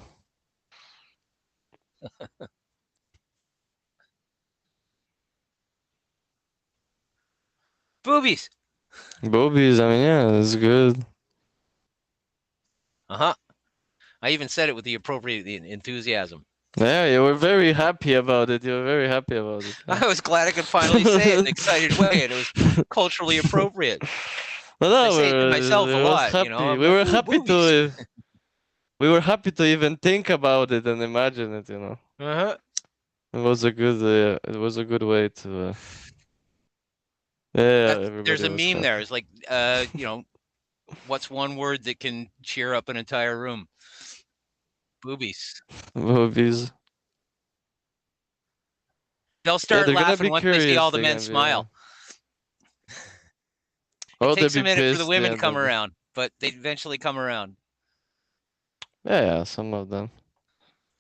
Boobies. Boobies. I mean, yeah, it's good. I even said it with the appropriate enthusiasm. Yeah, you were very happy about it. You were very happy about it. I was glad I could finally say it in an excited way, and it was culturally appropriate. No, I say it to myself a lot, happy. you know. We were happy boobies. to. We were happy to even think about it and imagine it. You know. It was a good. It was a good way to. Yeah, there's a meme happy. there. It's like, you know, what's one word that can cheer up an entire room? Boobies. Boobies. They'll start laughing once they see all the men smile. It takes a minute for the women to come around, but they eventually come around. Yeah, some of them.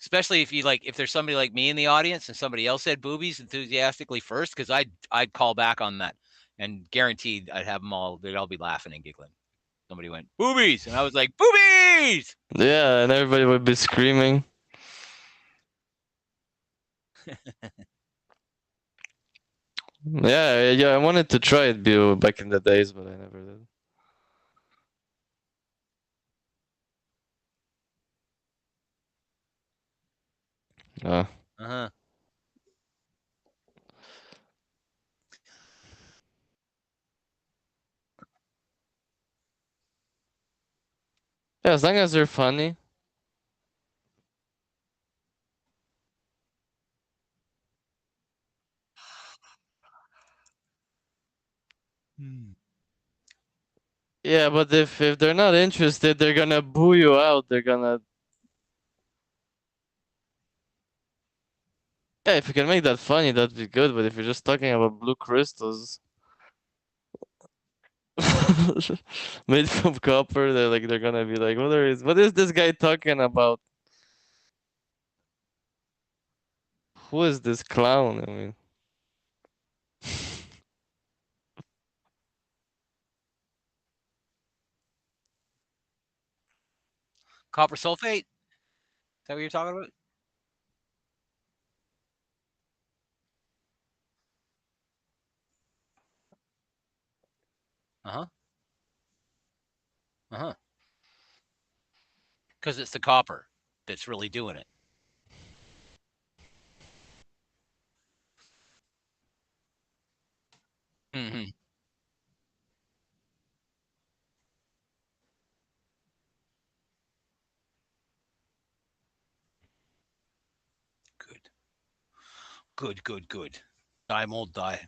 Especially if you if there's somebody like me in the audience and somebody else said boobies enthusiastically first, because I'd call back on that, and guaranteed I'd have them all. They'd all be laughing and giggling. Somebody went boobies, and I was like boobies. Yeah, and everybody would be screaming. Yeah, I wanted to try it back in the days, but I never did. Yeah, as long as they're funny. Yeah, but if they're not interested, they're gonna boo you out. They're gonna. Yeah, if you can make that funny, that'd be good. But if you're just talking about blue crystals made from copper, they're gonna be like, what is this guy talking about? Who is this clown? I mean. Copper sulfate? Is that what you're talking about? Because it's the copper that's really doing it. Good. Die, mold, die.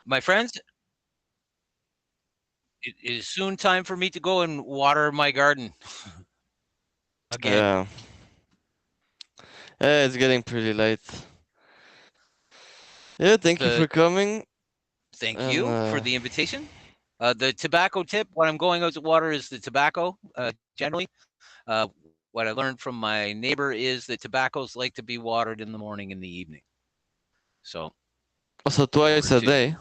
My friends, it is soon time for me to go and water my garden. Again. Yeah, it's getting pretty late. Yeah, thank you for coming. Thank you for the invitation. The tobacco tip, when I'm going out to water, is the tobacco, generally. What I learned from my neighbor is that tobaccos like to be watered in the morning and the evening. So twice a day?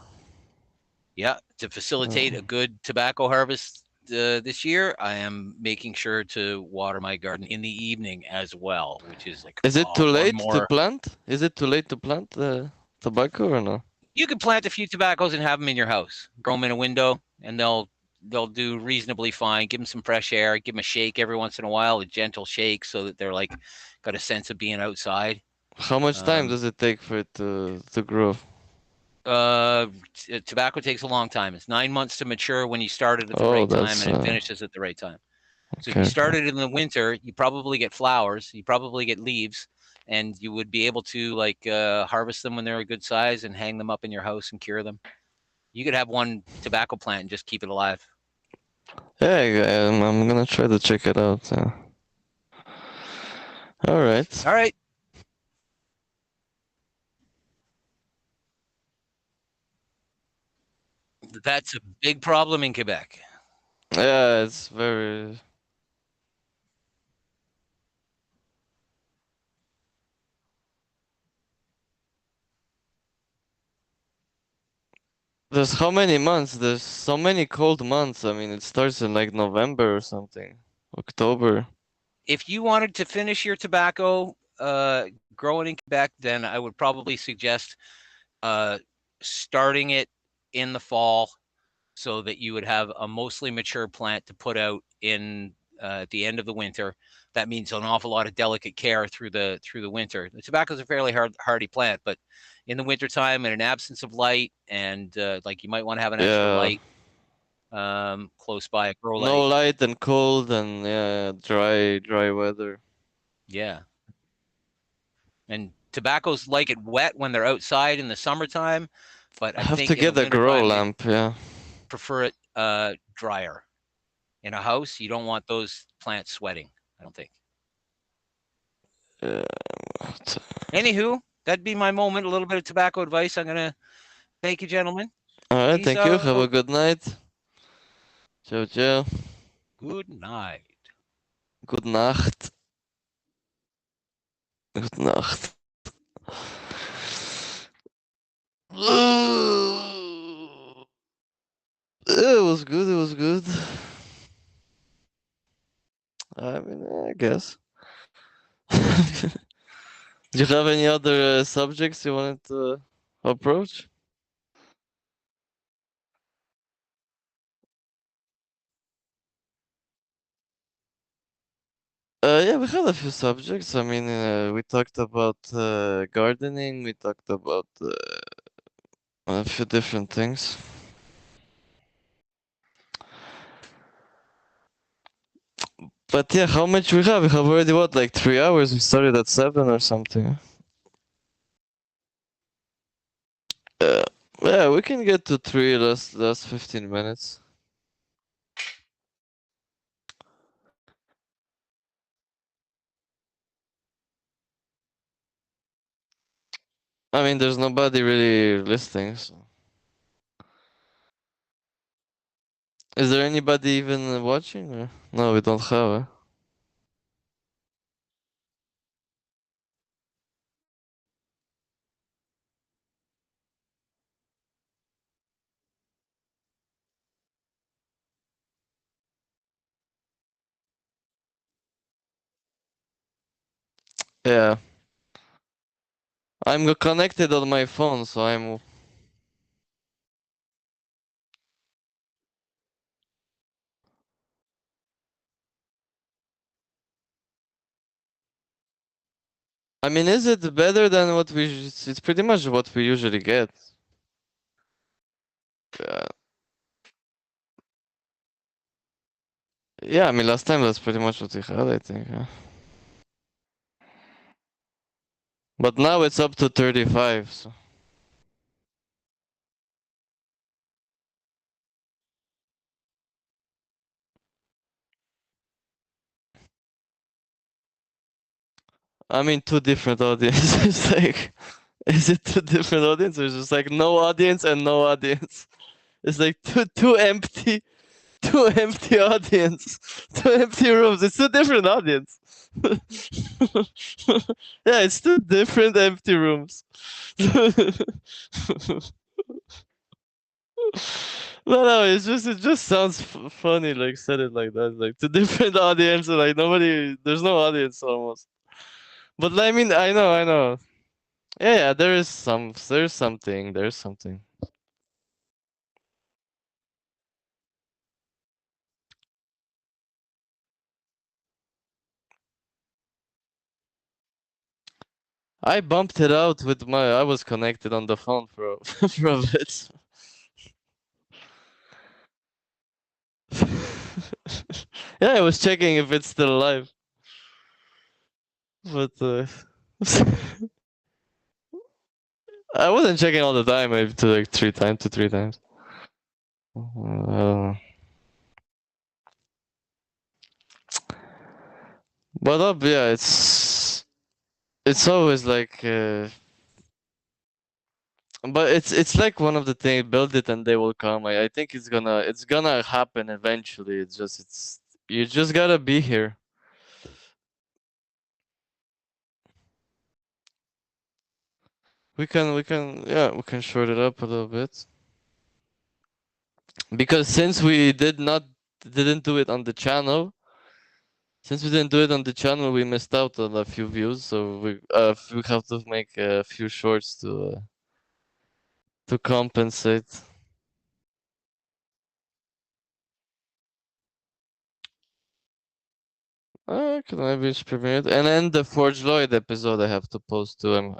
Yeah, to facilitate a good tobacco harvest this year, I am making sure to water my garden in the evening as well, which is like. Is it too late to plant? Is it too late to plant the tobacco or no? You can plant a few tobaccos and have them in your house. Grow them in a window, and they'll do reasonably fine. Give them some fresh air. Give them a shake every once in a while, a gentle shake, so that they're got a sense of being outside. How much time does it take for it to grow? Tobacco takes a long time. It's 9 months to mature when you start it at the right time, and it finishes at the right time. So if you started in the winter, you probably get flowers, you probably get leaves, and you would be able to harvest them when they're a good size and hang them up in your house and cure them. You could have one tobacco plant and just keep it alive. Yeah, I'm gonna try to check it out. All right. That's a big problem in Quebec. Yeah, it's very. There's how many months? There's so many cold months. I mean, it starts in like November or something, October. If you wanted to finish your tobacco growing in Quebec, then I would probably suggest starting it in the fall so that you would have a mostly mature plant to put out in at the end of the winter. That means an awful lot of delicate care through the winter. The tobacco is a fairly hardy plant, but in the wintertime, in an absence of light, and like you might want to have an extra light close by, a grow light. No light and cold and dry weather. Yeah. And tobaccos like it wet when they're outside in the summertime, but I have think to get a grow lamp. Yeah. Prefer it drier. In a house, you don't want those plants sweating, I don't think. Anywho, that'd be my moment. A little bit of tobacco advice. I'm gonna thank you, gentlemen. All right, thank you. Have a good night. Ciao, ciao. Good night. Good Nacht. Good Nacht. It was good. It was good. I mean, I guess. Do you have any other subjects you wanted to approach? Yeah, we had a few subjects. I mean, we talked about gardening. We talked about a few different things. But yeah, how much we have? We have already what, like 3 hours? We started at 7 or something. Yeah, we can get to 3 last 15 minutes. I mean, there's nobody really listening. So. Is there anybody even watching? Or? No, we don't have. Yeah. I'm connected on my phone, so I'm... I mean, is it better than what we... It's pretty much what we usually get. Yeah, I mean, last time that's pretty much what we had, I think. Yeah. But now it's up to 35, so... I mean, 2 different audiences. Like, is it 2 different audiences? Or just like no audience and no audience? It's like two empty audience, 2 empty rooms. It's 2 different audience. Yeah, it's 2 different empty rooms. No, it just sounds funny. Like said it like that, like 2 different audience, like nobody. There's no audience almost. But I mean, I know. Yeah, there's something. I bumped it out with I was connected on the phone for for a bit. Yeah, I was checking if it's still alive. But I wasn't checking all the time, maybe to like 3 times. But yeah, it's always like But it's like one of the things. Build it and they will come. I think it's gonna happen eventually. It's you just gotta be here. We can short it up a little bit. Because since we didn't do it on the channel, we missed out on a few views. So we have to make a few shorts to compensate. Can maybe just premiere it, and then the Forge Lloyd episode I have to post too.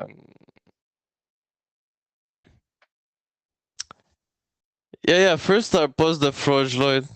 Yeah. First I post the Forge Lloyd.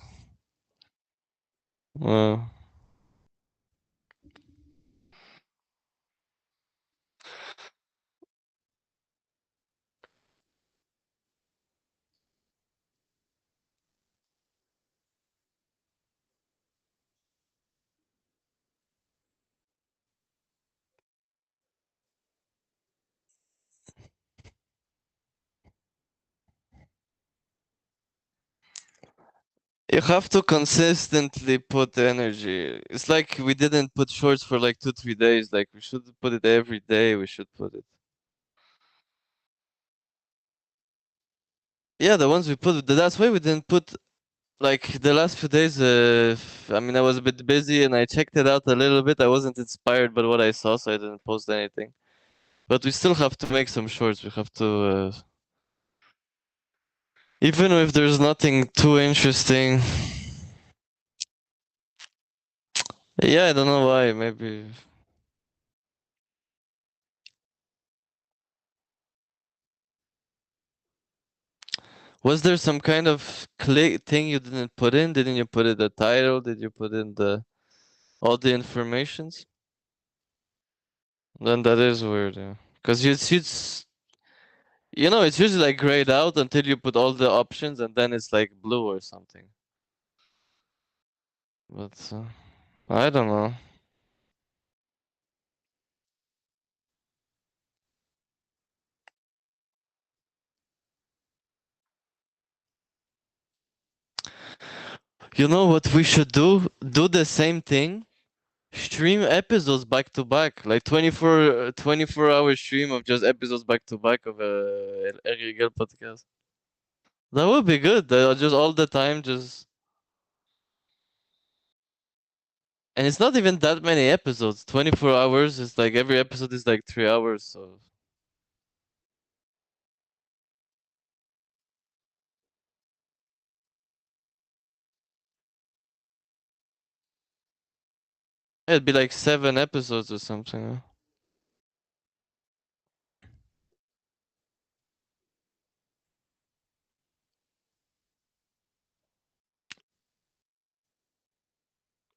You have to consistently put energy. It's like we didn't put shorts for like 2-3 days. Like we should put it every day. We should put it. Yeah, the ones we put. That's why we didn't put like the last few days. I mean, I was a bit busy and I checked it out a little bit. I wasn't inspired by what I saw, so I didn't post anything. But we still have to make some shorts. We have to, even if there's nothing too interesting. Yeah, I don't know why. Maybe. Was there some kind of click thing you didn't put in? Didn't you put in the title? Did you put in all the informations? Then that is weird, yeah. Because it's it's usually like grayed out until you put all the options and then it's like blue or something. But I don't know. You know what we should do? Do the same thing. Stream episodes back to back, like 24-hour stream of just episodes back to back of a Illégal podcast. That would be good. Just all the time, just. And it's not even that many episodes. 24 hours. It's like every episode is like 3 hours. So it'd be like 7 episodes or something.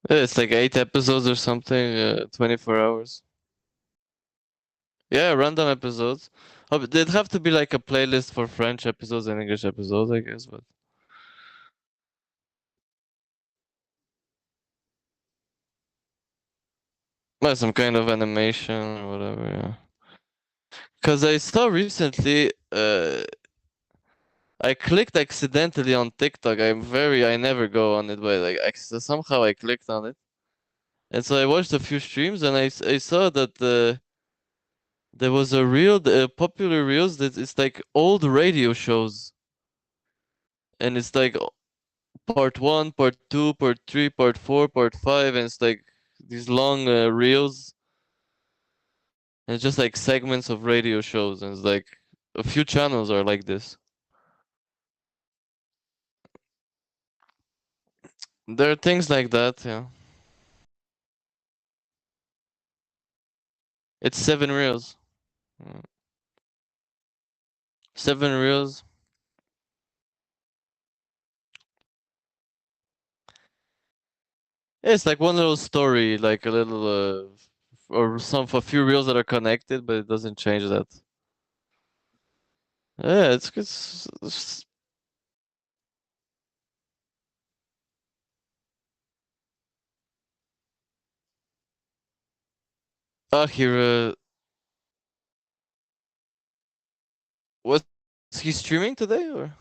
Yeah, it's like 8 episodes or something. 24 hours. Yeah, random episodes. Oh, but they'd have to be like a playlist for French episodes and English episodes, I guess. But well, some kind of animation or whatever. Yeah. Because I saw recently, I clicked accidentally on TikTok. I never go on it, but like somehow I clicked on it, and so I watched a few streams, and I saw that there was a reel, popular reels that it's like old radio shows, and it's like part 1, part 2, part 3, part 4, part 5, and it's like these long reels, and it's just like segments of radio shows, and it's like a few channels are like this. There are things like that, yeah. It's 7 reels. 7 reels. Yeah, it's like one little story, like a little, or a few reels that are connected, but it doesn't change that. Yeah, it's here. What Is he streaming today or?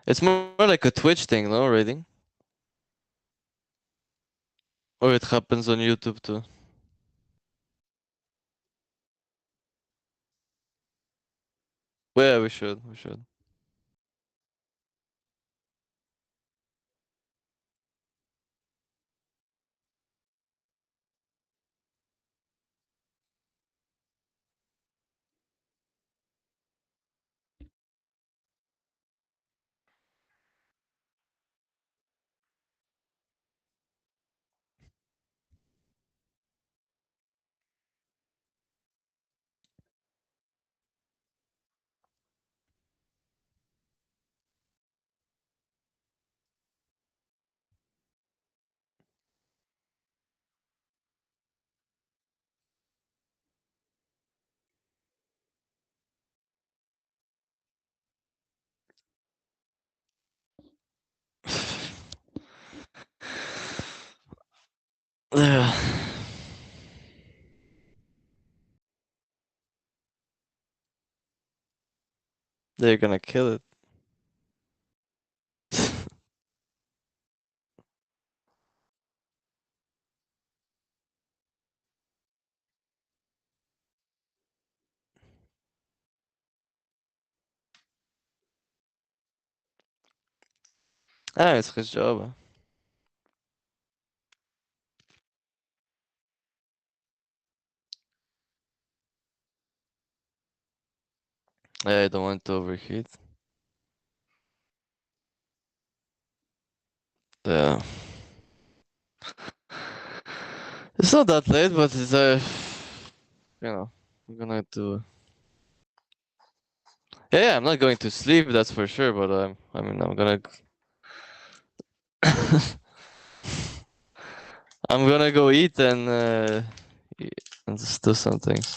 It's more like a Twitch thing, no, rating? Or it happens on YouTube too? Well, yeah, we should. Yeah. They're gonna kill it. Ah, it's his job. Yeah, I don't want to overheat. Yeah. It's not that late, but it's you know, I'm gonna do. Yeah, I'm not going to sleep, that's for sure. But I mean, I'm gonna. I'm gonna go eat and just do some things.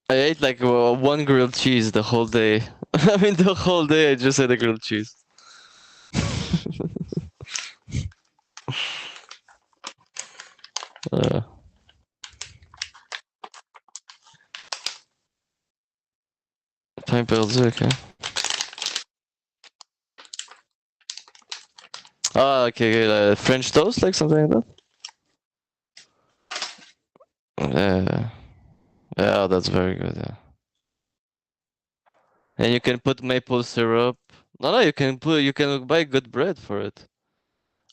I ate like one grilled cheese the whole day. I mean, the whole day I just ate a grilled cheese. Pineapple, okay. Ah, okay, French toast, like something like that. Yeah, that's very good. Yeah, and you can put maple syrup. No, you can buy good bread for it.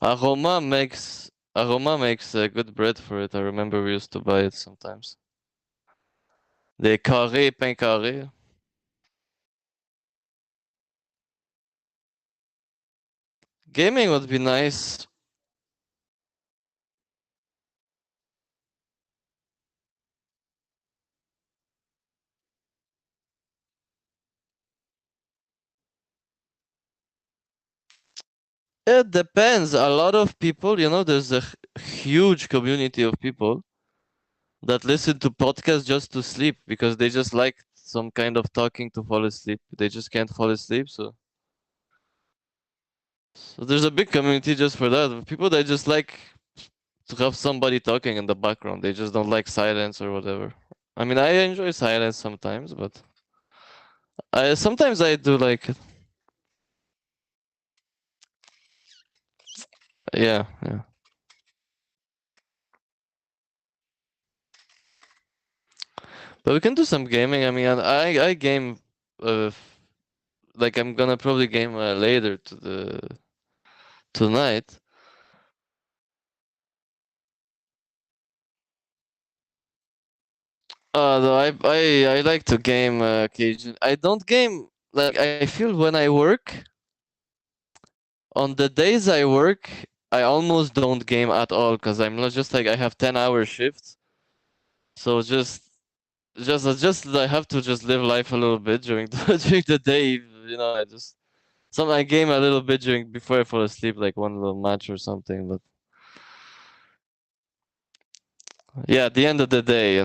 Aroma makes good bread for it. I remember we used to buy it sometimes. Des carrés, pain carré. Gaming would be nice. It depends. A lot of people, there's a huge community of people that listen to podcasts just to sleep because they just like some kind of talking to fall asleep. They just can't fall asleep, so there's a big community just for that. People that just like to have somebody talking in the background. They just don't like silence or whatever. I mean, I enjoy silence sometimes, but sometimes I do like it. Yeah. But we can do some gaming. I mean, I game, like I'm gonna probably game later tonight. Though I like to game occasionally. I don't game, like, I feel when I work, on the days I work, I almost don't game at all because I'm not just like I have 10-hour shifts. So just I have to just live life a little bit during during the day. I game a little bit before I fall asleep, like one little match or something. But yeah, at the end of the day.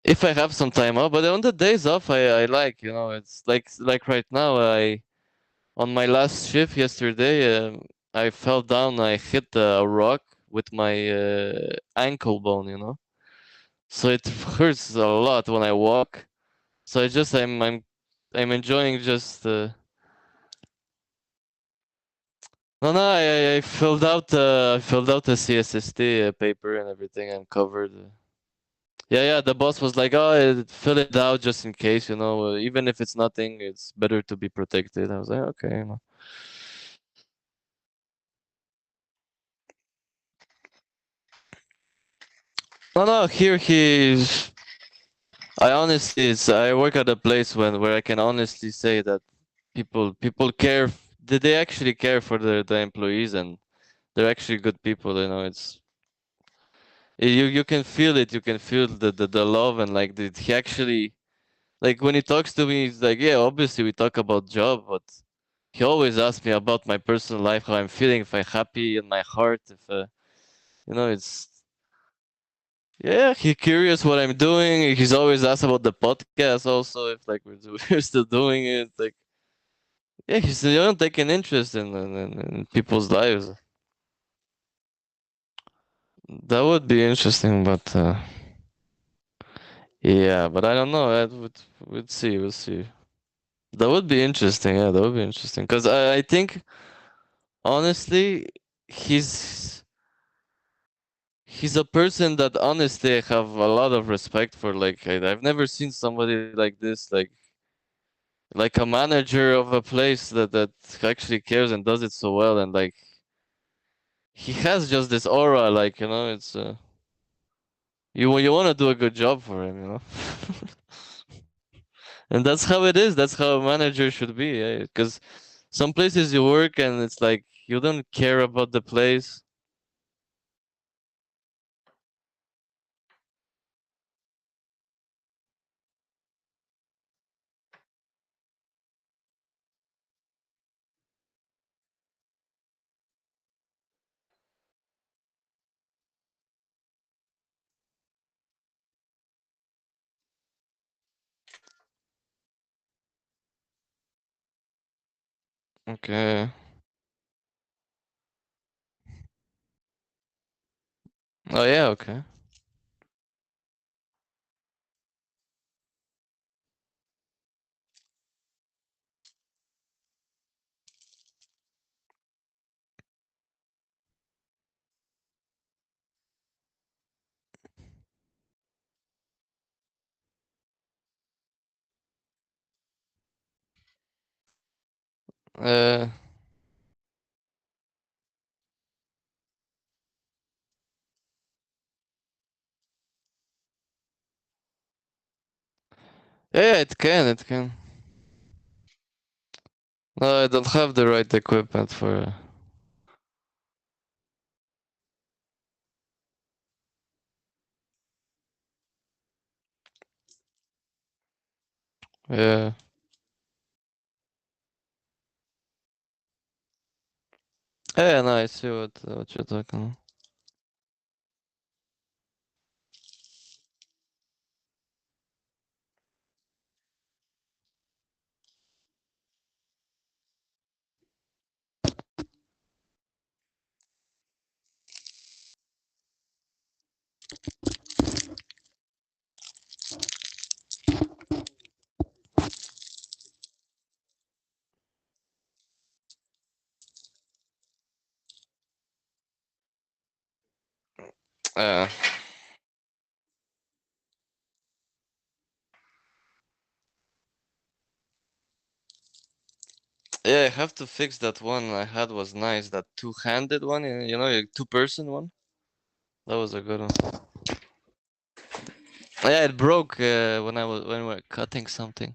if I have some time off. But on the days off, I like, you know, it's like right now, on my last shift yesterday, I fell down. I hit a rock with my ankle bone, you know. So it hurts a lot when I walk. So I'm enjoying just. No, I filled out the CSST paper and everything. I'm covered. Yeah. The boss was like, "Oh, fill it out just in case, you know. Even if it's nothing, it's better to be protected." I was like, "Okay." You know. No. Here he's. I work at a place where I can honestly say that people care. They actually care for the employees, and they're actually good people. You know, you can feel it. You can feel the love, and like he actually, like when he talks to me, he's like, yeah, obviously we talk about job, but he always asks me about my personal life, how I'm feeling, if I'm happy in my heart, if you know, it's yeah, he's curious what I'm doing. He's always asked about the podcast also, if like we're still doing it. Like yeah, he's still taking interest in people's lives. That would be interesting, but yeah, but I don't know. We'd see. We'll see. That would be interesting. Yeah, that would be interesting. Because I think honestly, he's he's a person that honestly I have a lot of respect for. Like I've never seen somebody like this. Like a manager of a place that actually cares and does it so well. And like he has just this aura. Like you know, it's you want to do a good job for him. You know. And that's how it is. That's how a manager should be. Because some places you work and it's like you don't care about the place. Okay. Oh yeah. Okay. Uh. Yeah. It can. It can. No, I don't have the right equipment for. Yeah. Yeah. No, I see what you're talking. Yeah. Yeah. I have to fix that one I had was nice. That two-handed one. You know, like two-person one. That was a good one. Yeah, it broke when we were cutting something.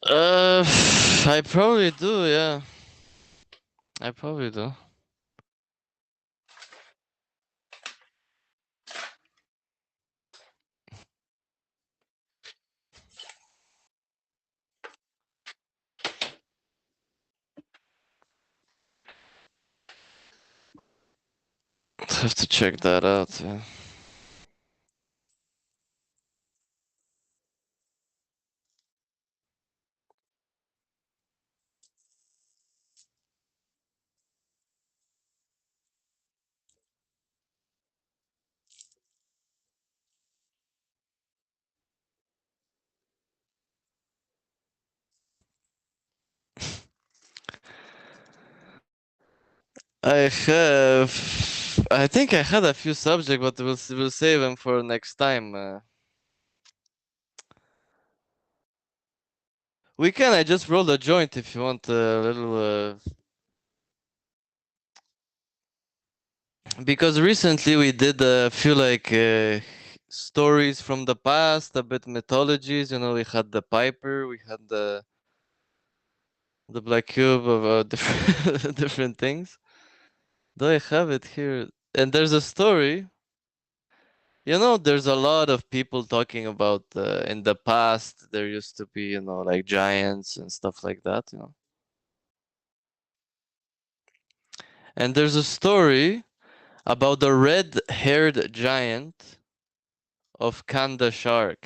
I probably do. Yeah, I probably do. Have to check that out. Yeah. I have. I think I had a few subjects, but we'll save them for next time. We can. I just rolled a joint if you want a little. Because recently we did a few like stories from the past, a bit mythologies. You know, we had the Piper, we had the Black Cube of different different things. Do I have it here? And there's a story. You know, there's a lot of people talking about in the past there used to be, you know, like giants and stuff like that, you know. And there's a story about the red-haired giant of Kandahar.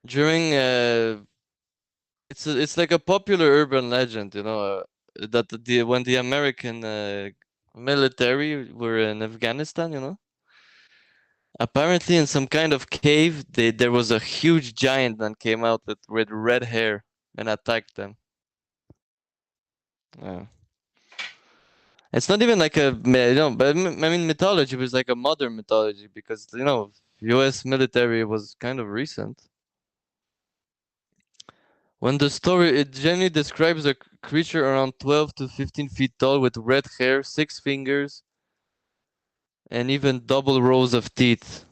During it's like a popular urban legend, you know, that when the American military were in Afghanistan, you know, apparently in some kind of cave, there was a huge giant that came out with red hair and attacked them. Yeah. It's not even like a, you know, but I mean mythology was like a modern mythology because, you know, U.S. military was kind of recent. When the story, it generally describes a creature around 12 to 15 feet tall with red hair, 6 fingers, and even double rows of teeth.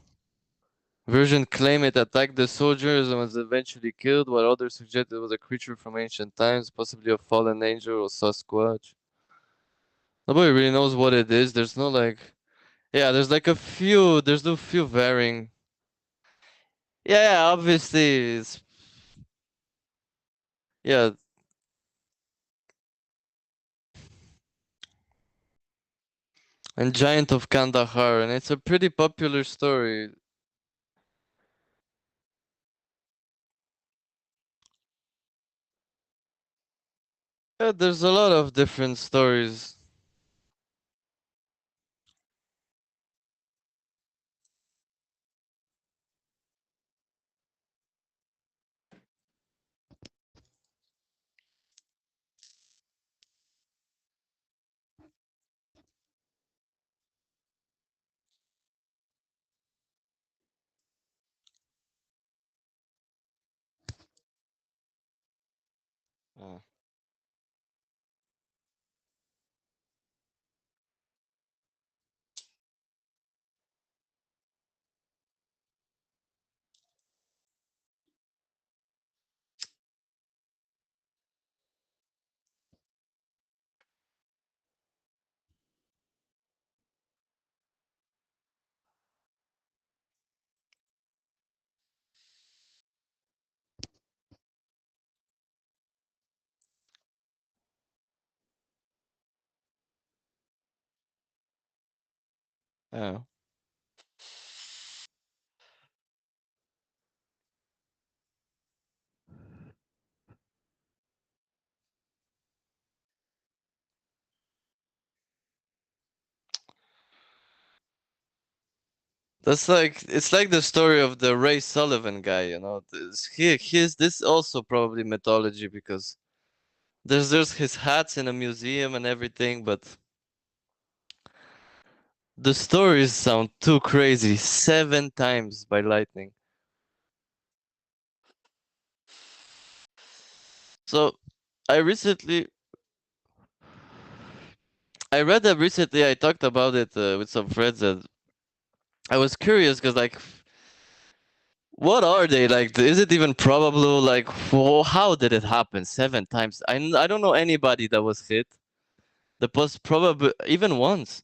Version claim it attacked the soldiers and was eventually killed, while others suggest it was a creature from ancient times, possibly a fallen angel or Sasquatch. Nobody really knows what it is. There's no like, yeah, there's a few varying. Yeah, obviously, yeah, and Giant of Kandahar, and it's a pretty popular story. Yeah, there's a lot of different stories. Uh, yeah. That's like it's like the story of the Ray Sullivan guy, you know. He's this also probably mythology because there's his hats in a museum and everything, but the stories sound too crazy. 7 times by lightning. So I read that recently. I talked about it with some friends, and I was curious because like, what are they like? Is it even probable? Like, how did it happen 7 times? I don't know anybody that was hit. The post probably even once.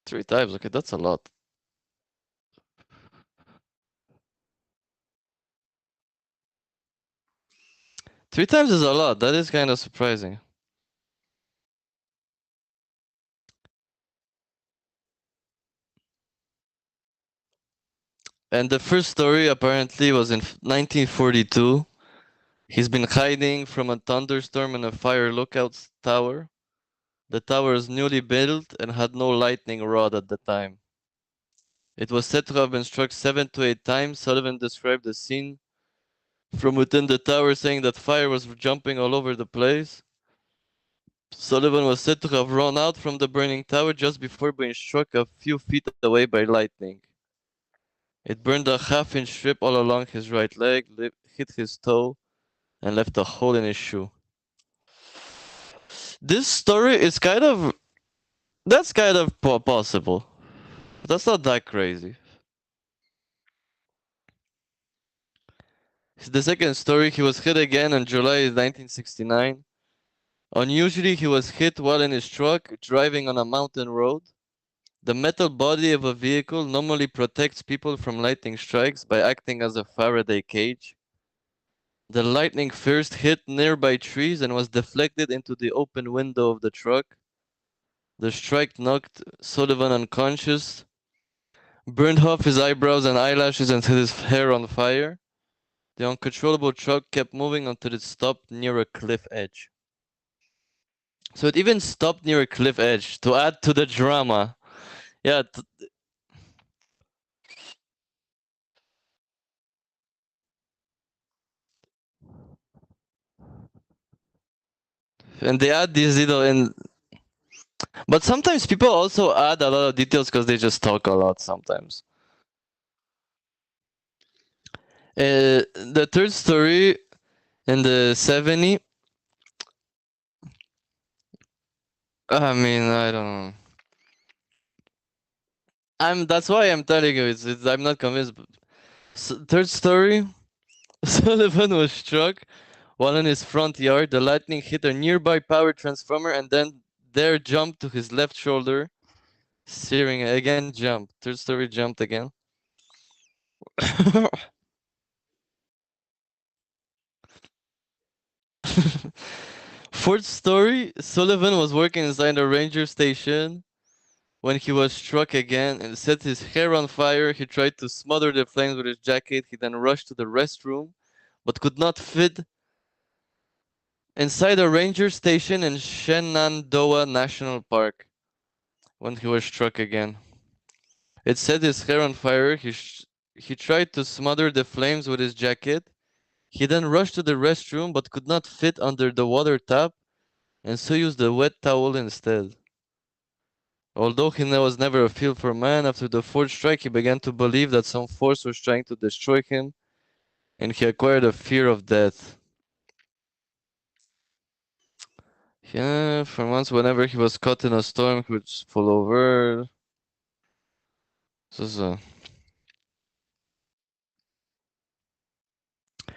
3 times. Okay, that's a lot. 3 times is a lot. That is kind of surprising. And the first story apparently was in 1942. He's been hiding from a thunderstorm in a fire lookout tower. The tower is newly built and had no lightning rod at the time. It was said to have been struck 7 to 8 times. Sullivan described the scene from within the tower saying that fire was jumping all over the place. Sullivan was said to have run out from the burning tower just before being struck a few feet away by lightning. It burned a half-inch strip all along his right leg, hit his toe, and left a hole in his shoe. This story is that's kind of possible. That's not that crazy. The second story, he was hit again in July 1969. Unusually, he was hit while in his truck driving on a mountain road. The metal body of a vehicle normally protects people from lightning strikes by acting as a Faraday cage. The lightning first hit nearby trees and was deflected into the open window of the truck. The strike knocked Sullivan unconscious, burned off his eyebrows and eyelashes and set his hair on fire. The uncontrollable truck kept moving until it stopped near a cliff edge. So it even stopped near a cliff edge to add to the drama. Yeah. And they add these little in. But sometimes people also add a lot of details because they just talk a lot sometimes. The third story in the 70. I mean, I don't know. That's why I'm telling you, I'm not convinced. Third story, Sullivan was struck while in his front yard. The lightning hit a nearby power transformer and then there jumped to his left shoulder, searing it. Again, jumped. Third story jumped again. Fourth story, Sullivan was working inside a ranger station when he was struck again and set his hair on fire. He tried to smother the flames with his jacket. He then rushed to the restroom, but could not fit inside a ranger station in Shenandoah National Park when he was struck again. It set his hair on fire. He tried to smother the flames with his jacket. He then rushed to the restroom but could not fit under the water tap and so used a wet towel instead. Although he was never a feel for man, after the fourth strike he began to believe that some force was trying to destroy him, and he acquired a fear of death. Yeah, for months whenever he was caught in a storm he would just pull over.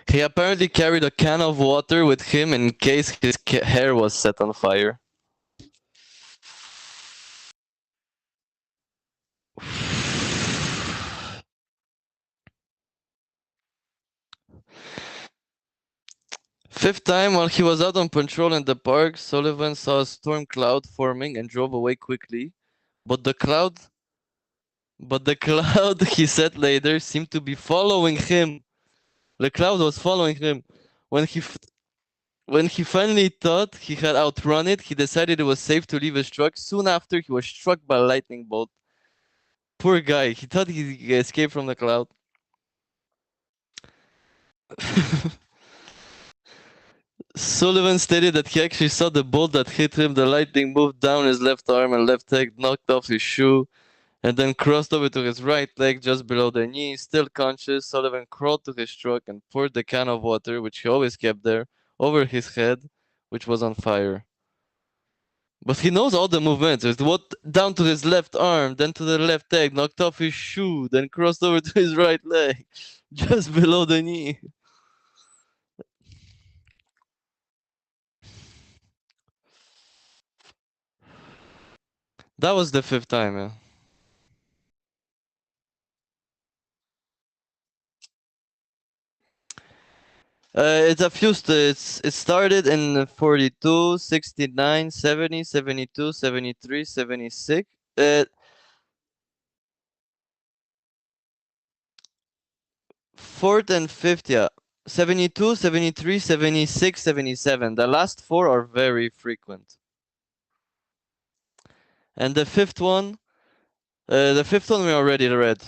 He apparently carried a can of water with him in case his hair was set on fire. Fifth time, while he was out on patrol in the park, Sullivan saw a storm cloud forming and drove away quickly. But the cloud, he said later, seemed to be following him. The cloud was following him. When he finally thought he had outrun it, he decided it was safe to leave his truck. Soon after, he was struck by a lightning bolt. Poor guy. He thought he escaped from the cloud. Sullivan stated that he actually saw the bolt that hit him. The lightning moved down his left arm and left leg, knocked off his shoe, and then crossed over to his right leg just below the knee. Still conscious, Sullivan crawled to his truck and poured the can of water, which he always kept there, over his head, which was on fire. But he knows all the movements. It went down to his left arm, then to the left leg, knocked off his shoe, then crossed over to his right leg, just below the knee. That was the fifth time, yeah. It's a few. It started in 42, 69, 70, 72, 73, 76. Fourth and fifth, yeah. 72, 73, 76, 77. The last four are very frequent. And the fifth one we already read.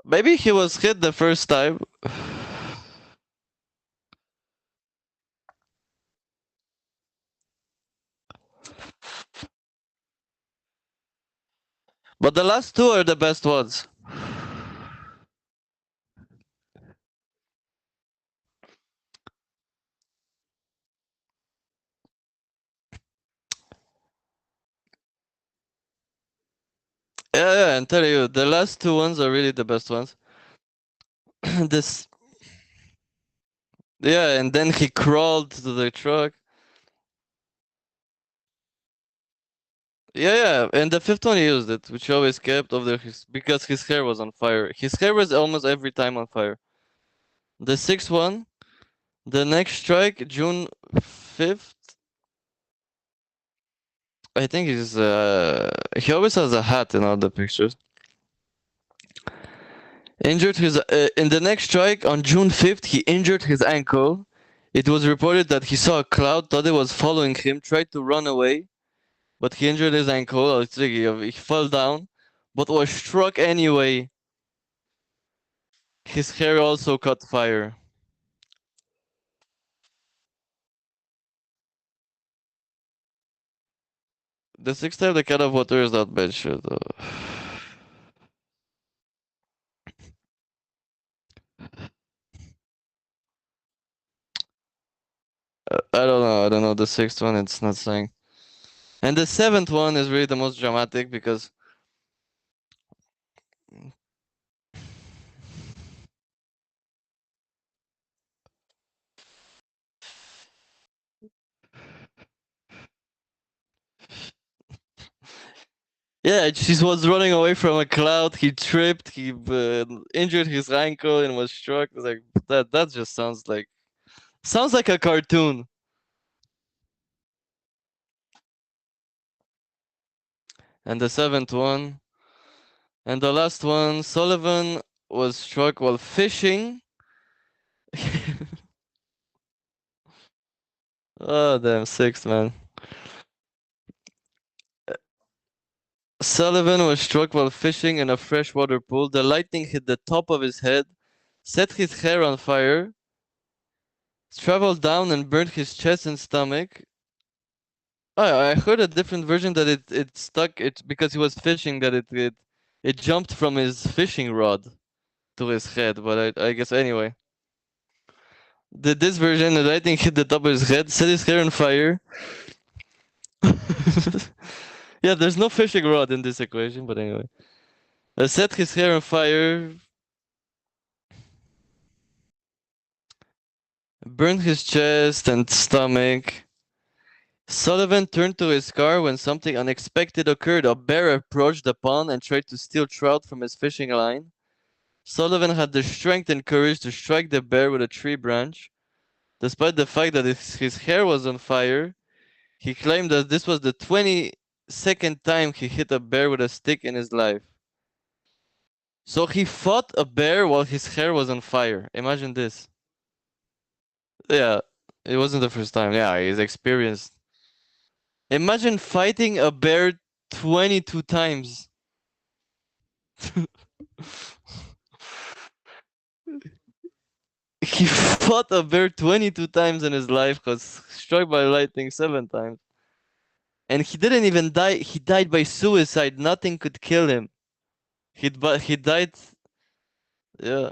Maybe he was hit the first time. But the last two are the best ones. Yeah, I'm telling you, the last two ones are really the best ones. This. Yeah, and then he crawled to the truck. Yeah, and the fifth one he used it, which he always kept over his because his hair was on fire. His hair was almost every time on fire. The sixth one, the next strike, June 5th. I think he's he always has a hat in all the pictures. Injured his in the next strike on June 5th, he injured his ankle. It was reported that he saw a cloud, thought it was following him, tried to run away, but he injured his ankle. He fell down, but was struck anyway. His hair also caught fire. The sixth time the cat of water is not bad shit though. I don't know. I don't know. The sixth one, it's not saying. And the seventh one is really the most dramatic because yeah, she was running away from a cloud. He tripped. He injured his ankle and was struck. Like that. That just sounds like a cartoon. And the seventh one, and the last one, Sullivan was struck while fishing. Oh damn, sixth man. Sullivan was struck while fishing in a freshwater pool. The lightning hit the top of his head, set his hair on fire, traveled down and burnt his chest and stomach. Oh, I heard a different version that it stuck it because he was fishing that it jumped from his fishing rod to his head, but I guess anyway. This version, the lightning hit the top of his head, set his hair on fire. Yeah, there's no fishing rod in this equation, but anyway. Set his hair on fire, burned his chest and stomach. Sullivan turned to his car when something unexpected occurred. A bear approached the pond and tried to steal trout from his fishing line. Sullivan had the strength and courage to strike the bear with a tree branch. Despite the fact that his hair was on fire, he claimed that this was the 22nd time he hit a bear with a stick in his life. So he fought a bear while his hair was on fire. Imagine this. Yeah, it wasn't the first time. Yeah, he's experienced. Imagine fighting a bear 22 times. He fought a bear 22 times in his life, got struck by lightning 7 times. And he didn't even die. He died by suicide. Nothing could kill him. He died. Yeah.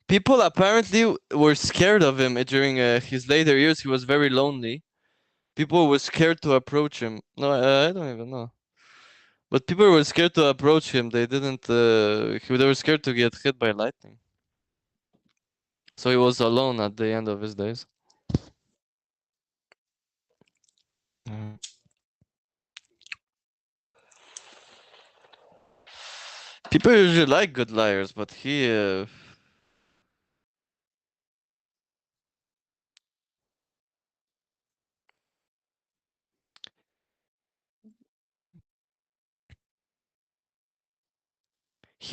People apparently were scared of him during his later years. He was very lonely. People were scared to approach him. No, I don't even know. But people were scared to approach him. They didn't. They were scared to get hit by lightning. So he was alone at the end of his days. People usually like good liars, but he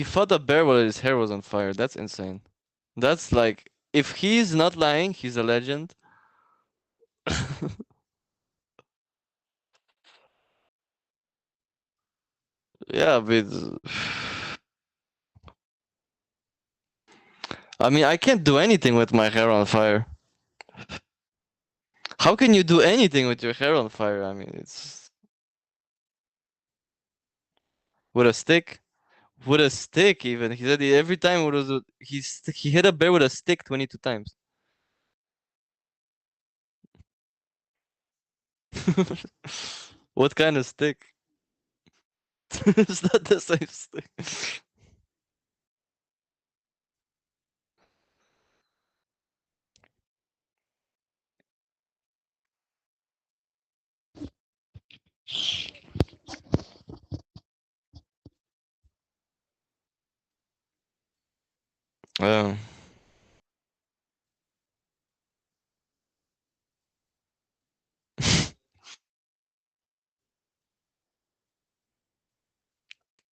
fought a bear while his hair was on fire. That's insane. That's like, if he's not lying, he's a legend. Yeah, but I mean, I can't do anything with my hair on fire. How can you do anything with your hair on fire? I mean, it's with a stick. With a stick, even he said every time it was he hit a bear with a stick 22 times. What kind of stick? It's not the same stick. Um,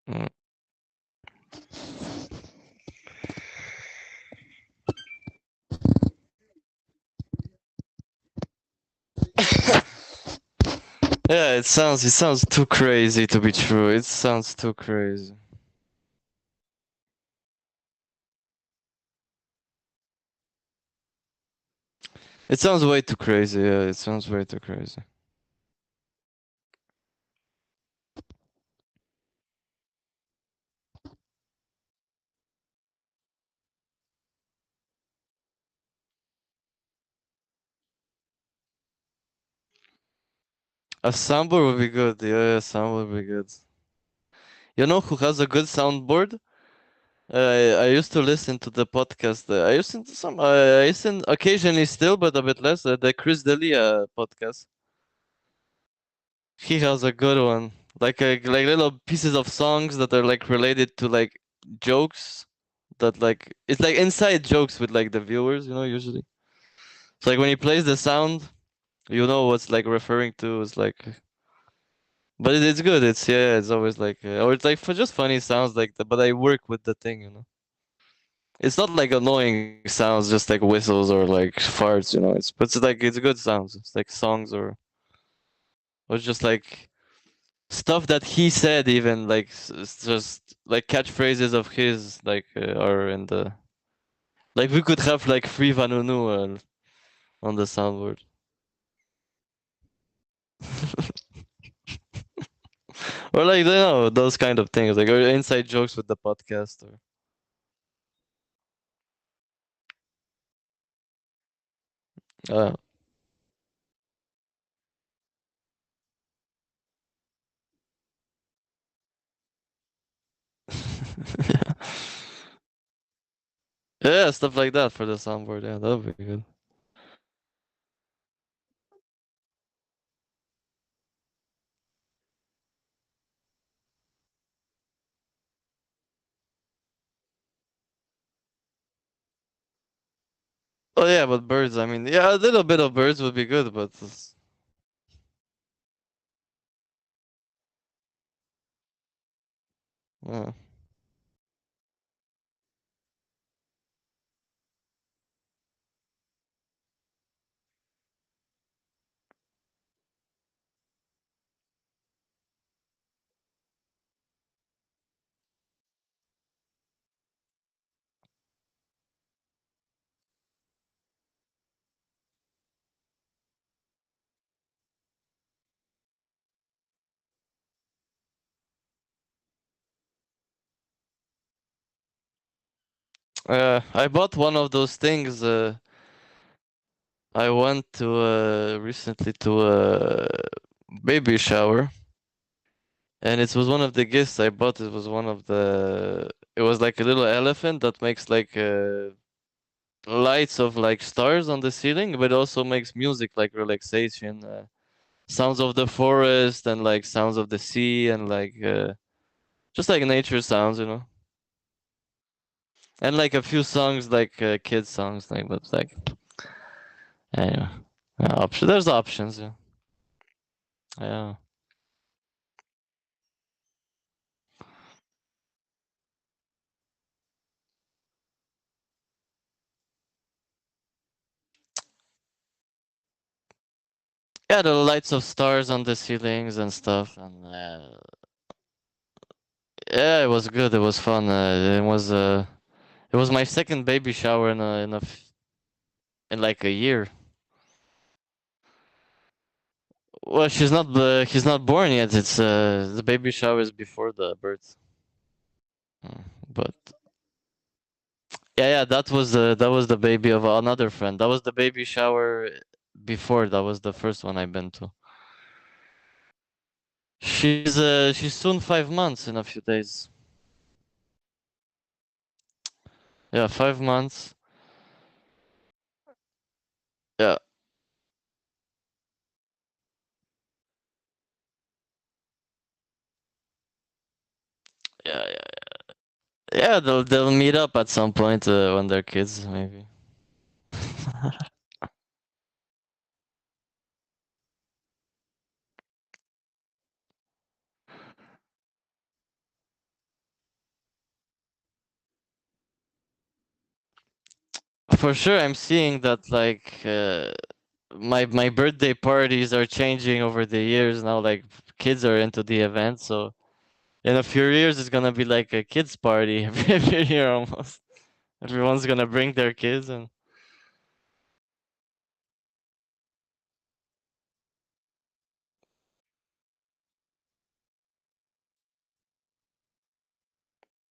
mm. Yeah, it sounds too crazy to be true. It sounds too crazy. It sounds way too crazy. Yeah, it sounds way too crazy. A soundboard would be good. Yeah, a soundboard would be good. You know who has a good soundboard? I used to listen to the podcast. I listen to some. I listen occasionally still, but a bit less. The Chris D'Elia podcast. He has a good one. Like little pieces of songs that are like related to like jokes that like it's like inside jokes with like the viewers. Usually. It's like when he plays the sound, you know what's like referring to. It's like, but it's good. It's always like, or it's like for just funny sounds like that. But I work with the thing. It's not like annoying sounds, just like whistles or like farts. It's good sounds. It's like songs or just like stuff that he said, even like it's just like catchphrases of his, like are in the like we could have like free Vanunu on the soundboard. Or like those kind of things, like or inside jokes with the podcast or. Uh, yeah. Yeah, stuff like that for the soundboard. Yeah, that would be good. Oh yeah, but birds. I mean, yeah, a little bit of birds would be good, but uh, I bought one of those things. I went to recently to a baby shower, and it was one of the gifts I bought. It was one of the. It was like a little elephant that makes like lights of like stars on the ceiling, but also makes music like relaxation, sounds of the forest and like sounds of the sea and like just like nature sounds. And like a few songs like kids songs like but like anyway. There's options, yeah. Yeah. Yeah, the lights of stars on the ceilings and stuff, and Yeah, it was good. It was fun. It was my second baby shower in like a year. Well, he's not born yet. It's the baby shower is before the birth. But yeah, that was the baby of another friend. That was the baby shower before. That was the first one I've been to. She's soon 5 months in a few days. Yeah, 5 months. Yeah. Yeah, yeah. They'll meet up at some point when they're kids, maybe. For sure, I'm seeing that like my birthday parties are changing over the years now. Like kids are into the event, so in a few years it's gonna be like a kids party every year almost. Everyone's gonna bring their kids and.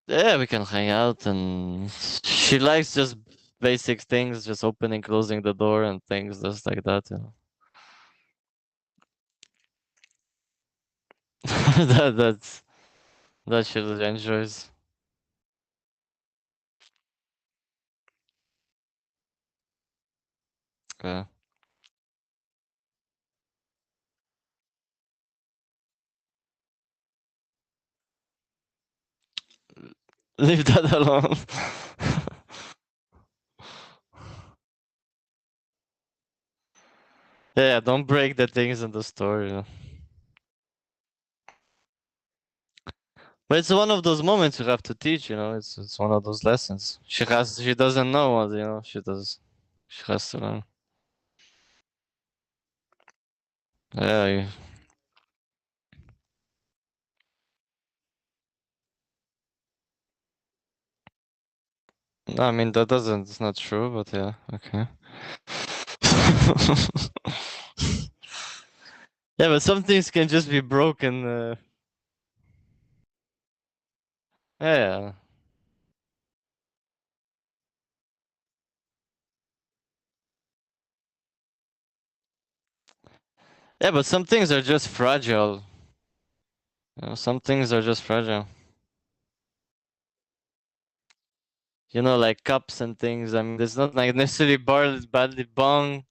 Yeah, we can hang out, and she likes just basic things, just opening, closing the door, and things just like that. You know. That she enjoys. Yeah. Leave that alone. Yeah, don't break the things in the store. You know. But it's one of those moments you have to teach. You know, it's one of those lessons. She doesn't know what you know. She has to learn. Yeah. I mean that doesn't. It's not true, but yeah. Okay. Yeah, but some things can just be broken. Yeah. Yeah, but some things are just fragile. You know, some things are just fragile. You know, like cups and things. I mean, it's not like necessarily badly bong.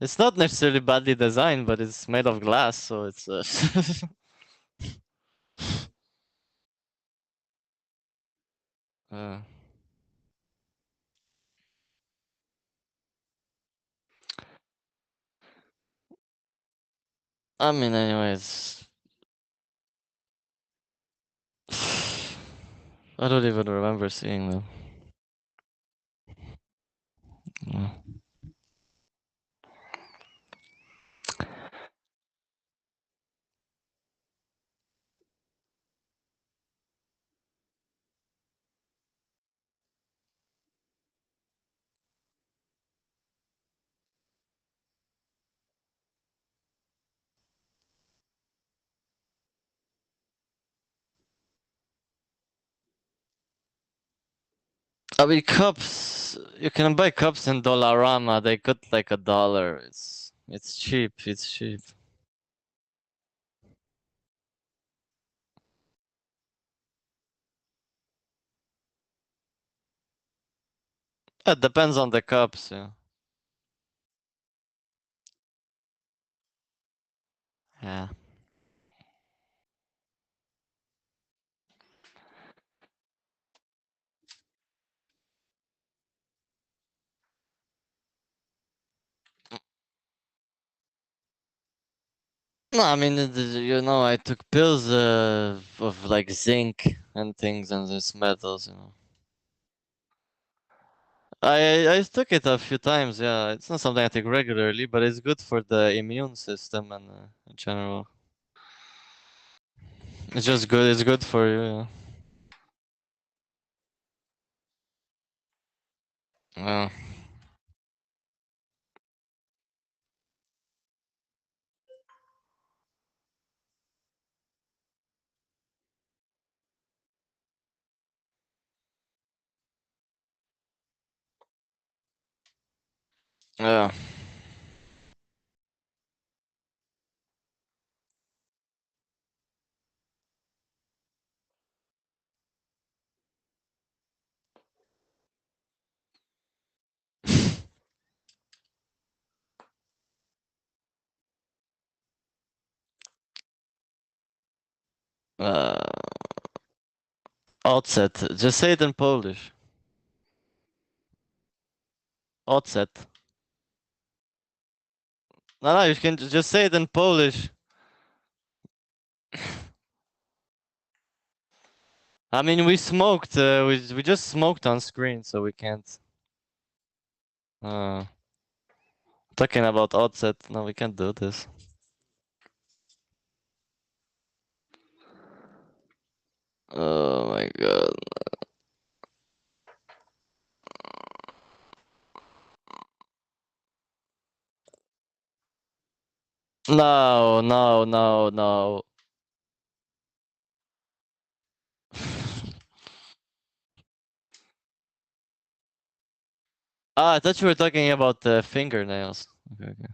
It's not necessarily badly designed, but it's made of glass, so it's. uh, I mean, anyways. I don't even remember seeing them. Yeah. I mean, cups. You can buy cups in Dollarama. They cost like $1. It's cheap. It's cheap. It depends on the cups. Yeah. Yeah. No, I mean, you know, I took pills of like zinc and things and these metals, you know. I took it a few times, yeah. It's not something I take regularly, but it's good for the immune system and in general. It's just good. It's good for you. Yeah. Yeah. Outset. Just say it in Polish. Outset. No, you can just say it in Polish. I mean, we smoked. We just smoked on screen, so we can't. Talking about outset. No, we can't do this. Oh my god. No, no, no, no. I thought you were talking about the fingernails. Okay, okay.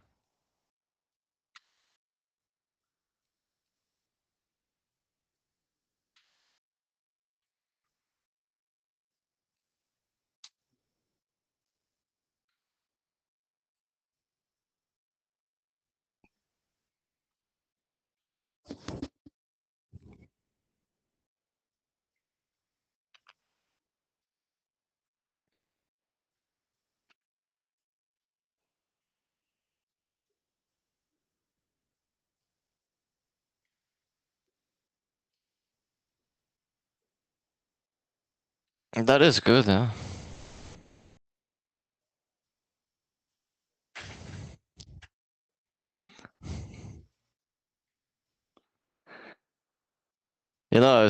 That is good, huh? You know,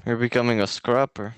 you're becoming a scrapper.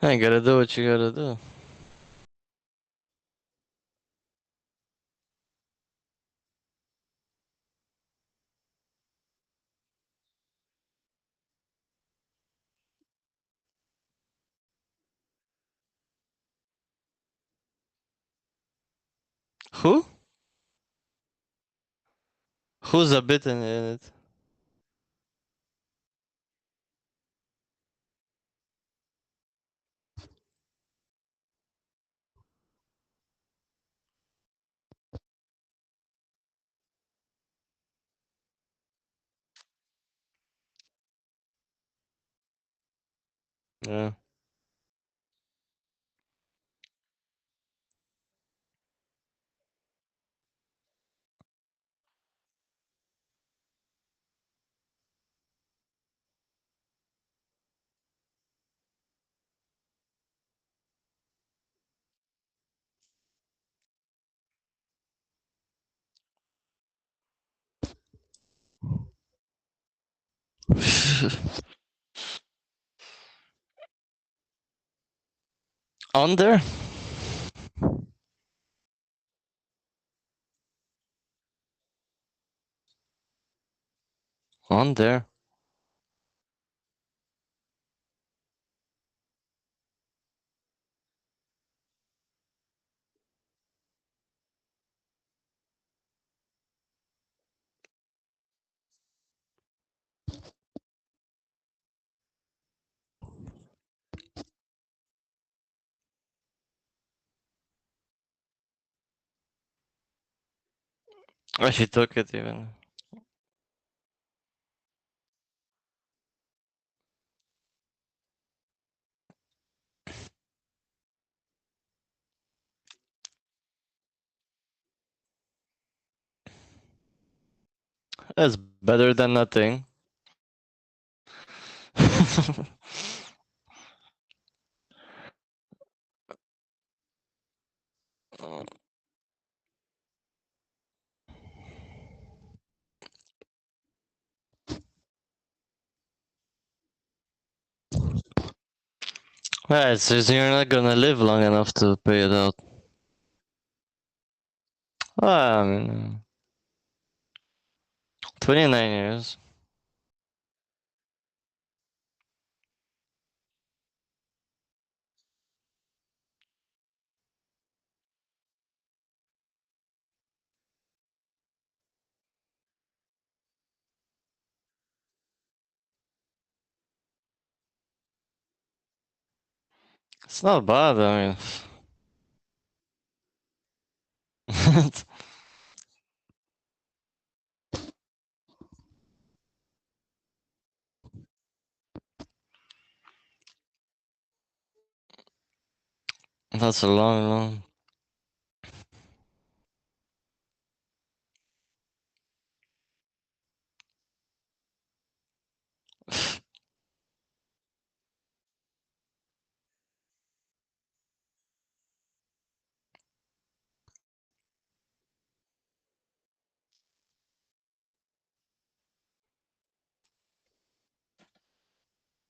I gotta do what you gotta do. Who? Who's a bit in it? Yeah. On there? On there. Oh, she took it even. That's better than nothing. Yeah, it's just you're not gonna live long enough to pay it out. Well, I mean, 29 years. It's not bad, I mean. That's a long.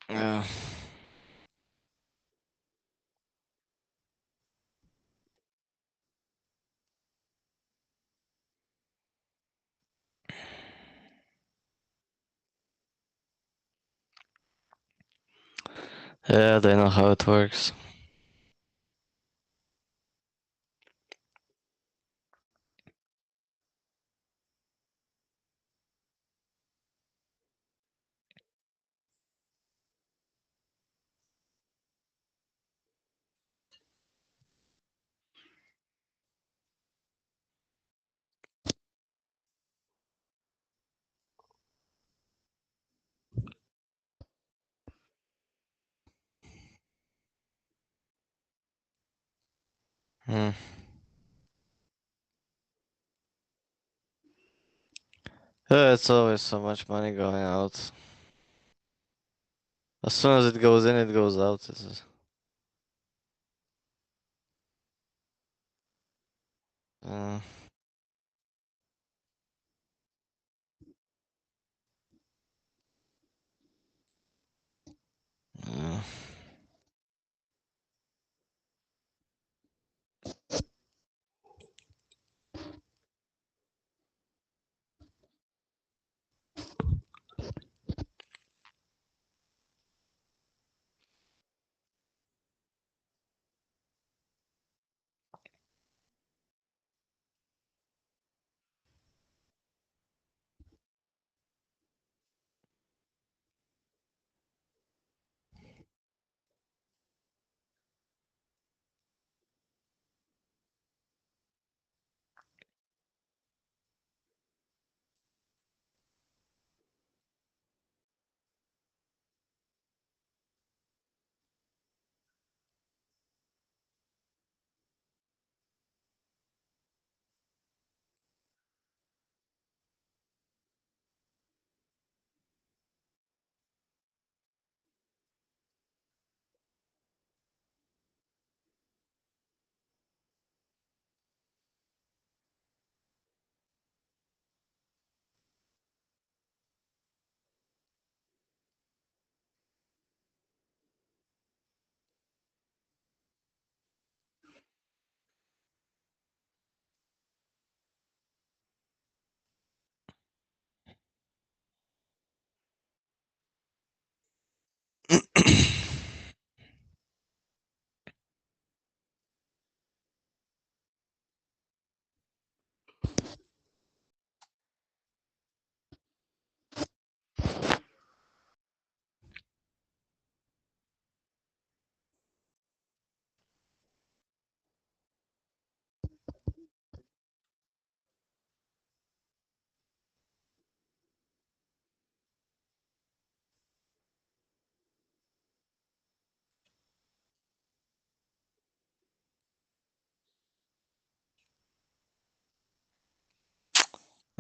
Yeah. Yeah, they know how it works. Hmm. Yeah, it's always so much money going out. As soon as it goes in, it goes out. Uh, uh,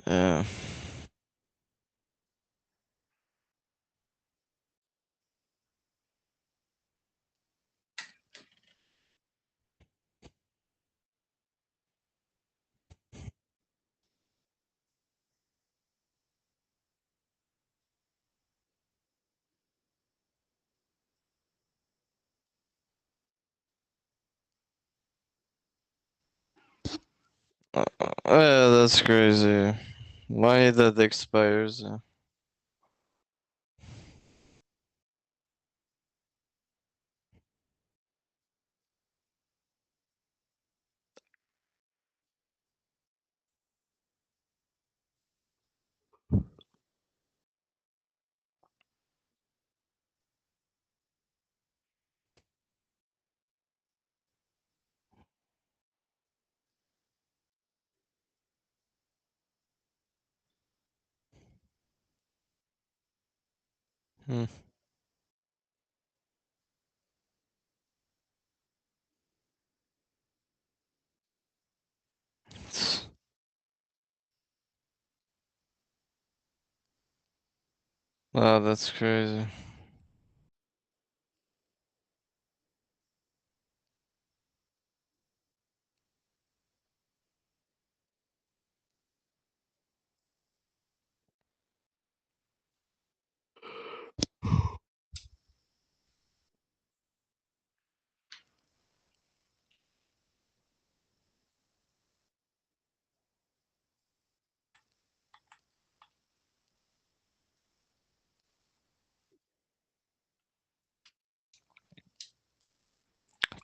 Yeah. Yeah, that's crazy. Why that expires? Hmm. Wow, that's crazy.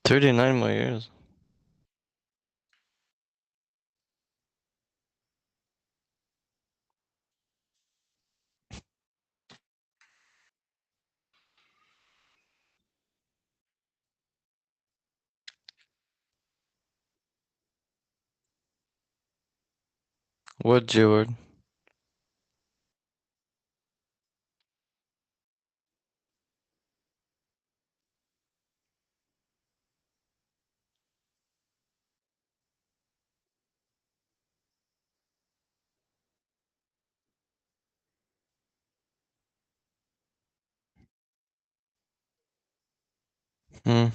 $39 more years. What G-word? Hmm.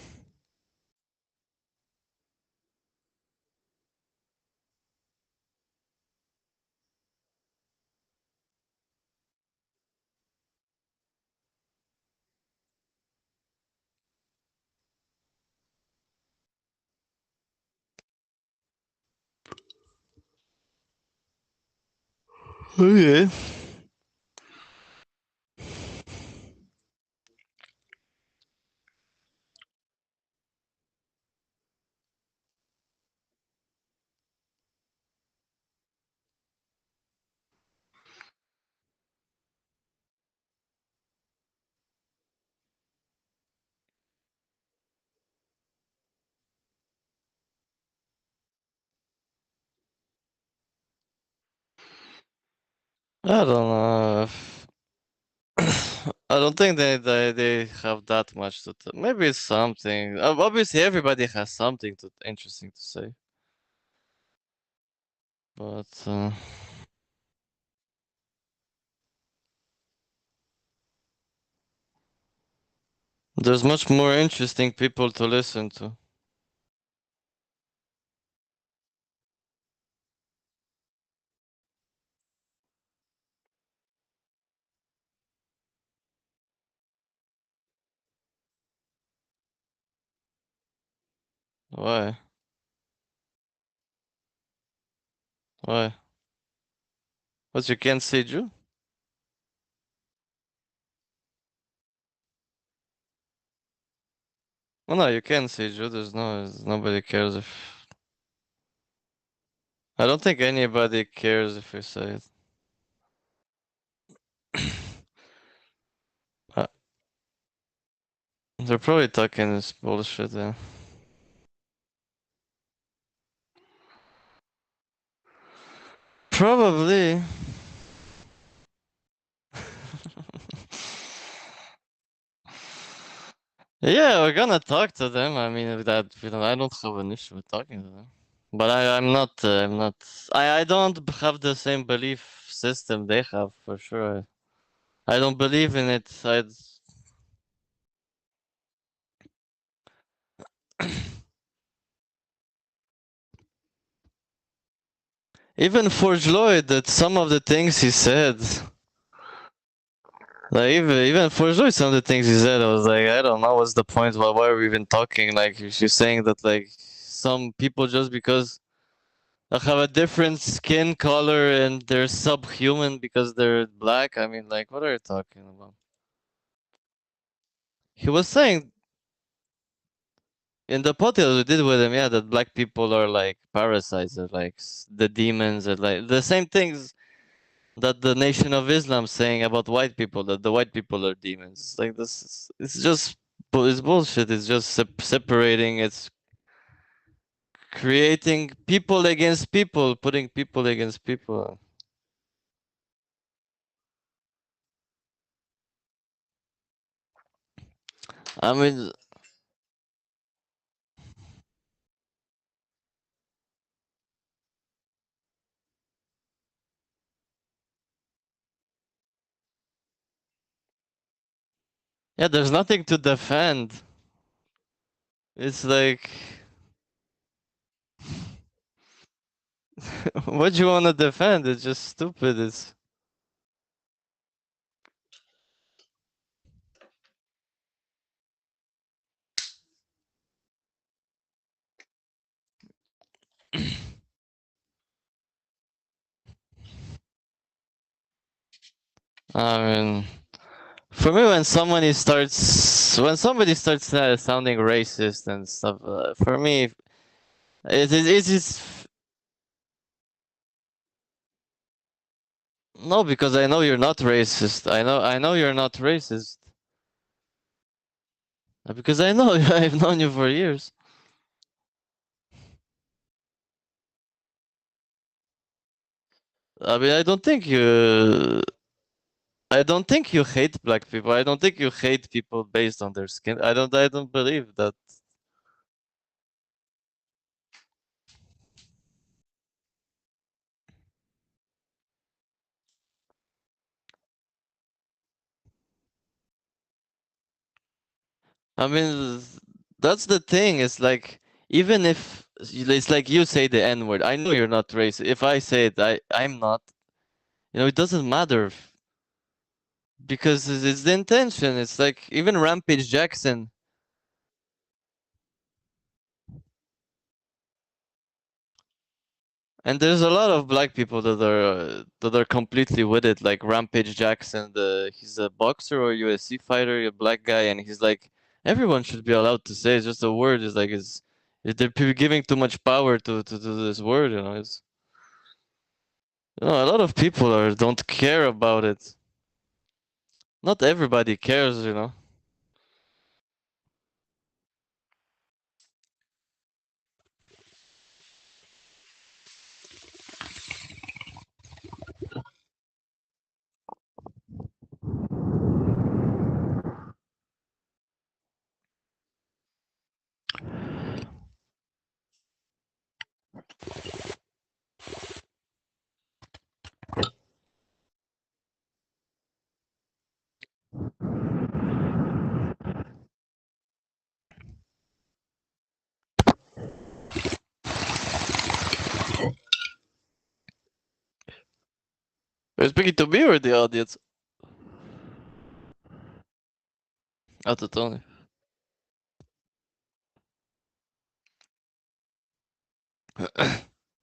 Okay. I don't know. I don't think they have that much to. Maybe it's something. Obviously, everybody has something interesting to say. But there's much more interesting people to listen to. Why? Why? What, you can't say Jew? Oh no, you can say Judas. No, nobody cares if. I don't think anybody cares if you say it. They're probably talking this bullshit, yeah. Probably. Yeah, we're gonna talk to them. I mean, that I don't have an issue with talking to them. But I'm not. I don't have the same belief system they have for sure. I don't believe in it. Even Forge Lloyd, that some of the things he said, like even Forge Lloyd, some of the things he said, I was like, I don't know what's the point. Why are we even talking? Like she's saying that like some people just because they have a different skin color and they're subhuman because they're black. I mean, like, what are you talking about? He was saying in the podcast we did with him, yeah, that black people are like parasites, or like the demons, or like the same things that the Nation of Islam saying about white people, that the white people are demons. It's like this, it's just, it's bullshit. It's just separating. It's creating people against people, putting people against people. I mean, yeah, there's nothing to defend. It's like, what do you want to defend? It's just stupid. It's. I mean, for me, when somebody starts sounding racist and stuff, for me, it is. No, because I know you're not racist. I know you're not racist. Because I know I've known you for years. I mean, I don't think you hate black people. I don't think you hate people based on their skin. I don't believe that. I mean, that's the thing. It's like, even if it's like you say the N word, I know you're not racist. If I say it, I'm not. You know, it doesn't matter because it's the intention. It's like even Rampage Jackson. And there's a lot of black people that are completely with it, like Rampage Jackson. He's a boxer or UFC fighter, a black guy, and he's like, everyone should be allowed to say. It's just a word. It's like they're giving too much power to this word. You know, a lot of people don't care about it. Not everybody cares. You know. Are you speaking to me or the audience? Oh, to Tony.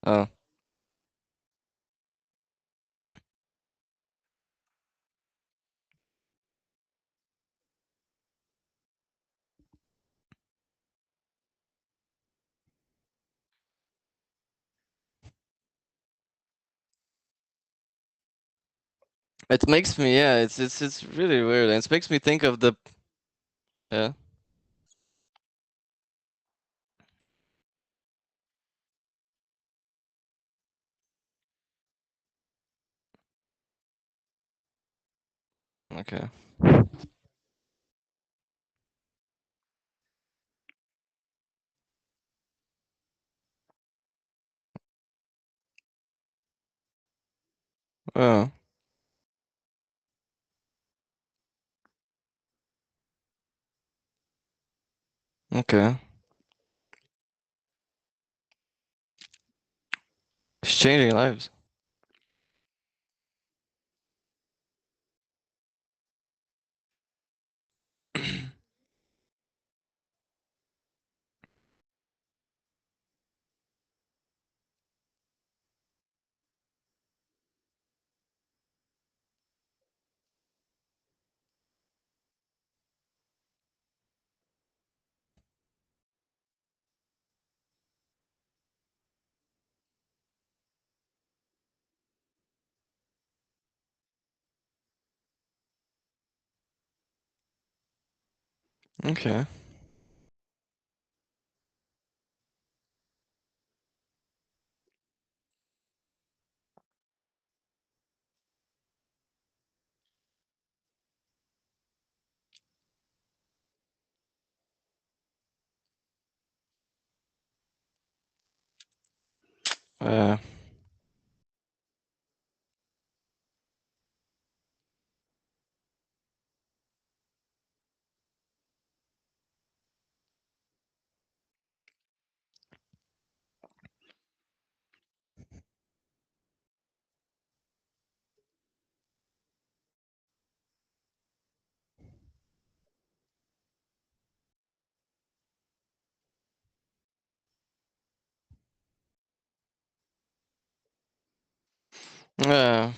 Oh. It makes me, yeah, it's really weird. It makes me think of the, yeah. Okay. Oh. Okay. It's changing lives. Okay. Uh, yeah.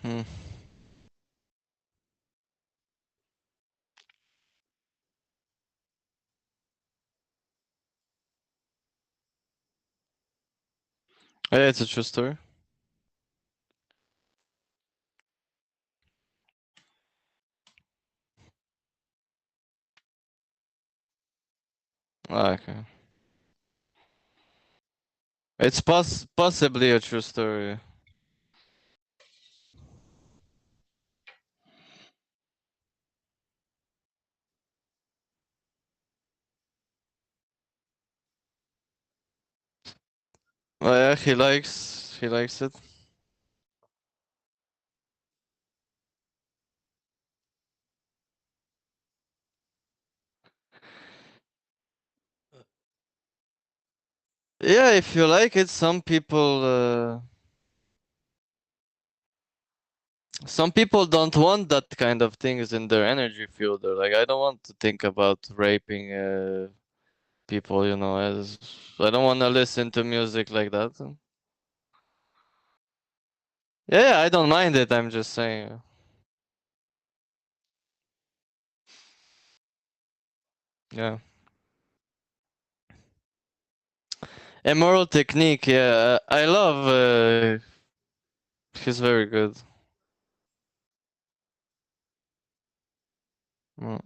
Hmm. Yeah, it's a true story. Ah, okay. It's possibly a true story. Oh yeah, he likes it. Yeah, if you like it, some people don't want that kind of things in their energy field. They're like, I don't want to think about raping people, as I don't want to listen to music like that. Yeah, I don't mind it. I'm just saying. Yeah. Immoral Technique. Yeah, I love. He's very good. Mm.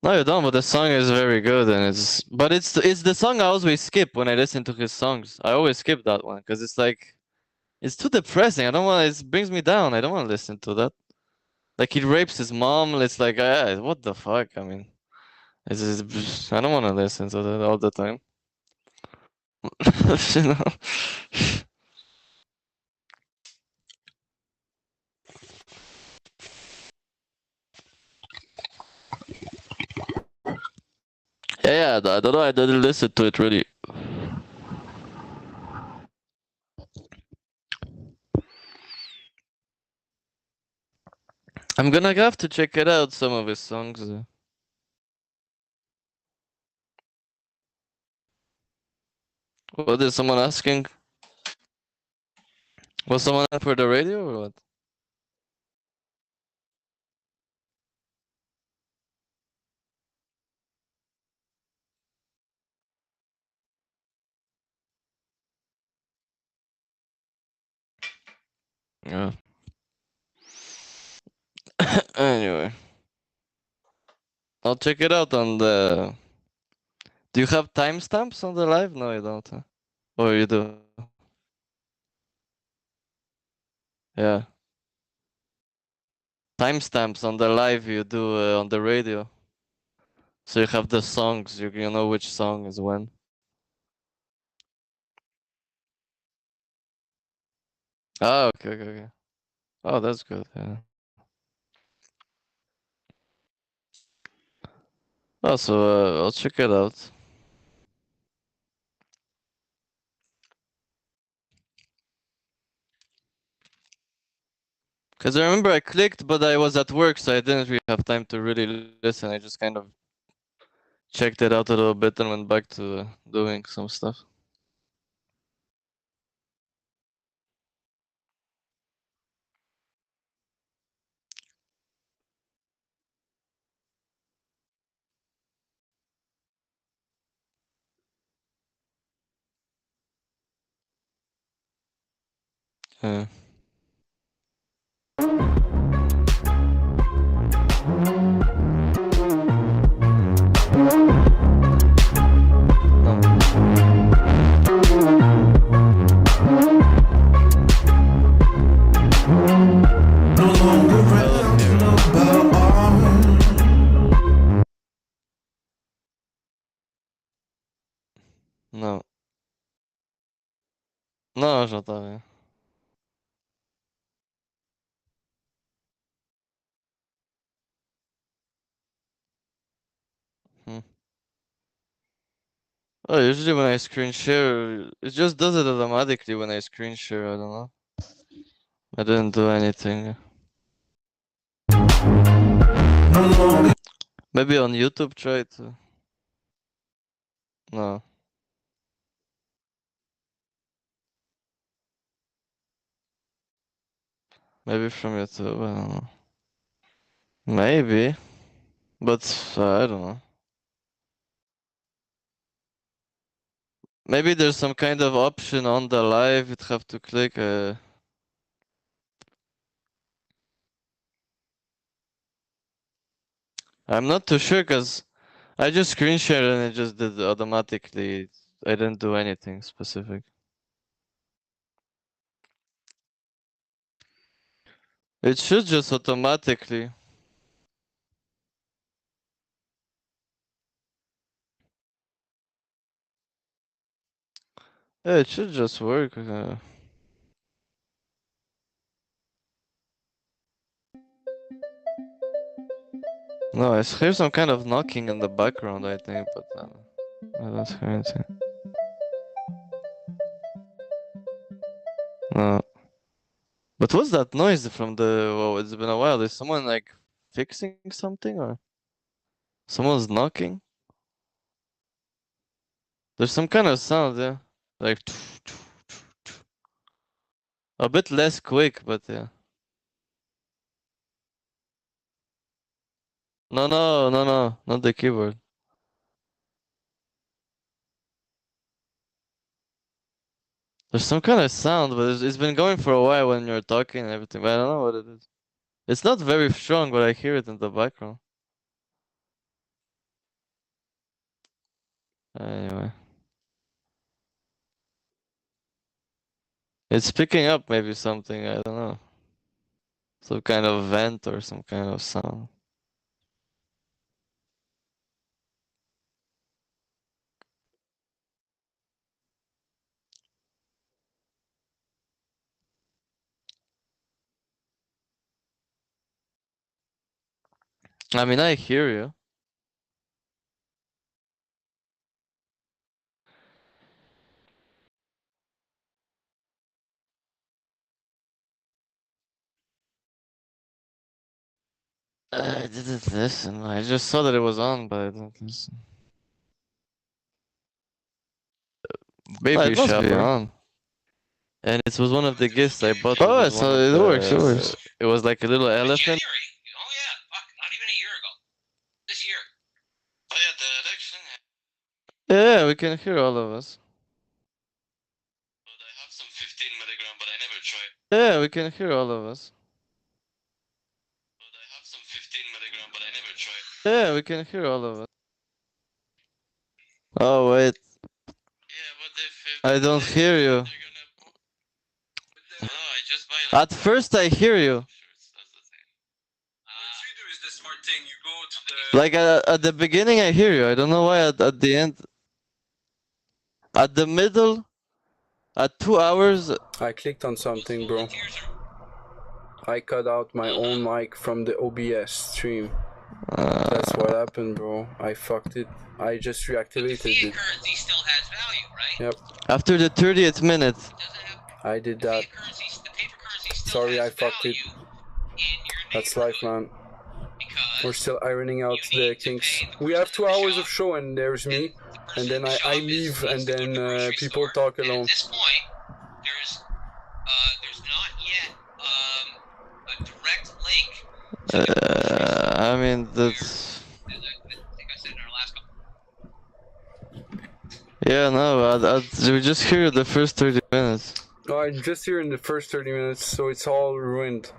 No, you don't. But the song is very good, and it's the song I always skip when I listen to his songs. I always skip that one because it's like it's too depressing. I don't want. It brings me down. I don't want to listen to that. Like he rapes his mom. It's like, what the fuck? I mean, I don't want to listen to that all the time. you know. Yeah, I don't know. I didn't listen to it really. I'm gonna have to check it out. Some of his songs. What is someone asking? Was someone for the radio or what? Yeah. Anyway. I'll check it out on the... Do you have timestamps on the live? No, you don't. Huh? Or you do? Yeah. Timestamps on the live you do on the radio. So you have the songs, you know which song is when. Oh, okay. Oh, that's good, yeah. Oh, so I'll check it out. Because I remember I clicked, but I was at work, so I didn't really have time to really listen. I just kind of checked it out a little bit and went back to doing some stuff. Yeah. No. Non, j'entends rien. Oh, usually when I screen share, it just does it automatically when I screen share, I don't know. I didn't do anything. Maybe on YouTube try to. No. Maybe from YouTube, I don't know. Maybe. But I don't know. Maybe there's some kind of option on the live you'd have to click. I'm not too sure because I just screen shared and it just did automatically. I didn't do anything specific. It should just automatically. Yeah, it should just work. No, I hear some kind of knocking in the background, I think, but I don't hear anything. No. But what's that noise from the... Well, it's been a while. Is someone like fixing something or... Someone's knocking? There's some kind of sound, yeah. Like... A bit less quick, but yeah. No, not the keyboard. There's some kind of sound, but it's been going for a while when you're talking and everything, but I don't know what it is. It's not very strong, but I hear it in the background. Anyway. It's picking up maybe something, I don't know. Some kind of vent or some kind of sound. I mean, I hear you. I didn't listen. I just saw that it was on, but I didn't listen. Baby, it must be on. And it was one of the gifts I bought. Oh, so it works. It works. It was like a little elephant. January. Oh yeah, fuck, not even a year ago. This year. Oh yeah, the election. Yeah, we can hear all of us. But I have some 15 milligram, but I never tried. Yeah, we can hear all of us. But I have some 15 milligram, but I never tried. Yeah, we can hear all of us. Oh wait. Yeah, but if I don't hear you. No, I just buy. At first, I hear you. Like at the beginning, I hear you. I don't know why at the end. At the middle, at 2 hours. I clicked on something, bro. I cut out my own mic from the OBS stream. That's what happened, bro. I fucked it. I just reactivated it. Currency still has value, right? Yep. After the 30th minute. I did that. Sorry, I fucked it. That's life, man. We're still ironing out the kinks. We have 2 hours of show, and there's me, and then I leave, and then people talk alone. At this point, there's not yet a direct link. I mean that's. I think I said in our last call. Yeah, no, we just hear the first 30 minutes. Oh, I'm just here in the first 30 minutes, so it's all ruined.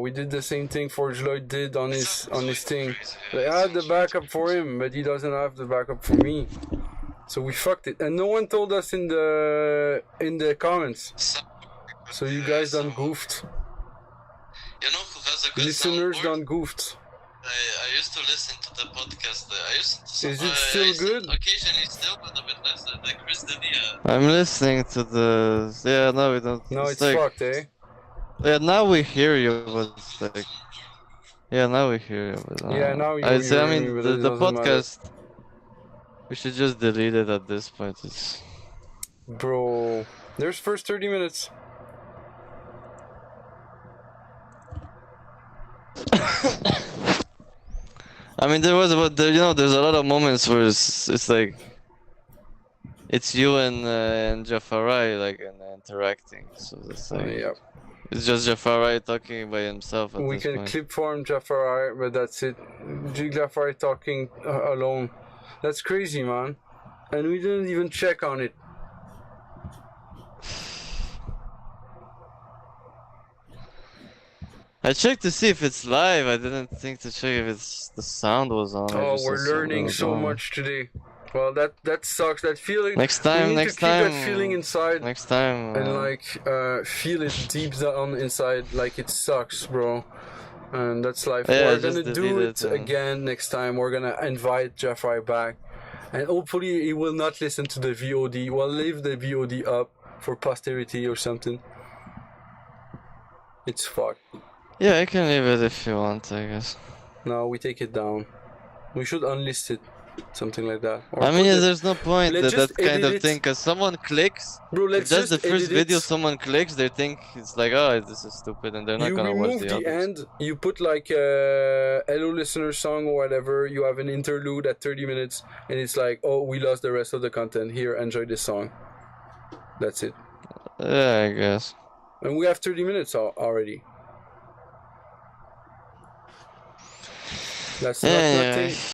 We did the same thing Forge Lloyd did on his thing. I had the backup for him, but he doesn't have the backup for me. So we fucked it, and no one told us in the comments. So you guys done goofed. You know who has a good Listeners soundboard? done goofed. I used to listen to the podcast. Is it still good? Occasionally still, but a bit less. Like Chris D'Elia. I'm listening to the. Yeah, no, we don't. No, it's like, fucked, eh? Yeah, now we hear you, but it's like. Yeah, now we hear you. But, Yeah, now you I hear mean, me, but the it doesn't podcast. We should just delete it at this point. It's. Bro, there's first 30 minutes. I mean, there was, but you know, there's a lot of moments where it's like, it's you and Jafarai like interacting. So it's like, Yep. It's just Jafarai talking by himself. We can clip form Jafarai, but that's it. Jafarai talking alone. That's crazy, man. And we didn't even check on it. I checked to see if it's live. I didn't think to check if the sound was on. Oh, we're learning so much today. Well, that sucks. That feeling. Next time, we need next to keep time. that feeling inside. Next time. And like feel it deep down inside. Like it sucks, bro. And that's life. Yeah, we're gonna do it again next time. We're gonna invite Jeffrey back, and hopefully he will not listen to the VOD. We'll leave the VOD up for posterity or something. It's fucked. Yeah, I can leave it if you want, I guess. No, we take it down. We should unlist it. Something like that. Or I mean, there's no point that kind of thing, because someone clicks. Bro, let's if that's the first video someone clicks, they think it's like, oh, this is stupid, and they're not gonna watch the others. End, you put like a HelloListener song or whatever, you have an interlude at 30 minutes, and it's like, oh, we lost the rest of the content. Here, enjoy this song. That's it. Yeah, I guess. And we have 30 minutes already. That's not nothing.